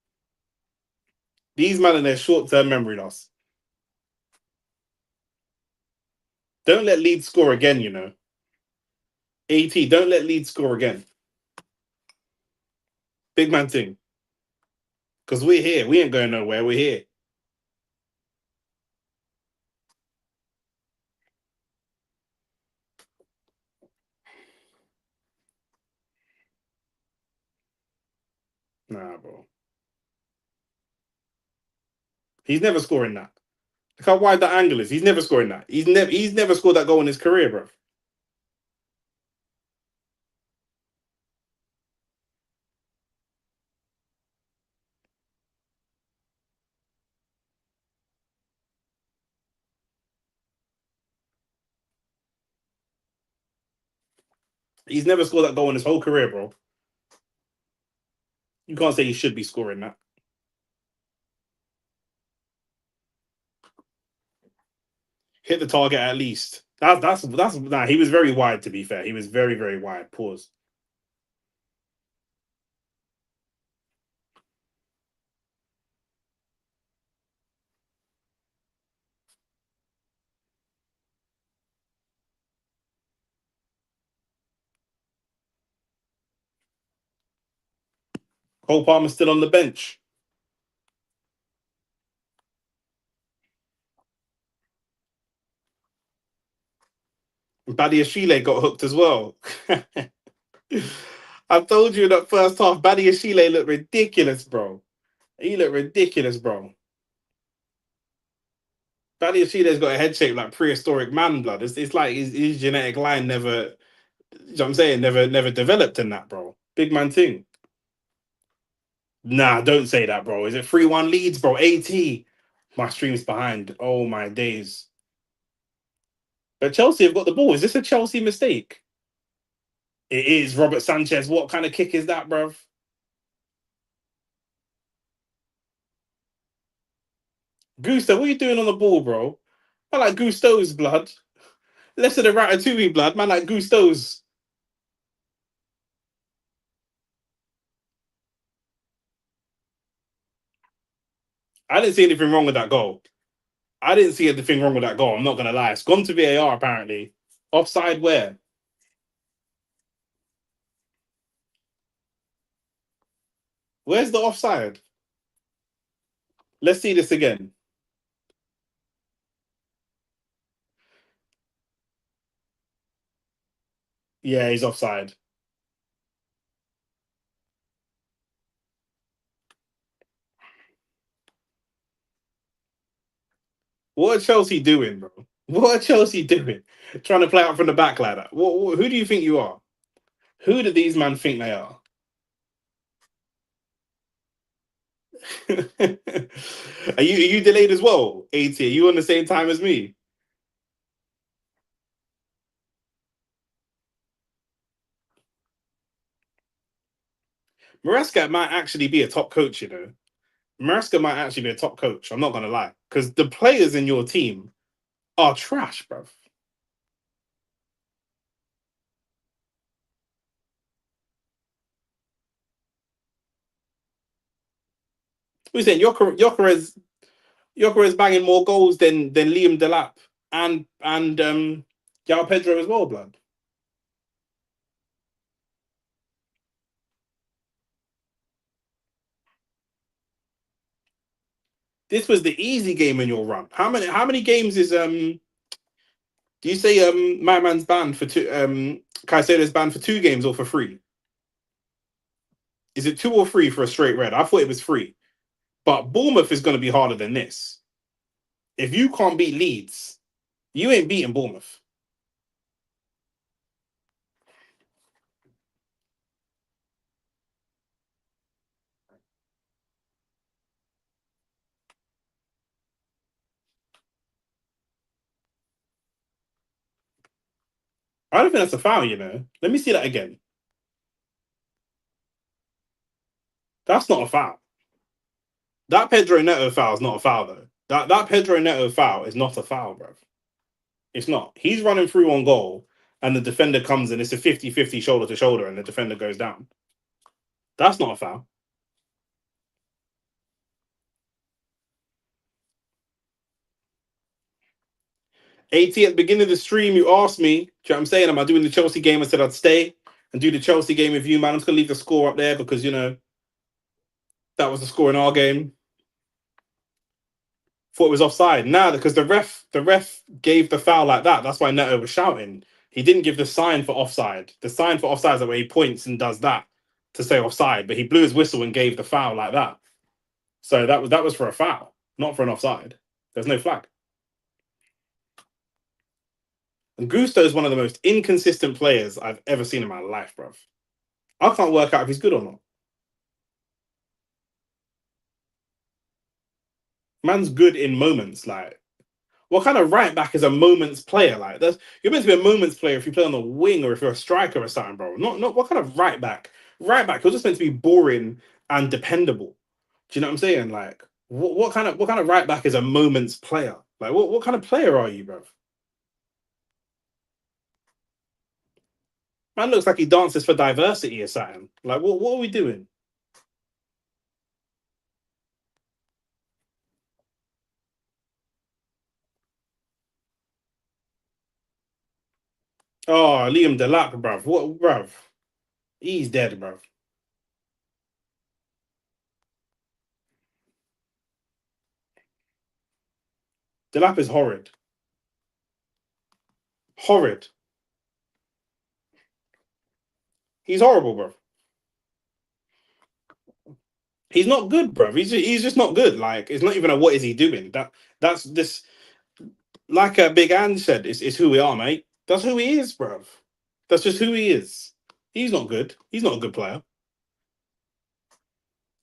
These man in their short-term memory loss. Don't let Leeds score again, you know. AT, don't let Leeds score again. Big man thing. Because we're here. We ain't going nowhere. We're here. Nah, bro. He's never scoring that. Look how wide that angle is. He's never scoring that. He's never scored that goal in his career, bro. He's never scored that goal in his whole career, bro. You can't say he should be scoring that. Hit the target at least. That's nah. He was very wide. To be fair, he was very very wide. Pause. Cole Palmer's still on the bench. Badiashile got hooked as well. I told you in that first half, Badiashile looked ridiculous, bro. He looked ridiculous, bro. Badiashile's got a head shape like prehistoric man blood. It's like his genetic line never, you know what I'm saying, never developed in that, bro. Big man thing. Nah, don't say that, bro. Is it 3-1 Leeds, bro? AT. My stream's behind. Oh my days. But Chelsea have got the ball. Is this a Chelsea mistake? It is. Robert Sanchez. What kind of kick is that, bro? Gusto, what are you doing on the ball, bro? I like Gusto's blood. Less of the Ratatouille blood, man. Like Gusto's. I didn't see anything wrong with that goal. I didn't see anything wrong with that goal. I'm not gonna lie. It's gone to VAR apparently. Offside where? Where's the offside? Let's see this again. Yeah, he's offside. What are Chelsea doing, bro? What are Chelsea doing? Trying to play out from the back like that. Who do you think you are? Who do these men think they are? Are you delayed as well? 80. Are you on the same time as me? Maresca might actually be a top coach, you know. Maresca might actually be a top coach. I'm not gonna lie. Because the players in your team are trash, bruv. We're saying Jokeres banging more goals than Liam Delap and Yao Pedro as well, blood. This was the easy game in your run. How many games is do you say my man's banned for two Caicedo's banned for 2 games or for 3? Is it 2 or 3 for a straight red? I thought it was 3. But Bournemouth is gonna be harder than this. If you can't beat Leeds, you ain't beating Bournemouth. I don't think that's a foul, you know. Let me see that again. That's not a foul. That Pedro Neto foul is not a foul though. That Pedro Neto foul is not a foul, bro. It's not. He's running through on goal, and the defender comes in. It's a 50-50 shoulder to shoulder, and the defender goes down. That's not a foul. 80 at the beginning of the stream, you asked me, do you know what I'm saying? Am I doing the Chelsea game? I said I'd stay and do the Chelsea game with you, man. I'm just gonna leave the score up there because you know that was the score in our game. Thought it was offside. Nah, because the ref gave the foul like that. That's why Neto was shouting. He didn't give the sign for offside. The sign for offside is where he points and does that to say offside, but he blew his whistle and gave the foul like that. So that was for a foul, not for an offside. There's no flag. And Gusto is one of the most inconsistent players I've ever seen in my life, bruv. I can't work out if he's good or not. Man's good in moments. Like, what kind of right back is a moments player? Like, that's you're meant to be a moments player if you play on the wing or if you're a striker or something, bro. Not what kind of right back? Right back, you're just meant to be boring and dependable. Do you know what I'm saying? Like, what kind of right back is a moments player? Like, what kind of player are you, bro? Man looks like he dances for diversity or something. Like, what are we doing? Oh, Liam Delap, bruv. What, bruv? He's dead, bruv. Delap is horrid. Horrid. He's horrible, bruv. He's not good, bruv. He's just not good. Like, it's not even a what is he doing? That's this like Big Ange said, it's who we are, mate. That's who he is, bruv. That's just who he is. He's not good. He's not a good player.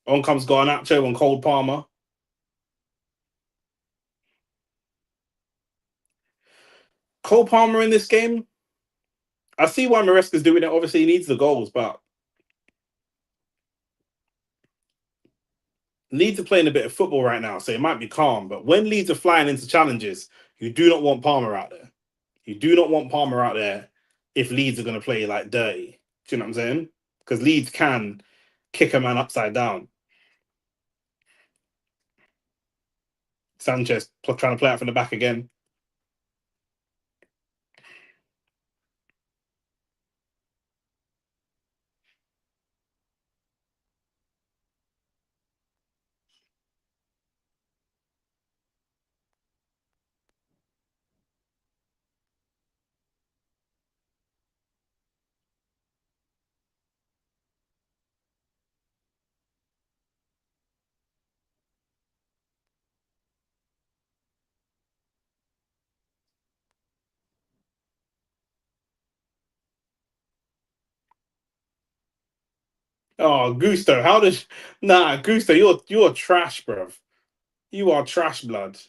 On comes Garnacho and Cole Palmer. Cole Palmer in this game, I see why Maresca's doing it. Obviously, he needs the goals, but Leeds are playing a bit of football right now, so it might be calm. But when Leeds are flying into challenges, you do not want Palmer out there. You do not want Palmer out there if Leeds are going to play like dirty. Do you know what I'm saying? Because Leeds can kick a man upside down. Sanchez trying to play out from the back again. Oh, Gusto, how does nah, Gusto, you're trash, bruv. You are trash, blood.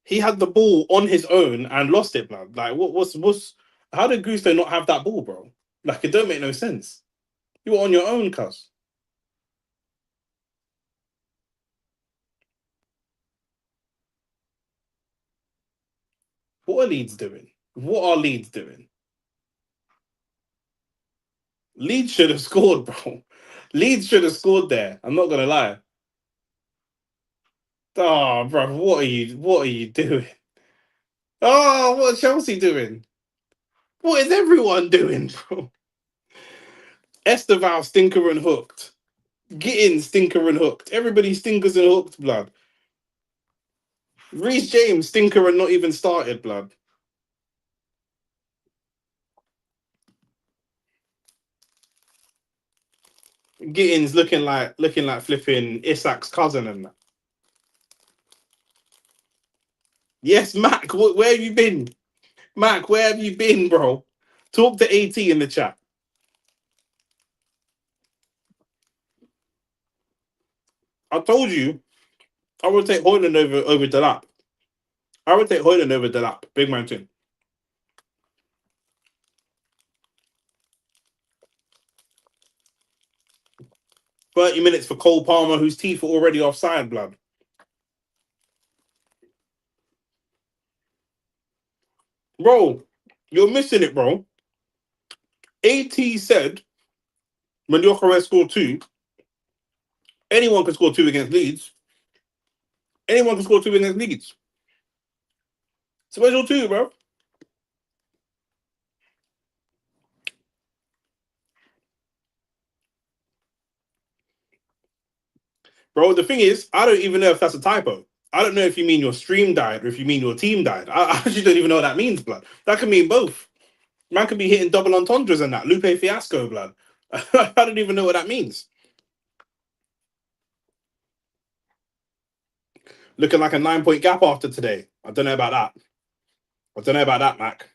He had the ball on his own and lost it, blood. Like, what's how did Gusto not have that ball, bro? Like, it don't make no sense. You were on your own, cuz. What are Leeds doing? What are Leeds doing? Leeds should have scored, bro. Leeds should have scored there. I'm not gonna lie. Oh, bro, what are you doing? Oh, what are Chelsea doing? What is everyone doing, bro? Esteval stinker and hooked. Get in stinker and hooked. Everybody stinkers and hooked, blood. Reece James stinker and not even started, blood. Gittins looking like flipping Isak's cousin and that. Yes, Mac, where have you been? Mac, where have you been, bro? Talk to AT in the chat. I told you I would take Hoyland over Delap. I would take Hoyland over Delap. Big man too. 30 minutes for Cole Palmer, whose teeth are already offside, blood. Bro, you're missing it, bro. AT said when Gyökeres scored two, anyone can score two against Leeds. Anyone can score two against Leeds. So where's your two, bro? Bro, the thing is, I don't even know if that's a typo. I don't know if you mean your stream died or if you mean your team died. I actually don't even know what that means, blood. That can mean both. Man could be hitting double entendres and that. Lupe Fiasco, blood. I don't even know what that means. Looking like a 9-point gap after today. I don't know about that. I don't know about that, Mac.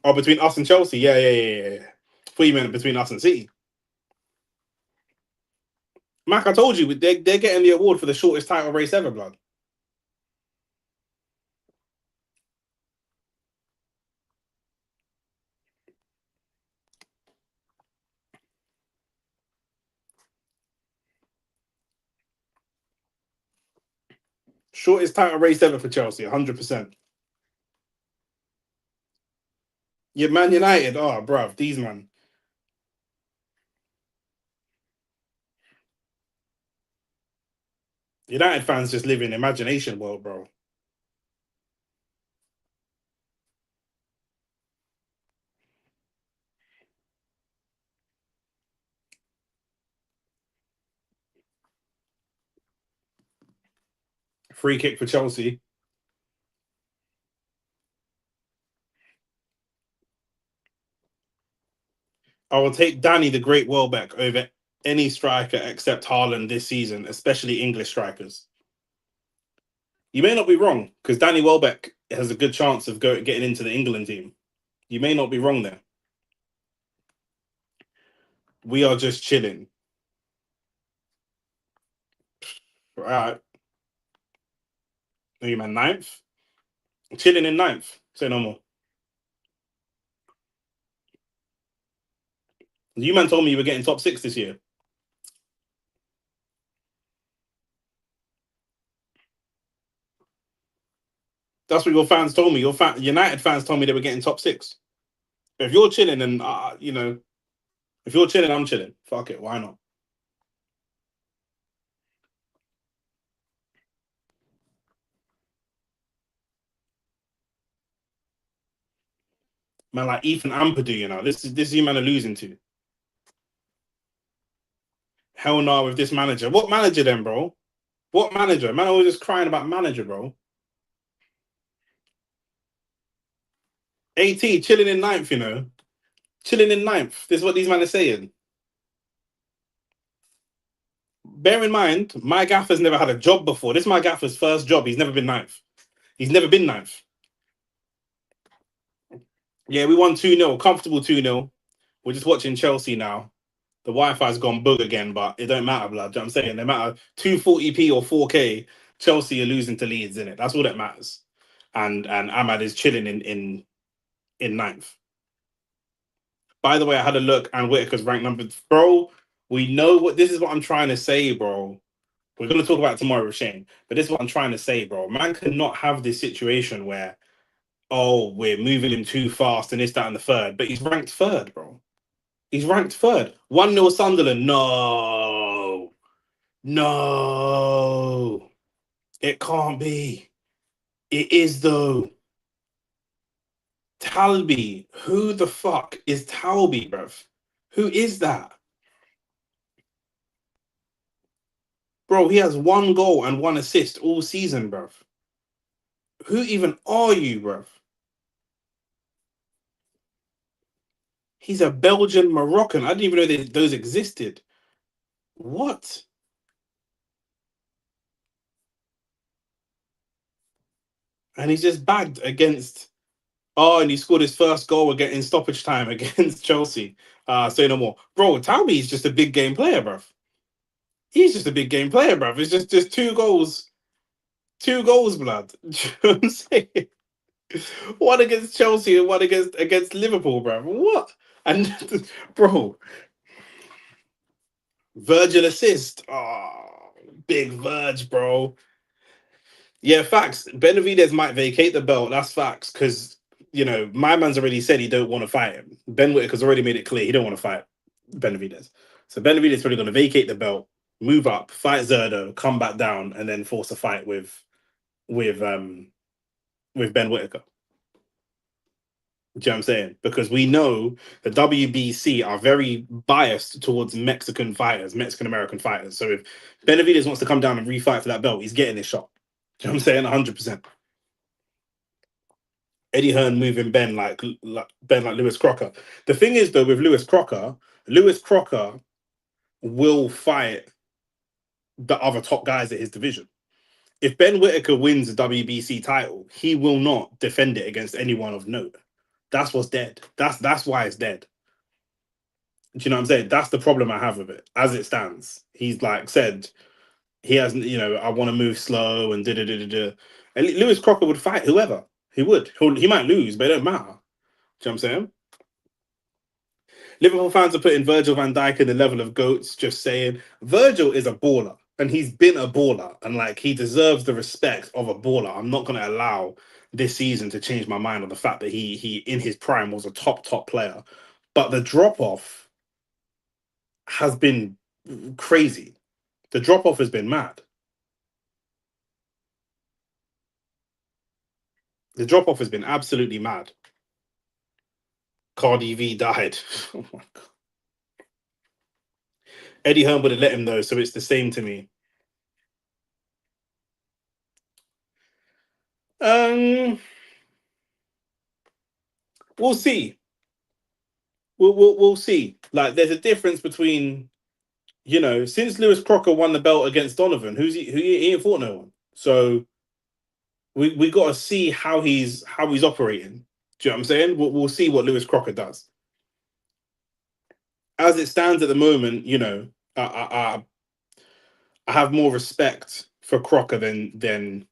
Oh, between us and Chelsea? Yeah. I thought you meant between us and City. Mac, I told you, they're getting the award for the shortest title race ever, blood. Shortest title race ever for Chelsea, 100%. Yeah, Man United. Oh, bruv, these man. United fans just live in imagination world, bro. Free kick for Chelsea. I will take Danny the Great Welbeck over any striker except Haaland this season, especially English strikers. You may not be wrong because Danny Welbeck has a good chance of getting into the England team. You may not be wrong there. We are just chilling. All right. Are you man ninth? Chilling in ninth. Say no more. You man told me you were getting top six this year. That's what your fans told me. Your United fans told me they were getting top six. If you're chilling, and if you're chilling, I'm chilling. Fuck it, why not? Man, like Ethan Ampadu, this you man are losing to. Hell no with this manager. What manager then, bro? What manager? Man, I was just crying about manager, bro. AT chilling in ninth, chilling in ninth. This is what these men are saying. Bear in mind, my gaffer's never had a job before. This is my gaffer's first job. He's never been ninth. He's never been ninth. Yeah, we won 2-0. Comfortable 2-0. We're just watching Chelsea now. The Wi-Fi's gone bug again, but it don't matter, blood. Do you know what I'm saying? No matter 240p or 4K, Chelsea are losing to Leeds, in it. That's all that matters. And Ahmad is chilling in ninth. By the way, I had a look and Whitaker's ranked number. Bro, we know what this is what I'm trying to say, bro. We're gonna talk about it tomorrow with Shane, but this is what I'm trying to say, bro. Man cannot have this situation where, oh, we're moving him too fast and this, that, and the third. But he's ranked third, bro. He's ranked third. 1-0 Sunderland. No. No. It can't be. It is though. Talby. Who the fuck is Talby, bruv? Who is that? Bro, he has 1 goal and 1 assist all season, bruv. Who even are you, bruv? He's a Belgian Moroccan. I didn't even know those existed. What? And he's just bagged against. Oh, and he scored his first goal again in stoppage time against Chelsea. Say no more, bro. Talby is just a big game player, bruv. He's just a big game player, bruv. It's just 2 goals, 2 goals, blood. Do you know what I'm saying? One against Chelsea and one against Liverpool, bruv. What? And bro, Virgil assist. Oh, big Verge, bro. Yeah, facts. Benavides might vacate the belt. That's facts. Because, my man's already said he don't want to fight him. Ben Whitaker's already made it clear he don't want to fight Benavides. So Benavides is probably going to vacate the belt, move up, fight Zerdo, come back down, and then force a fight with um with Ben Whitaker. Do you know what I'm saying? Because we know the WBC are very biased towards Mexican fighters, Mexican American fighters. So if Benavides wants to come down and refight for that belt, he's getting his shot. Do you know what I'm saying? 100%. Eddie Hearn moving Ben like Lewis Crocker. The thing is though with Lewis Crocker will fight the other top guys at his division. If Ben Whitaker wins the WBC title, he will not defend it against anyone of note. That's what's dead. That's why it's dead. Do you know what I'm saying? That's the problem I have with it. As it stands, he's like said he hasn't. I want to move slow and da da da da da. And Lewis Crocker would fight whoever. He would. He might lose, but it don't matter. Do you know what I'm saying? Liverpool fans are putting Virgil van Dijk in the level of goats. Just saying, Virgil is a baller, and he's been a baller, and like he deserves the respect of a baller. I'm not going to allow this season to change my mind on the fact that he in his prime was a top player, but the drop off has been crazy. The drop off has been mad. The drop off has been absolutely mad. Cardi V died. Oh my god. Eddie Hearn would have let him know, so it's the same to me. Um, we'll see. We'll see. Like, there's a difference between since Lewis Crocker won the belt against Donovan, he ain't fought no one. So we got to see how he's operating. Do you know what I'm saying? We'll see what Lewis Crocker does. As it stands at the moment, I have more respect for Crocker than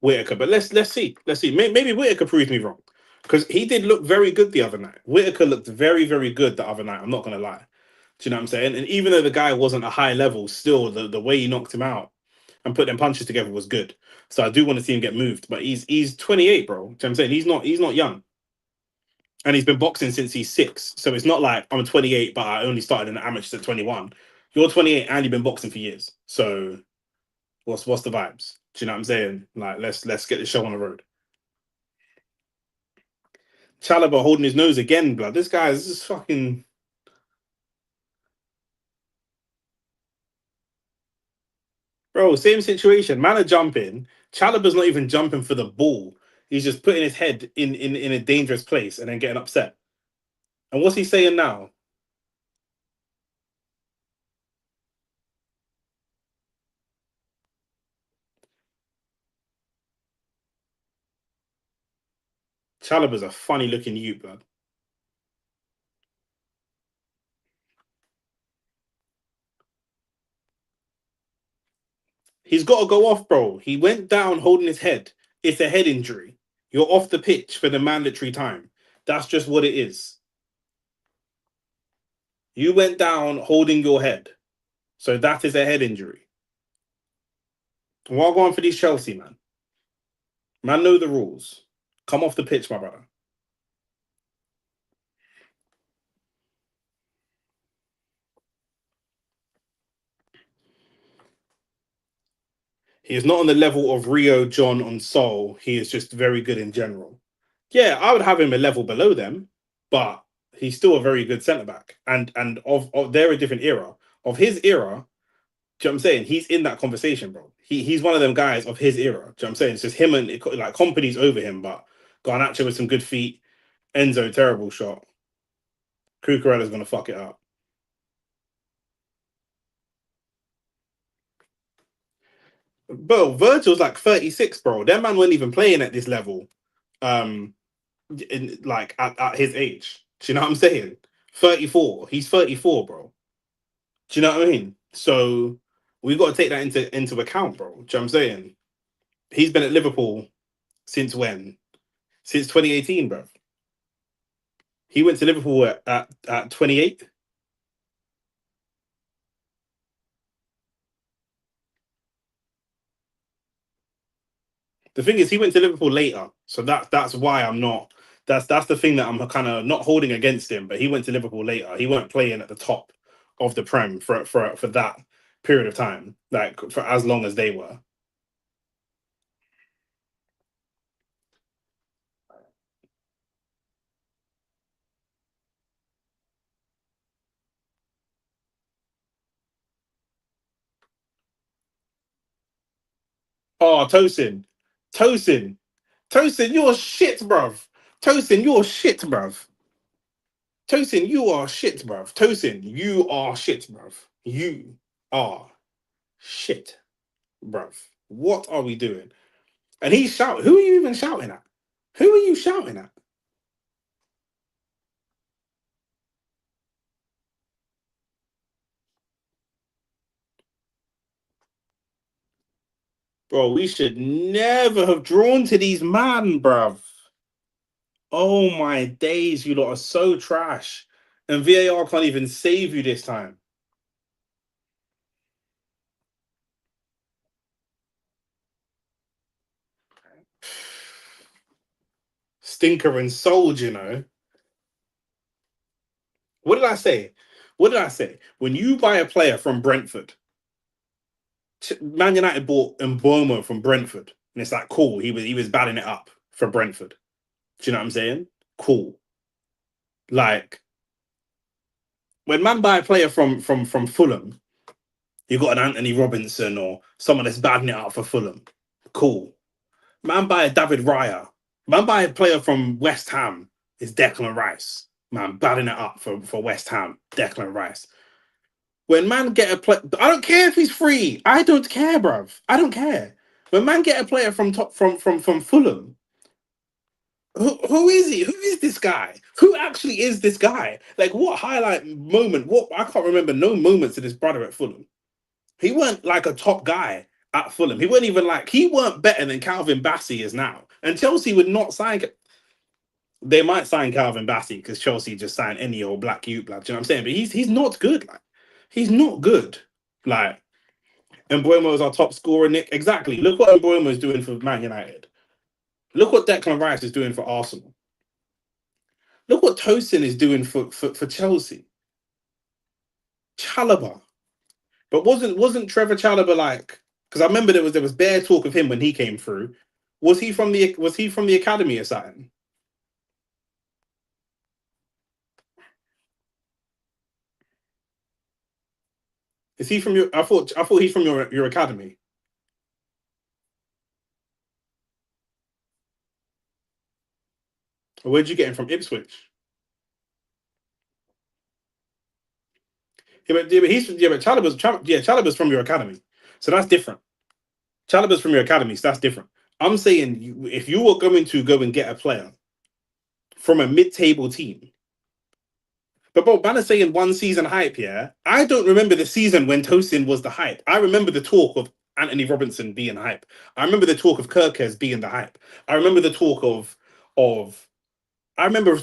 Whitaker. But let's see. Let's see. Maybe Whitaker proves me wrong because he did look very good the other night. Whitaker looked very, very good the other night. I'm not gonna lie. Do you know what I'm saying? And even though the guy wasn't a high level, still the way he knocked him out and put them punches together was good. So I do want to see him get moved. But he's 28, bro. Do you know what I'm saying? He's not young. And he's been boxing since he's 6. So it's not like I'm 28, but I only started in the amateurs at 21. You're 28 and you've been boxing for years. So what's the vibes? Do you know what I'm saying? Like let's get the show on the road. Chalobah holding his nose again, blood. This guy is just fucking. Bro, same situation. Man are jumping. Chalobah's not even jumping for the ball. He's just putting his head in a dangerous place and then getting upset. And what's he saying now? Chalobah's a funny looking youth, blood. He's got to go off, bro. He went down holding his head. It's a head injury. You're off the pitch for the mandatory time. That's just what it is. You went down holding your head. So that is a head injury. Well, go on for these Chelsea, man. Man, know the rules. Come off the pitch, my brother. He is not on the level of Rio, John, on Sol. He is just very good in general. Yeah, I would have him a level below them, but he's still a very good centre back. And of they're a different era. Of his era, do you know what I'm saying? He's in that conversation, bro. He's one of them guys of his era. Do you know what I'm saying? It's just him and like companies over him, but Garnacho with some good feet. Enzo, terrible shot. Cucurella's gonna fuck it up. Bro, Virgil's like 36, bro. That man wasn't even playing at this level. Um, like at his age. Do you know what I'm saying? 34. He's 34, bro. Do you know what I mean? So we've got to take that into account, bro. Do you know what I'm saying? He's been at Liverpool since when? Since 2018, bro. He went to Liverpool at 28. The thing is, he went to Liverpool later, so that's why I'm not. That's the thing that I'm kind of not holding against him. But he went to Liverpool later. He weren't playing at the top of the Prem for that period of time, like for as long as they were. Oh, Tosin, Tosin, you're shit, bruv. Tosin, you're shit, bruv. Tosin, you are shit, bruv. Tosin, you are shit, bruv. You are shit, bruv. What are we doing? And he's shouting. Who are you even shouting at? Who are you shouting at? Bro, we should never have drawn to these man, bruv. Oh my days, you lot are so trash. And VAR can't even save you this time. Stinker and sold, you know. What did I say? What did I say? When you buy a player from Brentford, Man United bought Mbomo from Brentford, and it's like cool. He was batting it up for Brentford. Do you know what I'm saying? Cool. Like when man buy a player from Fulham, you got an Anthony Robinson or someone that's batting it up for Fulham. Cool. Man buy a David Raya. Man buy a player from West Ham is Declan Rice. Man batting it up for West Ham. Declan Rice. When man get a player, I don't care if he's free. I don't care, bruv. I don't care. When man get a player from Fulham, who is he? Who is this guy? Who actually is this guy? Like what highlight moment? What I can't remember no moments of this brother at Fulham. He weren't like a top guy at Fulham. He weren't even like he weren't better than Calvin Bassey is now. And Chelsea would not sign. They might sign Calvin Bassey because Chelsea just signed any old black you blood. Do you know what I'm saying? But he's not good. Like he's not good. Like Mbuemo is our top scorer. Nick, exactly. Look what Mbuemo is doing for Man United. Look what Declan Rice is doing for Arsenal. Look what Tosin is doing for Chelsea. Chalobah, but wasn't Trevor Chalobah like? Because I remember there was bare talk of him when he came through. Was he from the academy or something? Is he from your? I thought he's from your academy. Or where'd you get him from? Ipswich. Yeah, but Chalobah's from your academy, so that's different. Chalobah's from your academy, so that's different. I'm saying if you were going to go and get a player from a mid-table team, but bro, man is saying one season hype. Yeah, I don't remember the season when Tosin was the hype. I remember the talk of Anthony Robinson being hype. I remember the talk of Kirkes being the hype. I remember the talk of I remember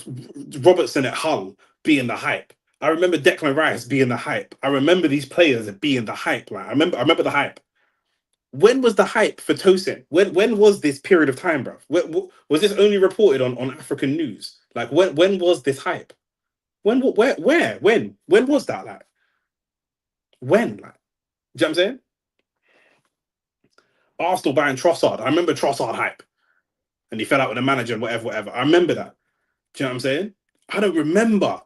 Robertson at Hull being the hype. I remember Declan Rice being the hype. I remember these players being the hype. Like I remember the hype. When was the hype for Tosin? When was this period of time, bro? Was this only reported on African news? Like when was this hype? When where when was that like? When like? Do you know what I'm saying? Arsenal buying Trossard. I remember Trossard hype, and he fell out with the manager and whatever. I remember that. Do you know what I'm saying? I don't remember.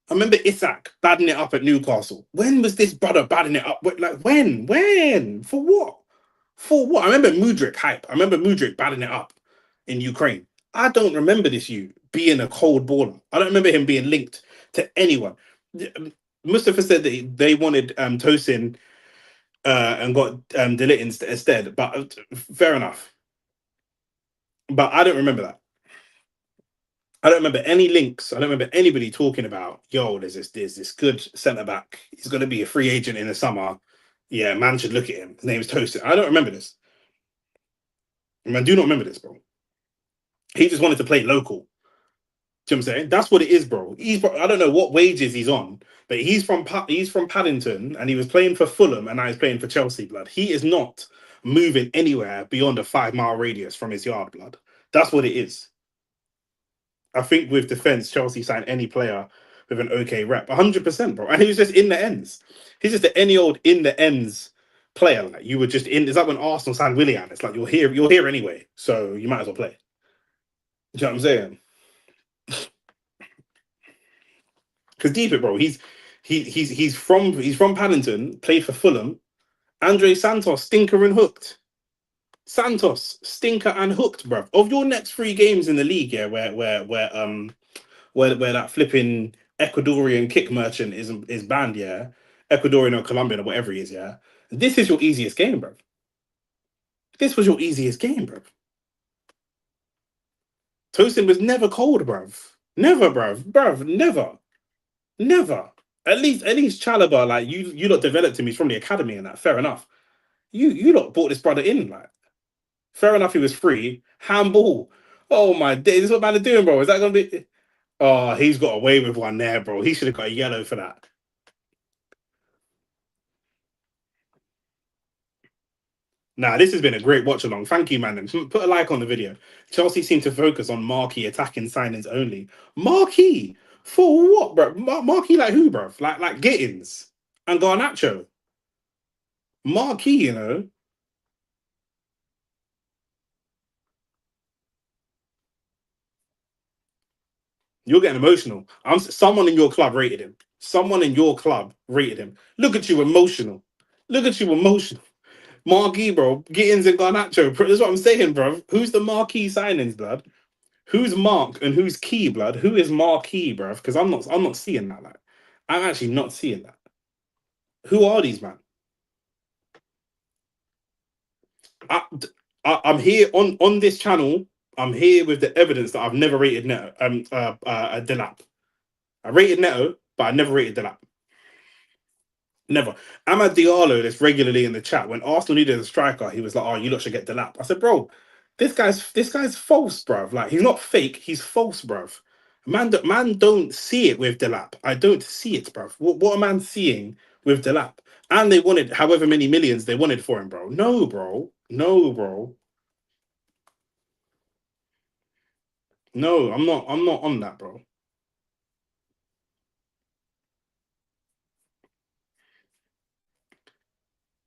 I remember Isak badding it up at Newcastle. When was this brother badding it up? Like when? When? For what? For what? I remember Mudryk hype. I remember Mudryk badding it up in Ukraine. I don't remember this you being a cold baller. I don't remember him being linked to anyone. Mustafa said that they wanted Tosin and got Delit instead, but fair enough. But I don't remember that. I don't remember any links. I don't remember anybody talking about, yo, there's this good centre back. He's going to be a free agent in the summer. Yeah, man should look at him. His name's Tosin. I don't remember this. I do not remember this, bro. He just wanted to play local. Do you know what I'm saying? That's what it is, bro. I don't know what wages he's on, but he's from Paddington and he was playing for Fulham and now he's playing for Chelsea, blood. He is not moving anywhere beyond a 5-mile radius from his yard, blood. That's what it is. I think with defense, Chelsea signed any player with an okay rep, 100%, bro. And he was just in the ends. He's just any old in the ends player. Like you were just in. It's like when Arsenal signed Willian. It's like you're here anyway, so you might as well play. Do you know what I'm saying? Because deep it, bro. He's from Paddington. Played for Fulham. Andre Santos, stinker and hooked. Santos, stinker and hooked, bro. Of your next 3 games in the league, yeah, where that flipping Ecuadorian kick merchant is banned, yeah, Ecuadorian or Colombian or whatever he is, yeah. This is your easiest game, bro. This was your easiest game, bro. Tosin was never cold, bruv. Never, bruv, never. At least Chalobah, like you lot developed him. He's from the academy and that. Fair enough. You lot brought this brother in, like. Fair enough, he was free. Handball. Oh my days, this is what man are doing, bro. Is that gonna be? Oh, he's got away with one there, bro. He should have got a yellow for that. Nah, this has been a great watch along. Thank you, man. And put a like on the video. Chelsea seem to focus on marquee attacking signings only. Marquee for what, bro? Marquee like who, bro? Like Gittins and Garnacho. Marquee, you know. You're getting emotional. Someone in your club rated him. Someone in your club rated him. Look at you emotional. Look at you emotional. Marquee, bro. Gittins and Garnacho. That's what I'm saying, bro. Who's the marquee signings, blood? Who's Mark and who's Key, blood? Who is Marquee, bruv? Because I'm not seeing that. Like, I'm actually not seeing that. Who are these, man? I, am here on this channel. I'm here with the evidence that I've never rated Neto. Delap. I rated Neto, but I never rated Delap. Never. Amad Diallo, that's regularly in the chat. When Arsenal needed a striker, he was like, "Oh, you lot should get Delap." I said, "Bro, this guy's false, bruv. Like he's not fake. He's false, bruv. Man don't see it with Delap. I don't see it, bruv. What a man seeing with Delap? And they wanted however many millions they wanted for him, bro. No, bro. No, bro. No, I'm not. I'm not on that, bro.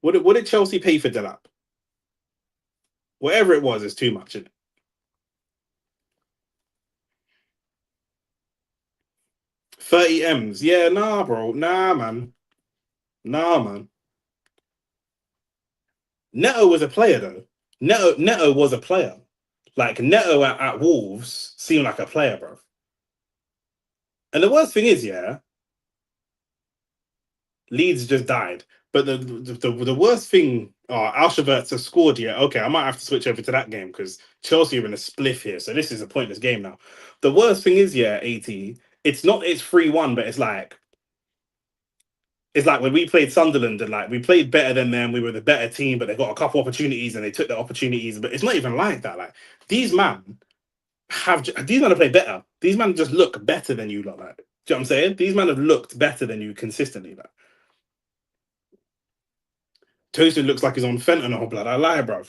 What did Chelsea pay for Delap? Whatever it was, it's too much. 30 M's. Yeah, nah, bro. Nah, man. Nah, man. Neto was a player though. Neto was a player. Like Neto at Wolves seemed like a player, bro. And the worst thing is, yeah, Leeds just died. But the worst thing, Alshaverts have scored. Yeah, okay, I might have to switch over to that game because Chelsea are in a spliff here, so this is a pointless game now. The worst thing is, yeah, 80. It's not. It's 3-1, but it's like It's like when we played Sunderland and like we played better than them, we were the better team, but they got a couple opportunities and they took the opportunities. But it's not even like that. Like these man these men have played better. These men just look better than you lot. Like, do you know what I'm saying? These men have looked better than you consistently. Like Tosin looks like he's on fentanyl blood. I lie, bro.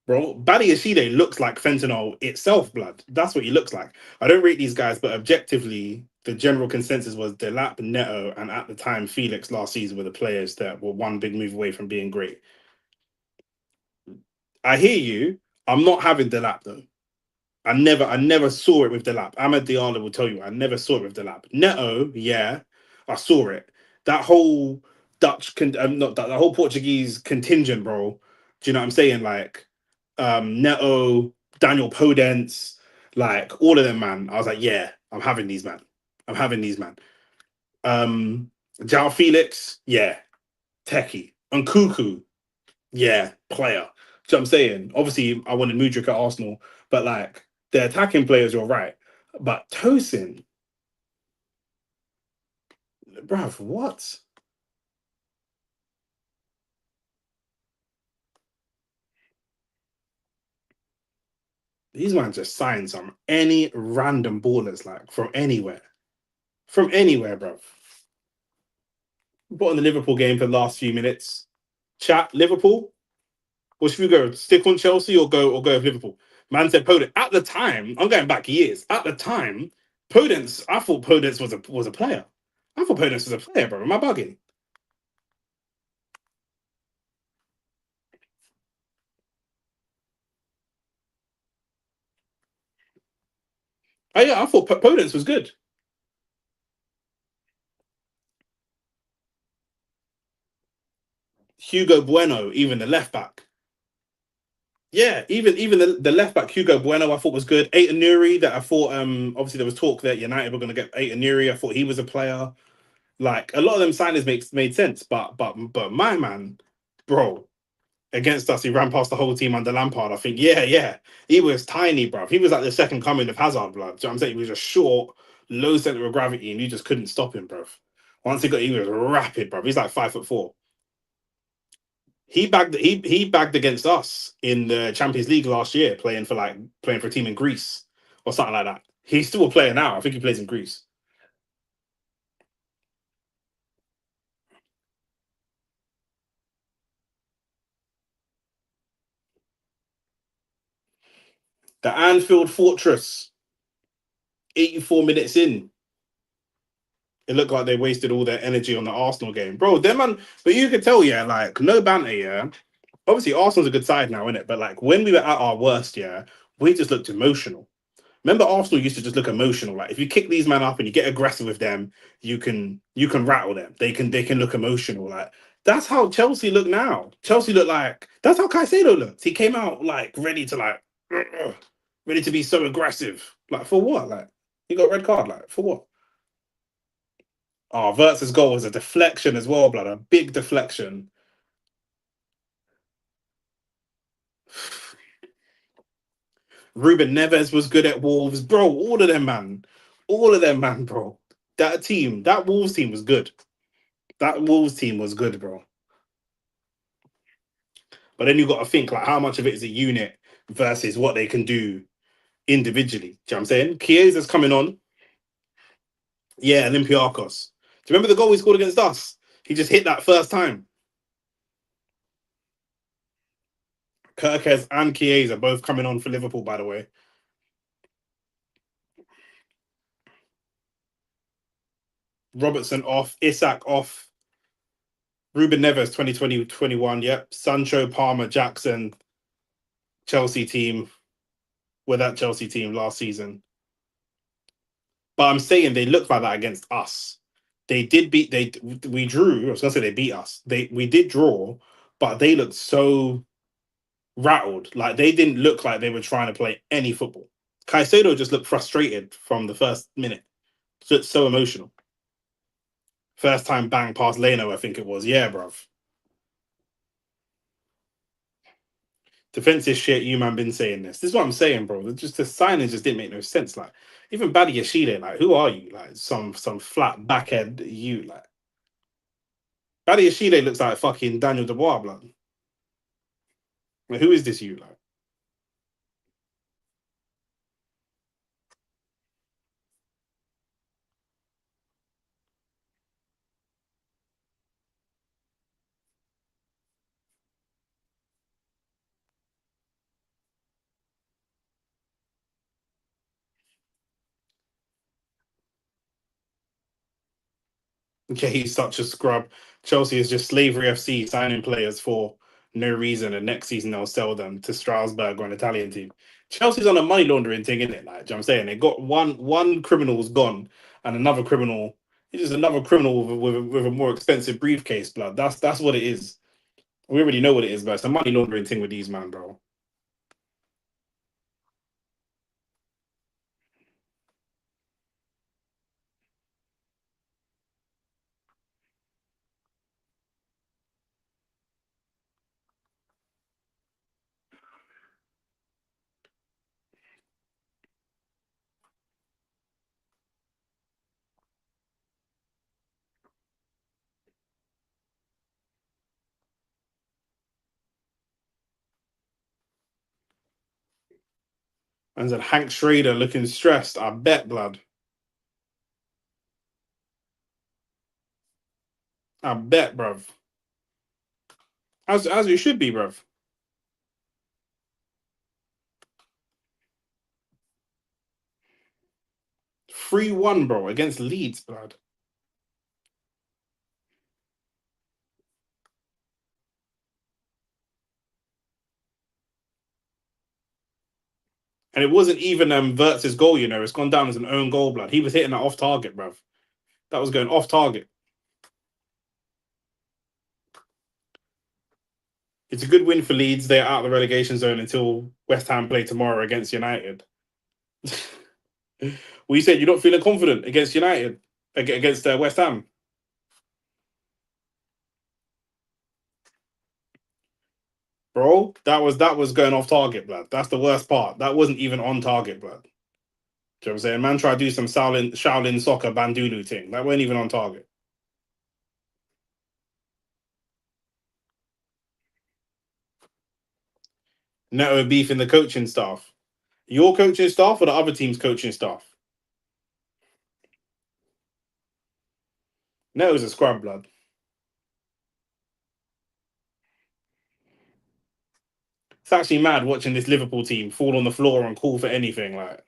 Bro, Badi Ashide looks like fentanyl itself, blood. That's what he looks like. I don't rate these guys, but objectively, the general consensus was Delap, Neto, and at the time Felix last season were the players that were one big move away from being great. I hear you. I'm not having Delap though. I never saw it with Delap. Ahmed Diallo will tell you, I never saw it with Delap. Neto, yeah, I saw it. That whole not that the whole Portuguese contingent, bro. Do you know what I'm saying? Like, Neto, Daniel Podence, like all of them, man. I was like, yeah, I'm having these, man. I'm having these, man. Jao Felix, yeah, techie. And Cuckoo, yeah, player. So I'm saying, obviously, I wanted Mudryk at Arsenal, but like the attacking players, you're right. But Tosin, bruv, what? These man just signed some any random ballers, like from anywhere, bruv. Bought on the Liverpool game for the last few minutes. Chat Liverpool. Or should we go stick on Chelsea or go with Liverpool? Man said Podence. At the time, I'm going back years. At the time, Podence, I thought Podence was a player. I thought Podence was a player, bro. Am I bugging? Oh yeah, I thought Podence was good. Hugo Bueno, even the left back. Yeah, even the left back Hugo Bueno, I thought was good. Aita Nuri, that I thought obviously there was talk that United were going to get Aita Nuri. I thought he was a player. Like a lot of them signings made sense, but my man, bro, against us, he ran past the whole team under Lampard. I think, yeah, he was tiny, bro. He was like the second coming of Hazard, blood. So I'm saying he was just short, low center of gravity, and you just couldn't stop him, bro. Once he was rapid, bro. He's like 5'4". He bagged against us in the Champions League last year, playing for a team in Greece or something like that. He's still a player now. I think he plays in Greece. The Anfield Fortress, 84 minutes in, it looked like they wasted all their energy on the Arsenal game, bro. Them man, but you could tell, yeah, like no banter, yeah. Obviously, Arsenal's a good side now, isn't it? But like when we were at our worst, yeah, we just looked emotional. Remember, Arsenal used to just look emotional. Like if you kick these men up and you get aggressive with them, you can rattle them. They can look emotional. Like that's how Chelsea look now. Chelsea look like that's how Caicedo looked. He came out like ready to like ready to be so aggressive. Like for what? Like he got a red card. Like for what? Oh, Vertz's goal was a deflection as well, blood. A big deflection. Ruben Neves was good at Wolves, bro. All of them, man, bro. That Wolves team was good. That Wolves team was good, bro. But then you got to think like how much of it is a unit versus what they can do individually. Do you know what I'm saying? Chiesa's coming on. Yeah, Olympiacos. Do you remember the goal he scored against us? He just hit that first time. Kirkes and Chiesa both coming on for Liverpool, by the way. Robertson off, Isak off, Ruben Neves 2020-21. Yep. Sancho, Palmer, Jackson, Chelsea team. Were that Chelsea team last season. But I'm saying they looked like that against us. They did beat they we drew. I was gonna say they beat us. We did draw, but they looked so rattled. Like they didn't look like they were trying to play any football. Caicedo just looked frustrated from the first minute. So emotional. First time bang past Leno, I think it was. Yeah, bruv. Defensive shit, you man been saying this. This is what I'm saying, bro. Just the signings just didn't make no sense. Like even Badi Yashide, like who are you? Like some flat backhead you like. Badiashile looks like fucking Daniel Dubois, blood. Like, who is this you, like? Okay, he's such a scrub. Chelsea is just slavery FC signing players for no reason, and next season they'll sell them to Strasbourg or an Italian team. Chelsea's on a money laundering thing, isn't it? Like, do you know what I'm saying? They got one criminal's gone, and another criminal. It's just another criminal with a more expensive briefcase, blood. That's what it is. We already know what it is, but it's a money laundering thing with these man, bro. And then Hank Schrader looking stressed. I bet, blood. I bet, bruv. As you should be, bruv. 3-1, bro, against Leeds, blood. And it wasn't even Wirtz's goal, you know. It's gone down as an own goal, blood. He was hitting that off target, bruv. That was going off target. It's a good win for Leeds. They're out of the relegation zone until West Ham play tomorrow against United. Well, you said you're not feeling confident against United, against West Ham. Bro, that was going off target, blood. That's the worst part. That wasn't even on target, blood. Do you know what I'm saying? Man tried to do some Shaolin soccer Bandulu thing. That wasn't even on target. Neto beef in the coaching staff. Your coaching staff or the other team's coaching staff? Neto's a scrub, blood. It's actually mad watching this Liverpool team fall on the floor and call for anything. Like,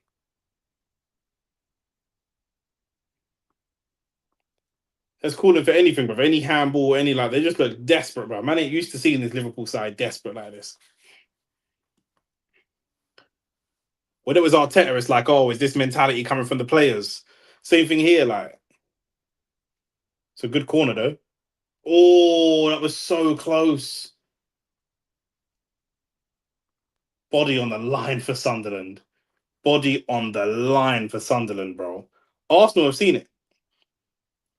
let's call it for anything, bro. Any handball, any like, they just look desperate, bro. Man ain't used to seeing this Liverpool side desperate like this. When it was Arteta, it's like, oh, is this mentality coming from the players? Same thing here. Like, it's a good corner though. Oh, that was so close. Body on the line for Sunderland. Body on the line for Sunderland, bro. Arsenal have seen it.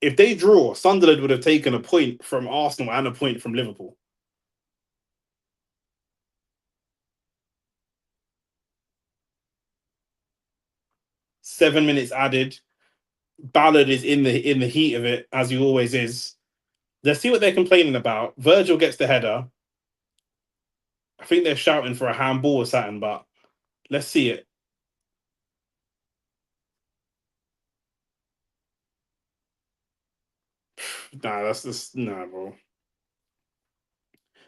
If they draw, Sunderland would have taken a point from Arsenal and a point from Liverpool. 7 minutes added. Ballard is in the heat of it, as he always is. Let's see what they're complaining about. Virgil gets the header. I think they're shouting for a handball or something, but let's see it. Nah, that's just nah, bro.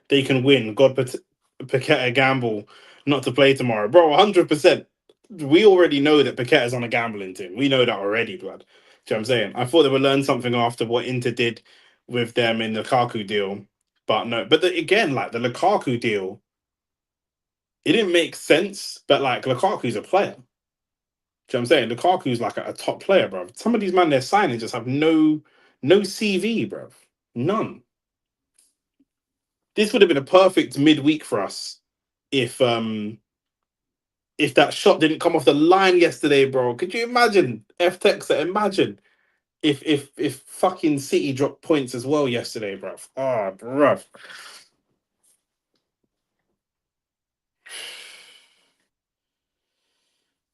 They can win. God, Paqueta gamble not to play tomorrow, bro. 100%. We already know that Paqueta's on a gambling team. We know that already, blood. Do you know what I'm saying? I thought they would learn something after what Inter did with them in the Lukaku deal, but no. But again, like the Lukaku deal, it didn't make sense. But like Lukaku's a player. Do you know what I'm saying? Lukaku's like a top player, bro. Some of these men they're signing just have no CV, bro. None. This would have been a perfect midweek for us if that shot didn't come off the line yesterday, bro. Could you imagine? F Texter, imagine if fucking City dropped points as well yesterday, bro. Ah, oh, bro.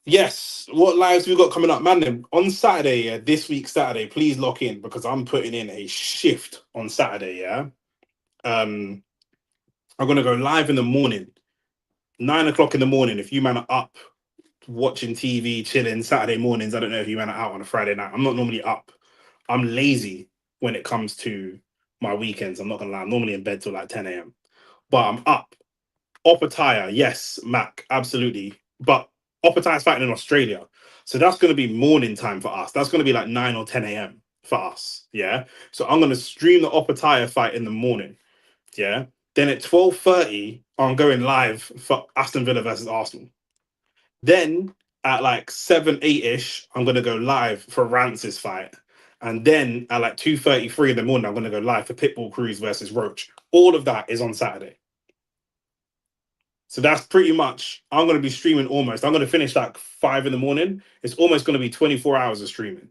Yes, what lives we got coming up, man? Then on Saturday, yeah, this week Saturday, please lock in because I'm putting in a shift on Saturday. Yeah, um, I'm gonna go live in the morning, 9 o'clock in the morning. If you man are up watching TV, chilling Saturday mornings, I don't know if you man are out on a Friday night. I'm not normally up. I'm lazy when it comes to my weekends. I'm not gonna lie. I'm normally in bed till like 10 a.m. But I'm up. Opataya, yes, Mac, absolutely. But Opataya's fighting in Australia. So that's going to be morning time for us. That's going to be like 9 or 10 a.m. for us. Yeah. So I'm going to stream the Opataya fight in the morning. Yeah. Then at 12:30, I'm going live for Aston Villa versus Arsenal. Then at like 7, 8-ish, I'm going to go live for Rance's fight. And then at like 2:33 in the morning, I'm going to go live for Pitbull Cruz versus Roach. All of that is on Saturday. So that's pretty much, I'm going to be streaming almost. I'm going to finish like 5 in the morning. It's almost going to be 24 hours of streaming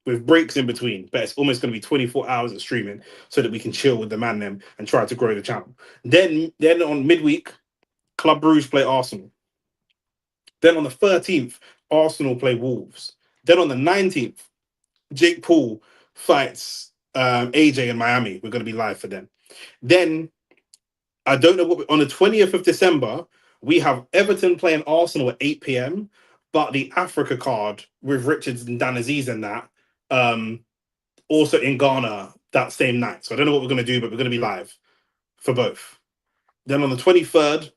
with breaks in between, but it's almost going to be 24 hours of streaming so that we can chill with the man them and try to grow the channel. Then on midweek, Club Bruges play Arsenal. Then on the 13th, Arsenal play Wolves. Then on the 19th, Jake Paul fights AJ in Miami. We're going to be live for them. Then I don't know what on the 20th of December, we have Everton playing Arsenal at 8 p.m. But the Africa card with Richards and Dan Aziz and that, also in Ghana that same night. So I don't know what we're going to do, but we're going to be live for both. Then on the 23rd,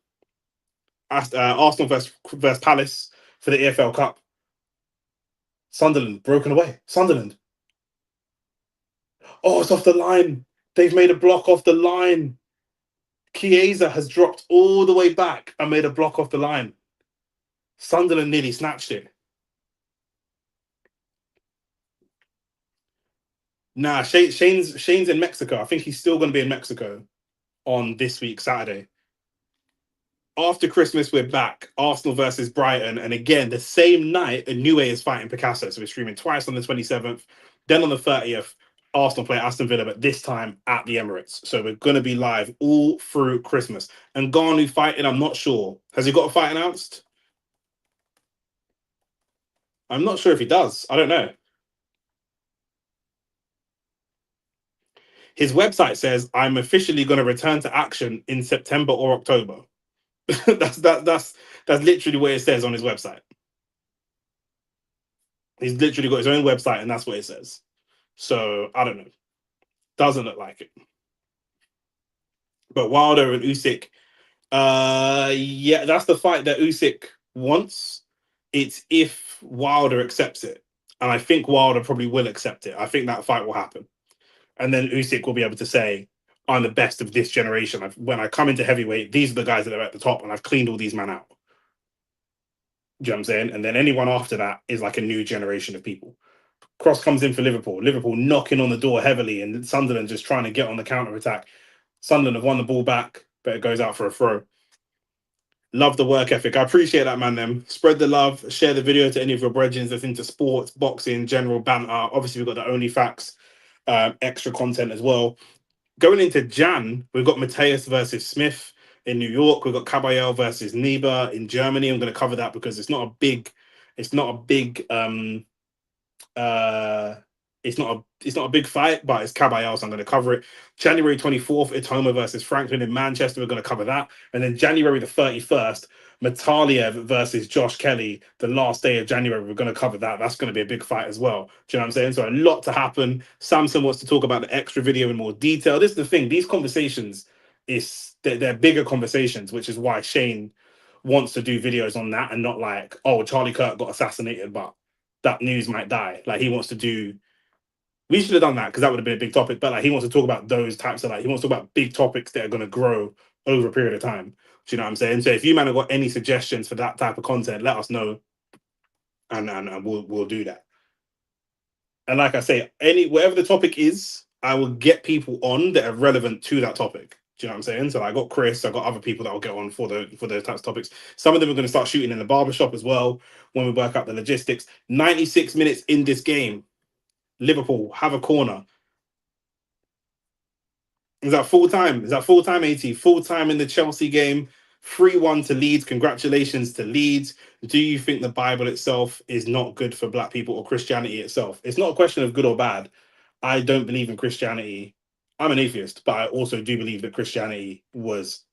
Arsenal versus Palace for the EFL Cup. Sunderland broken away. Sunderland. Oh, it's off the line. They've made a block off the line. Chiesa has dropped all the way back and made a block off the line. Sunderland nearly snatched it. Nah, Shane's in Mexico. I think he's still going to be in Mexico on this week, Saturday. After Christmas, we're back. Arsenal versus Brighton. And again, the same night, Inouye is fighting Picasso. So we're streaming twice on the 27th. Then on the 30th, Arsenal play Aston Villa, but this time at the Emirates. So we're going to be live all through Christmas. And Ngannou fighting, I'm not sure. Has he got a fight announced? I'm not sure if he does. I don't know. His website says, I'm officially going to return to action in September or October. that's literally what it says on his website. He's literally got his own website, and that's what it says. So I don't know. Doesn't look like it. But Wilder and Usyk, yeah, that's the fight that Usyk wants. It's if Wilder accepts it, and I think Wilder probably will accept it. I think that fight will happen, and then Usyk will be able to say, "I'm the best of this generation. When I come into heavyweight, these are the guys that are at the top, and I've cleaned all these men out." Do you know what I'm saying? And then anyone after that is like a new generation of people. Cross comes in for Liverpool. Liverpool knocking on the door heavily, and Sunderland just trying to get on the counter attack. Sunderland have won the ball back, but it goes out for a throw. Love the work ethic. I appreciate that, man. Them spread the love. Share the video to any of your brethren that's into sports, boxing, general banter. Obviously, we've got the Only Facts extra content as well. Going into Jan, we've got Mateus versus Smith in New York. We've got Caballero versus Niebuhr in Germany. I'm going to cover that because it's not a big uh it's not a big fight, but it's Caballero, so I'm going to cover it. January 24th, Itoma versus Franklin in Manchester. We're going to cover that. And then January the 31st, Metaliev versus Josh Kelly, the last day of January. We're going to cover that. That's going to be a big fight as well. Do you know what I'm saying? So a lot to happen. Samson wants to talk about the extra video in more detail. This is the thing. These conversations, they're bigger conversations, which is why Shane wants to do videos on that and not like, oh, Charlie Kirk got assassinated, but that news might die. Like he wants to do. We should have done that because that would have been a big topic. But like he wants to talk about those types of he wants to talk about big topics that are going to grow over a period of time. Do you know what I'm saying? So if you man have got any suggestions for that type of content, let us know, and we'll do that. And like I say, whatever the topic is, I will get people on that are relevant to that topic. Do you know what I'm saying? So I got Chris, I got other people that will get on for those types of topics. Some of them are going to start shooting in the barbershop as well when we work out the logistics. 96 minutes in this game. Liverpool have a corner. Is that full time? Is that full time, 80? Full time in the Chelsea game 3-1 to Leeds. Congratulations to Leeds. Do you think the Bible itself is not good for black people or Christianity itself? It's not a question of good or bad. I don't believe in Christianity. I'm an atheist, but I also do believe that Christianity was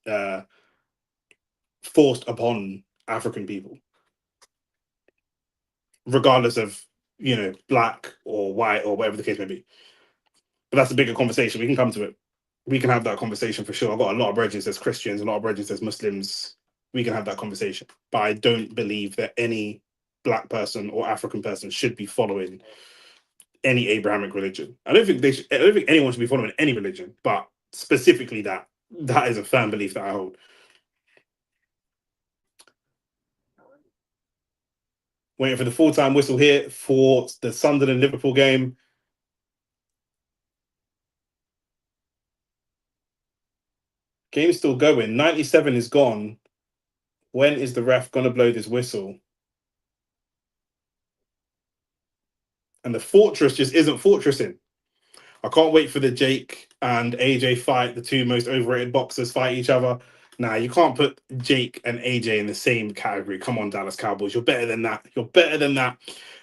forced upon African people, regardless of, black or white or whatever the case may be. But that's a bigger conversation. We can come to it. We can have that conversation for sure. I've got a lot of brethren as Christians, a lot of brethren as Muslims. We can have that conversation. But I don't believe that any black person or African person should be following any Abrahamic religion. I don't think anyone should be following any religion, but specifically that is a firm belief that I hold. Waiting for the full-time whistle here for the Sunderland Liverpool game. Game's still going. 97 is gone. When is the ref going to blow this whistle? And the fortress just isn't fortressing. I can't wait for the Jake and AJ fight. The two most overrated boxers fight each other. Nah, you can't put Jake and AJ in the same category. Come on, Dallas Cowboys. You're better than that. You're better than that.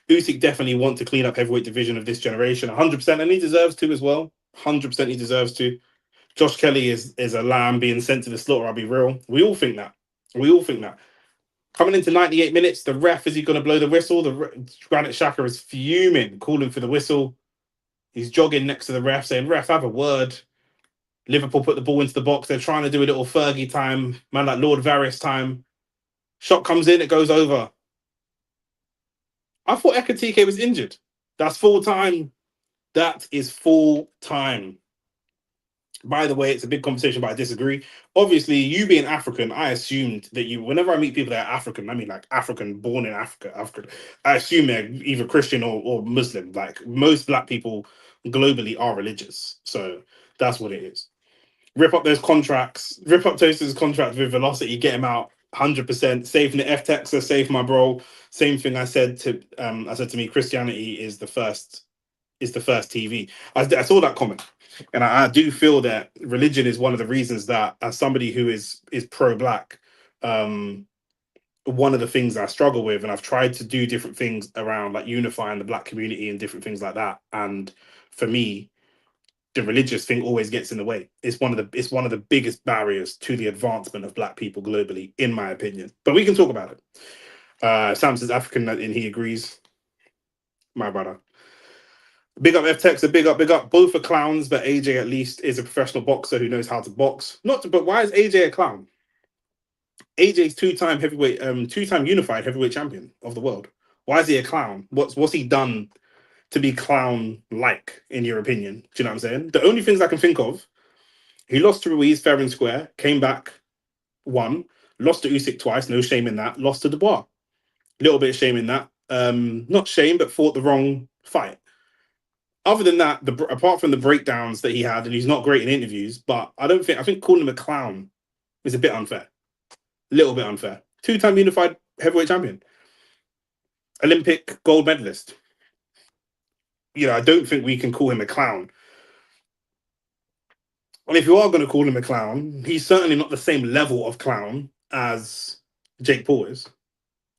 Usyk definitely wants to clean up heavyweight division of this generation. 100%. And he deserves to as well. 100% he deserves to. Josh Kelly is a lamb being sent to the slaughter. I'll be real. We all think that. We all think that. Coming into 98 minutes, the ref, is he going to blow the whistle? Granit Xhaka is fuming, calling for the whistle. He's jogging next to the ref, saying, "Ref, have a word." Liverpool put the ball into the box. They're trying to do a little Fergie time, man, like Lord Varys time. Shot comes in, it goes over. I thought Ekatike was injured. That's full time. That is full time. By the way, it's a big conversation, but I disagree. Obviously, you being African, I assumed that whenever I meet people that are African, I mean like African, born in Africa, I assume they're either Christian or Muslim. Like most black people globally are religious. So that's what it is. Rip up those contracts, rip up Toaster's contract with Velocity, get him out 100%. Save the F Texas, save my bro. Same thing I said to me, Christianity is the first TV. I saw that comment, and I do feel that religion is one of the reasons that, as somebody who is pro-black, one of the things I struggle with, and I've tried to do different things around like unifying the black community and different things like that. And for me, the religious thing always gets in the way. It's one of the biggest barriers to the advancement of black people globally, in my opinion. But we can talk about it. Sam says African, and he agrees. My brother. Big up F-Tex, big up. Both are clowns, but AJ at least is a professional boxer who knows how to box. But why is AJ a clown? AJ's two-time unified heavyweight champion of the world. Why is he a clown? What's he done to be clown-like, in your opinion? Do you know what I'm saying? The only things I can think of, he lost to Ruiz fair and square, came back, won, lost to Usyk twice, no shame in that, lost to Dubois. Little bit of shame in that. Not shame, but fought the wrong fight. Other than that, apart from the breakdowns that he had, and he's not great in interviews, but I think calling him a clown is a bit unfair. A little bit unfair. Two-time unified heavyweight champion. Olympic gold medalist. I don't think we can call him a clown. And if you are going to call him a clown, he's certainly not the same level of clown as Jake Paul is.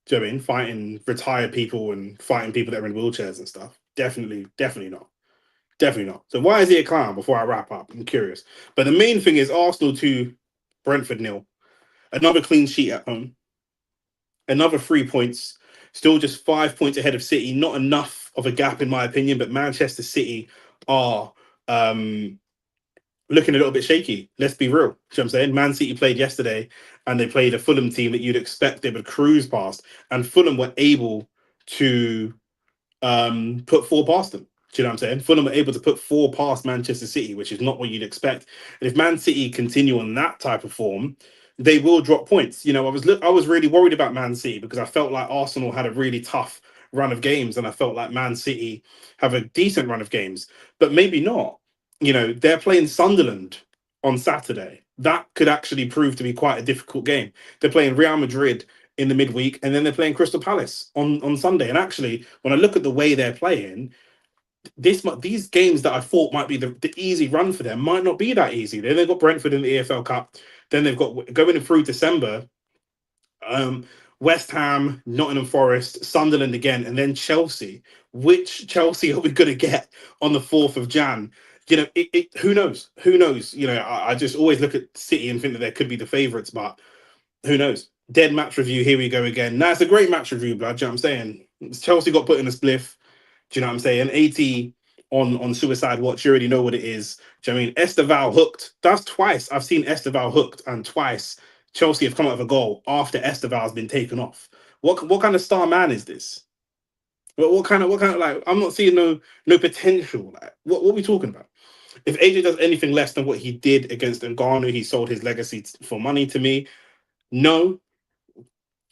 Do you know what I mean? Fighting retired people and fighting people that are in wheelchairs and stuff. Definitely not. Definitely not. So why is he a clown? Before I wrap up, I'm curious. But the main thing is Arsenal 2, Brentford 0. Another clean sheet at home. Another 3 points. Still just 5 points ahead of City. Not enough of a gap, in my opinion, but Manchester City are looking a little bit shaky. Let's be real. You know what I'm saying? Man City played yesterday, and they played a Fulham team that you'd expect they would cruise past. And Fulham were able to put 4 past them. Do you know what I'm saying? Fulham are able to put 4 past Manchester City, which is not what you'd expect. And if Man City continue on that type of form, they will drop points. I was really worried about Man City because I felt like Arsenal had a really tough run of games, and I felt like Man City have a decent run of games, but maybe not. They're playing Sunderland on Saturday. That could actually prove to be quite a difficult game. They're playing Real Madrid in the midweek, and then they're playing Crystal Palace on Sunday. And actually, when I look at the way they're playing, these games that I thought might be the easy run for them might not be that easy. They've got Brentford in the EFL Cup. Then they've got going through December. Um, West Ham, Nottingham Forest, Sunderland again, and then Chelsea. Which Chelsea are we going to get on the 4th of Jan? You know, who knows? Who knows? You know, I just always look at City and think that there could be the favourites, but who knows? Dead match review. Here we go again. Now it's a great match review, blood. Do you know what I'm saying? Chelsea got put in a spliff. Do you know what I'm saying? 80 on Suicide Watch. You already know what it is. Do you know what I mean? Esteval hooked. That's twice. I've seen Esteval hooked, and twice Chelsea have come out of a goal after Esteval has been taken off. What kind of star man is this? What kind of like? I'm not seeing no potential. Like what are we talking about? If AJ does anything less than what he did against Ngannou, he sold his legacy for money to me. No,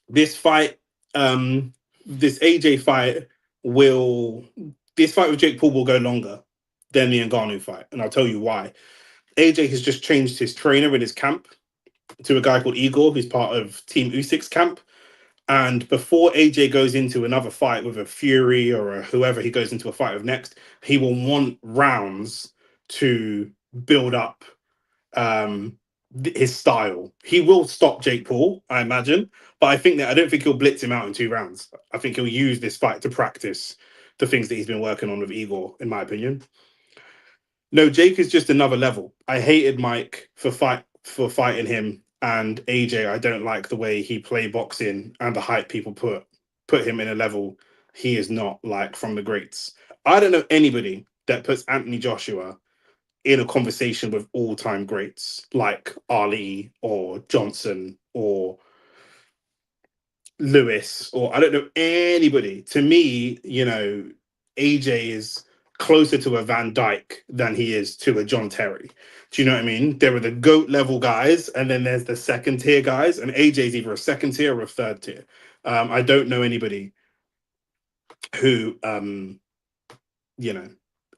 this fight, this AJ fight will, this fight with Jake Paul will go longer than the Ngannou fight, and I'll tell you why. AJ has just changed his trainer in his camp to a guy called Igor, who's part of Team Usyk's camp. And before AJ goes into another fight with a Fury or a whoever he goes into a fight with next, he will want rounds to build up um his style. He will stop Jake Paul, I imagine, but I don't think he'll blitz him out in 2 rounds. I think he'll use this fight to practice the things that he's been working on with Igor, in my opinion. No, Jake is just another level. I hated Mike for fighting him, and AJ. I don't like the way he play boxing and the hype people put him in a level he is not like from the greats. I don't know anybody that puts Anthony Joshua in a conversation with all-time greats like Ali or Johnson or Lewis, or I don't know anybody. To me, you know, AJ is closer to a Van Dyke than he is to a John Terry. Do you know what I mean? There are the GOAT level guys, and then there's the second tier guys, and AJ's either a second tier or a third tier. I don't know anybody who you know,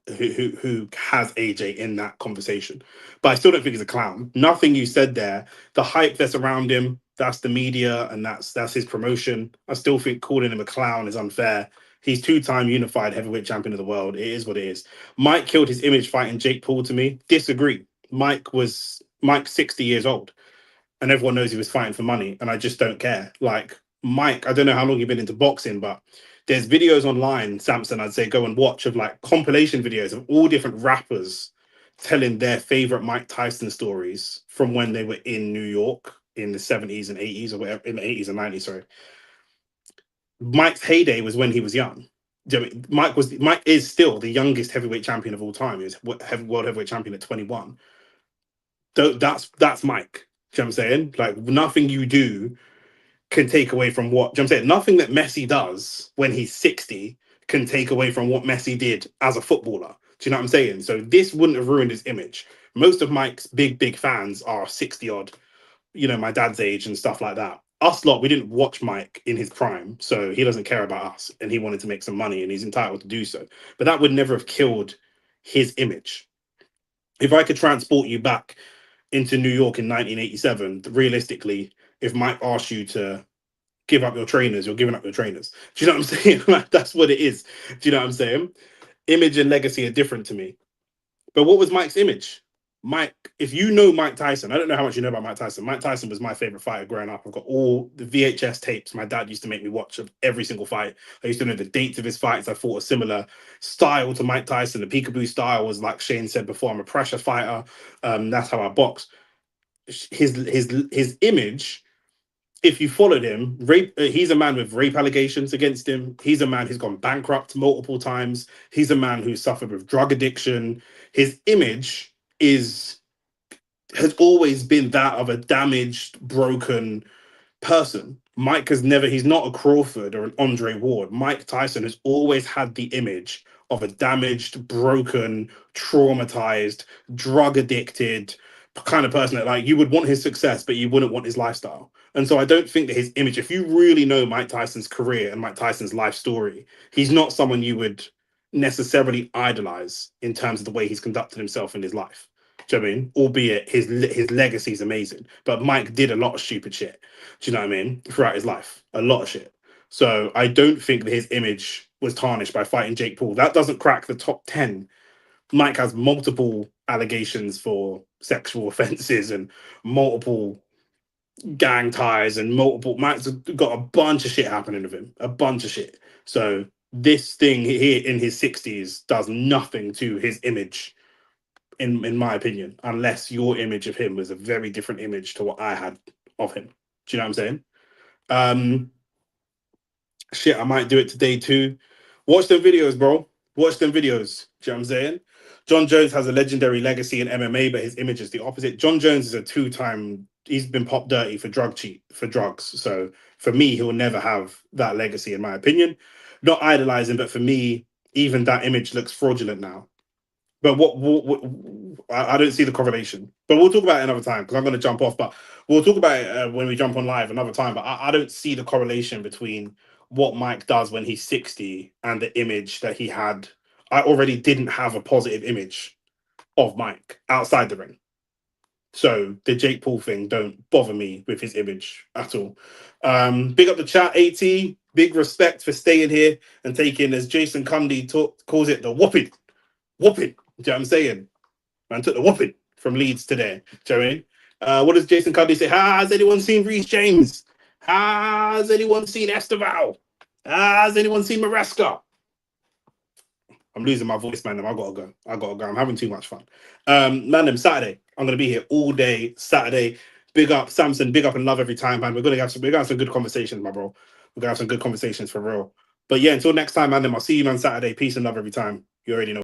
who has AJ in that conversation. But I still don't think he's a clown. Nothing you said there, the hype that's around him, that's the media and that's his promotion. I still think calling him a clown is unfair. He's two-time unified heavyweight champion of the world. It is what it is. Mike killed his image fighting Jake Paul to me. Disagree. Mike's 60 years old, and everyone knows he was fighting for money, and I just don't care. Like Mike, I don't know how long you've been into boxing, but there's videos online, Samson, I'd say go and watch, of like compilation videos of all different rappers telling their favorite Mike Tyson stories from when they were in New York in the 70s and 80s, or whatever, in the 80s and 90s, sorry. Mike's heyday was when he was young. Mike is still the youngest heavyweight champion of all time. He was world heavyweight champion at 21. That's Mike. Do you know what I'm saying? Like nothing you do can take away from what, you know what I'm saying? Nothing that Messi does when he's 60 can take away from what Messi did as a footballer. Do you know what I'm saying? So this wouldn't have ruined his image. Most of Mike's big fans are 60 odd, you know, my dad's age and stuff like that. Us lot, we didn't watch Mike in his prime, so he doesn't care about us, and he wanted to make some money, and he's entitled to do so. But that would never have killed his image. If I could transport you back into New York in 1987, realistically, if Mike asked you to give up your trainers, you're giving up your trainers. Do you know what I'm saying? Like that's what it is. Do you know what I'm saying? Image and legacy are different to me. But what was Mike's image? Mike, if you know Mike Tyson, I don't know how much you know about Mike Tyson. Mike Tyson was my favorite fighter growing up. I've got all the VHS tapes my dad used to make me watch of every single fight. I used to know the dates of his fights. I fought a similar style to Mike Tyson. The peekaboo style was, like Shane said before, I'm a pressure fighter. That's how I box. His image, if you followed him, he's a man with rape allegations against him. He's a man who's gone bankrupt multiple times. He's a man who's suffered with drug addiction. His image has always been that of a damaged, broken person. Mike has never, he's not a Crawford or an Andre Ward. Mike Tyson has always had the image of a damaged, broken, traumatized, drug addicted kind of person that, like, you would want his success, but you wouldn't want his lifestyle. And so I don't think that his image, if you really know Mike Tyson's career and Mike Tyson's life story, he's not someone you would necessarily idolize in terms of the way he's conducted himself in his life. Do you know what I mean? Albeit his legacy is amazing, but Mike did a lot of stupid shit. Do you know what I mean? Throughout his life, a lot of shit. So I don't think that his image was tarnished by fighting Jake Paul. That doesn't crack the top 10. Mike has multiple allegations for sexual offences and multiple gang ties and multiple. Mike's got a bunch of shit happening with him, a bunch of shit. So this thing here in his 60s does nothing to his image, in my opinion, unless your image of him was a very different image to what I had of him. Do you know what I'm saying? Shit, I might do it today too. Watch them videos, bro. Watch them videos. Do you know what I'm saying? John Jones has a legendary legacy in MMA, but his image is the opposite. John Jones is a two-time. He's been popped dirty for drugs. So for me, he'll never have that legacy, in my opinion. Not idolizing, but for me, even that image looks fraudulent now. But I don't see the correlation. But we'll talk about it another time because I'm going to jump off. But we'll talk about it when we jump on live another time. But I don't see the correlation between what Mike does when he's 60 and the image that he had. I already didn't have a positive image of Mike outside the ring. So the Jake Paul thing don't bother me with his image at all. Big up the chat, AT. Big respect for staying here and taking, as Jason Cundy calls it, the whopping. Whopping. Do you know what I'm saying? Man took the whopping from Leeds today. Do you know what I mean? What does Jason Cundy say? Has anyone seen Reece James? Has anyone seen Esteval? Has anyone seen Maresca? I'm losing my voice, man. I gotta go. I'm having too much fun. Man, Saturday. I'm gonna be here all day Saturday. Big up, Samson. Big up and love every time, man. We're gonna have some good conversations, my bro. We're gonna have some good conversations for real. But yeah, until next time, man. I'll see you, man. Saturday. Peace and love every time. You already know.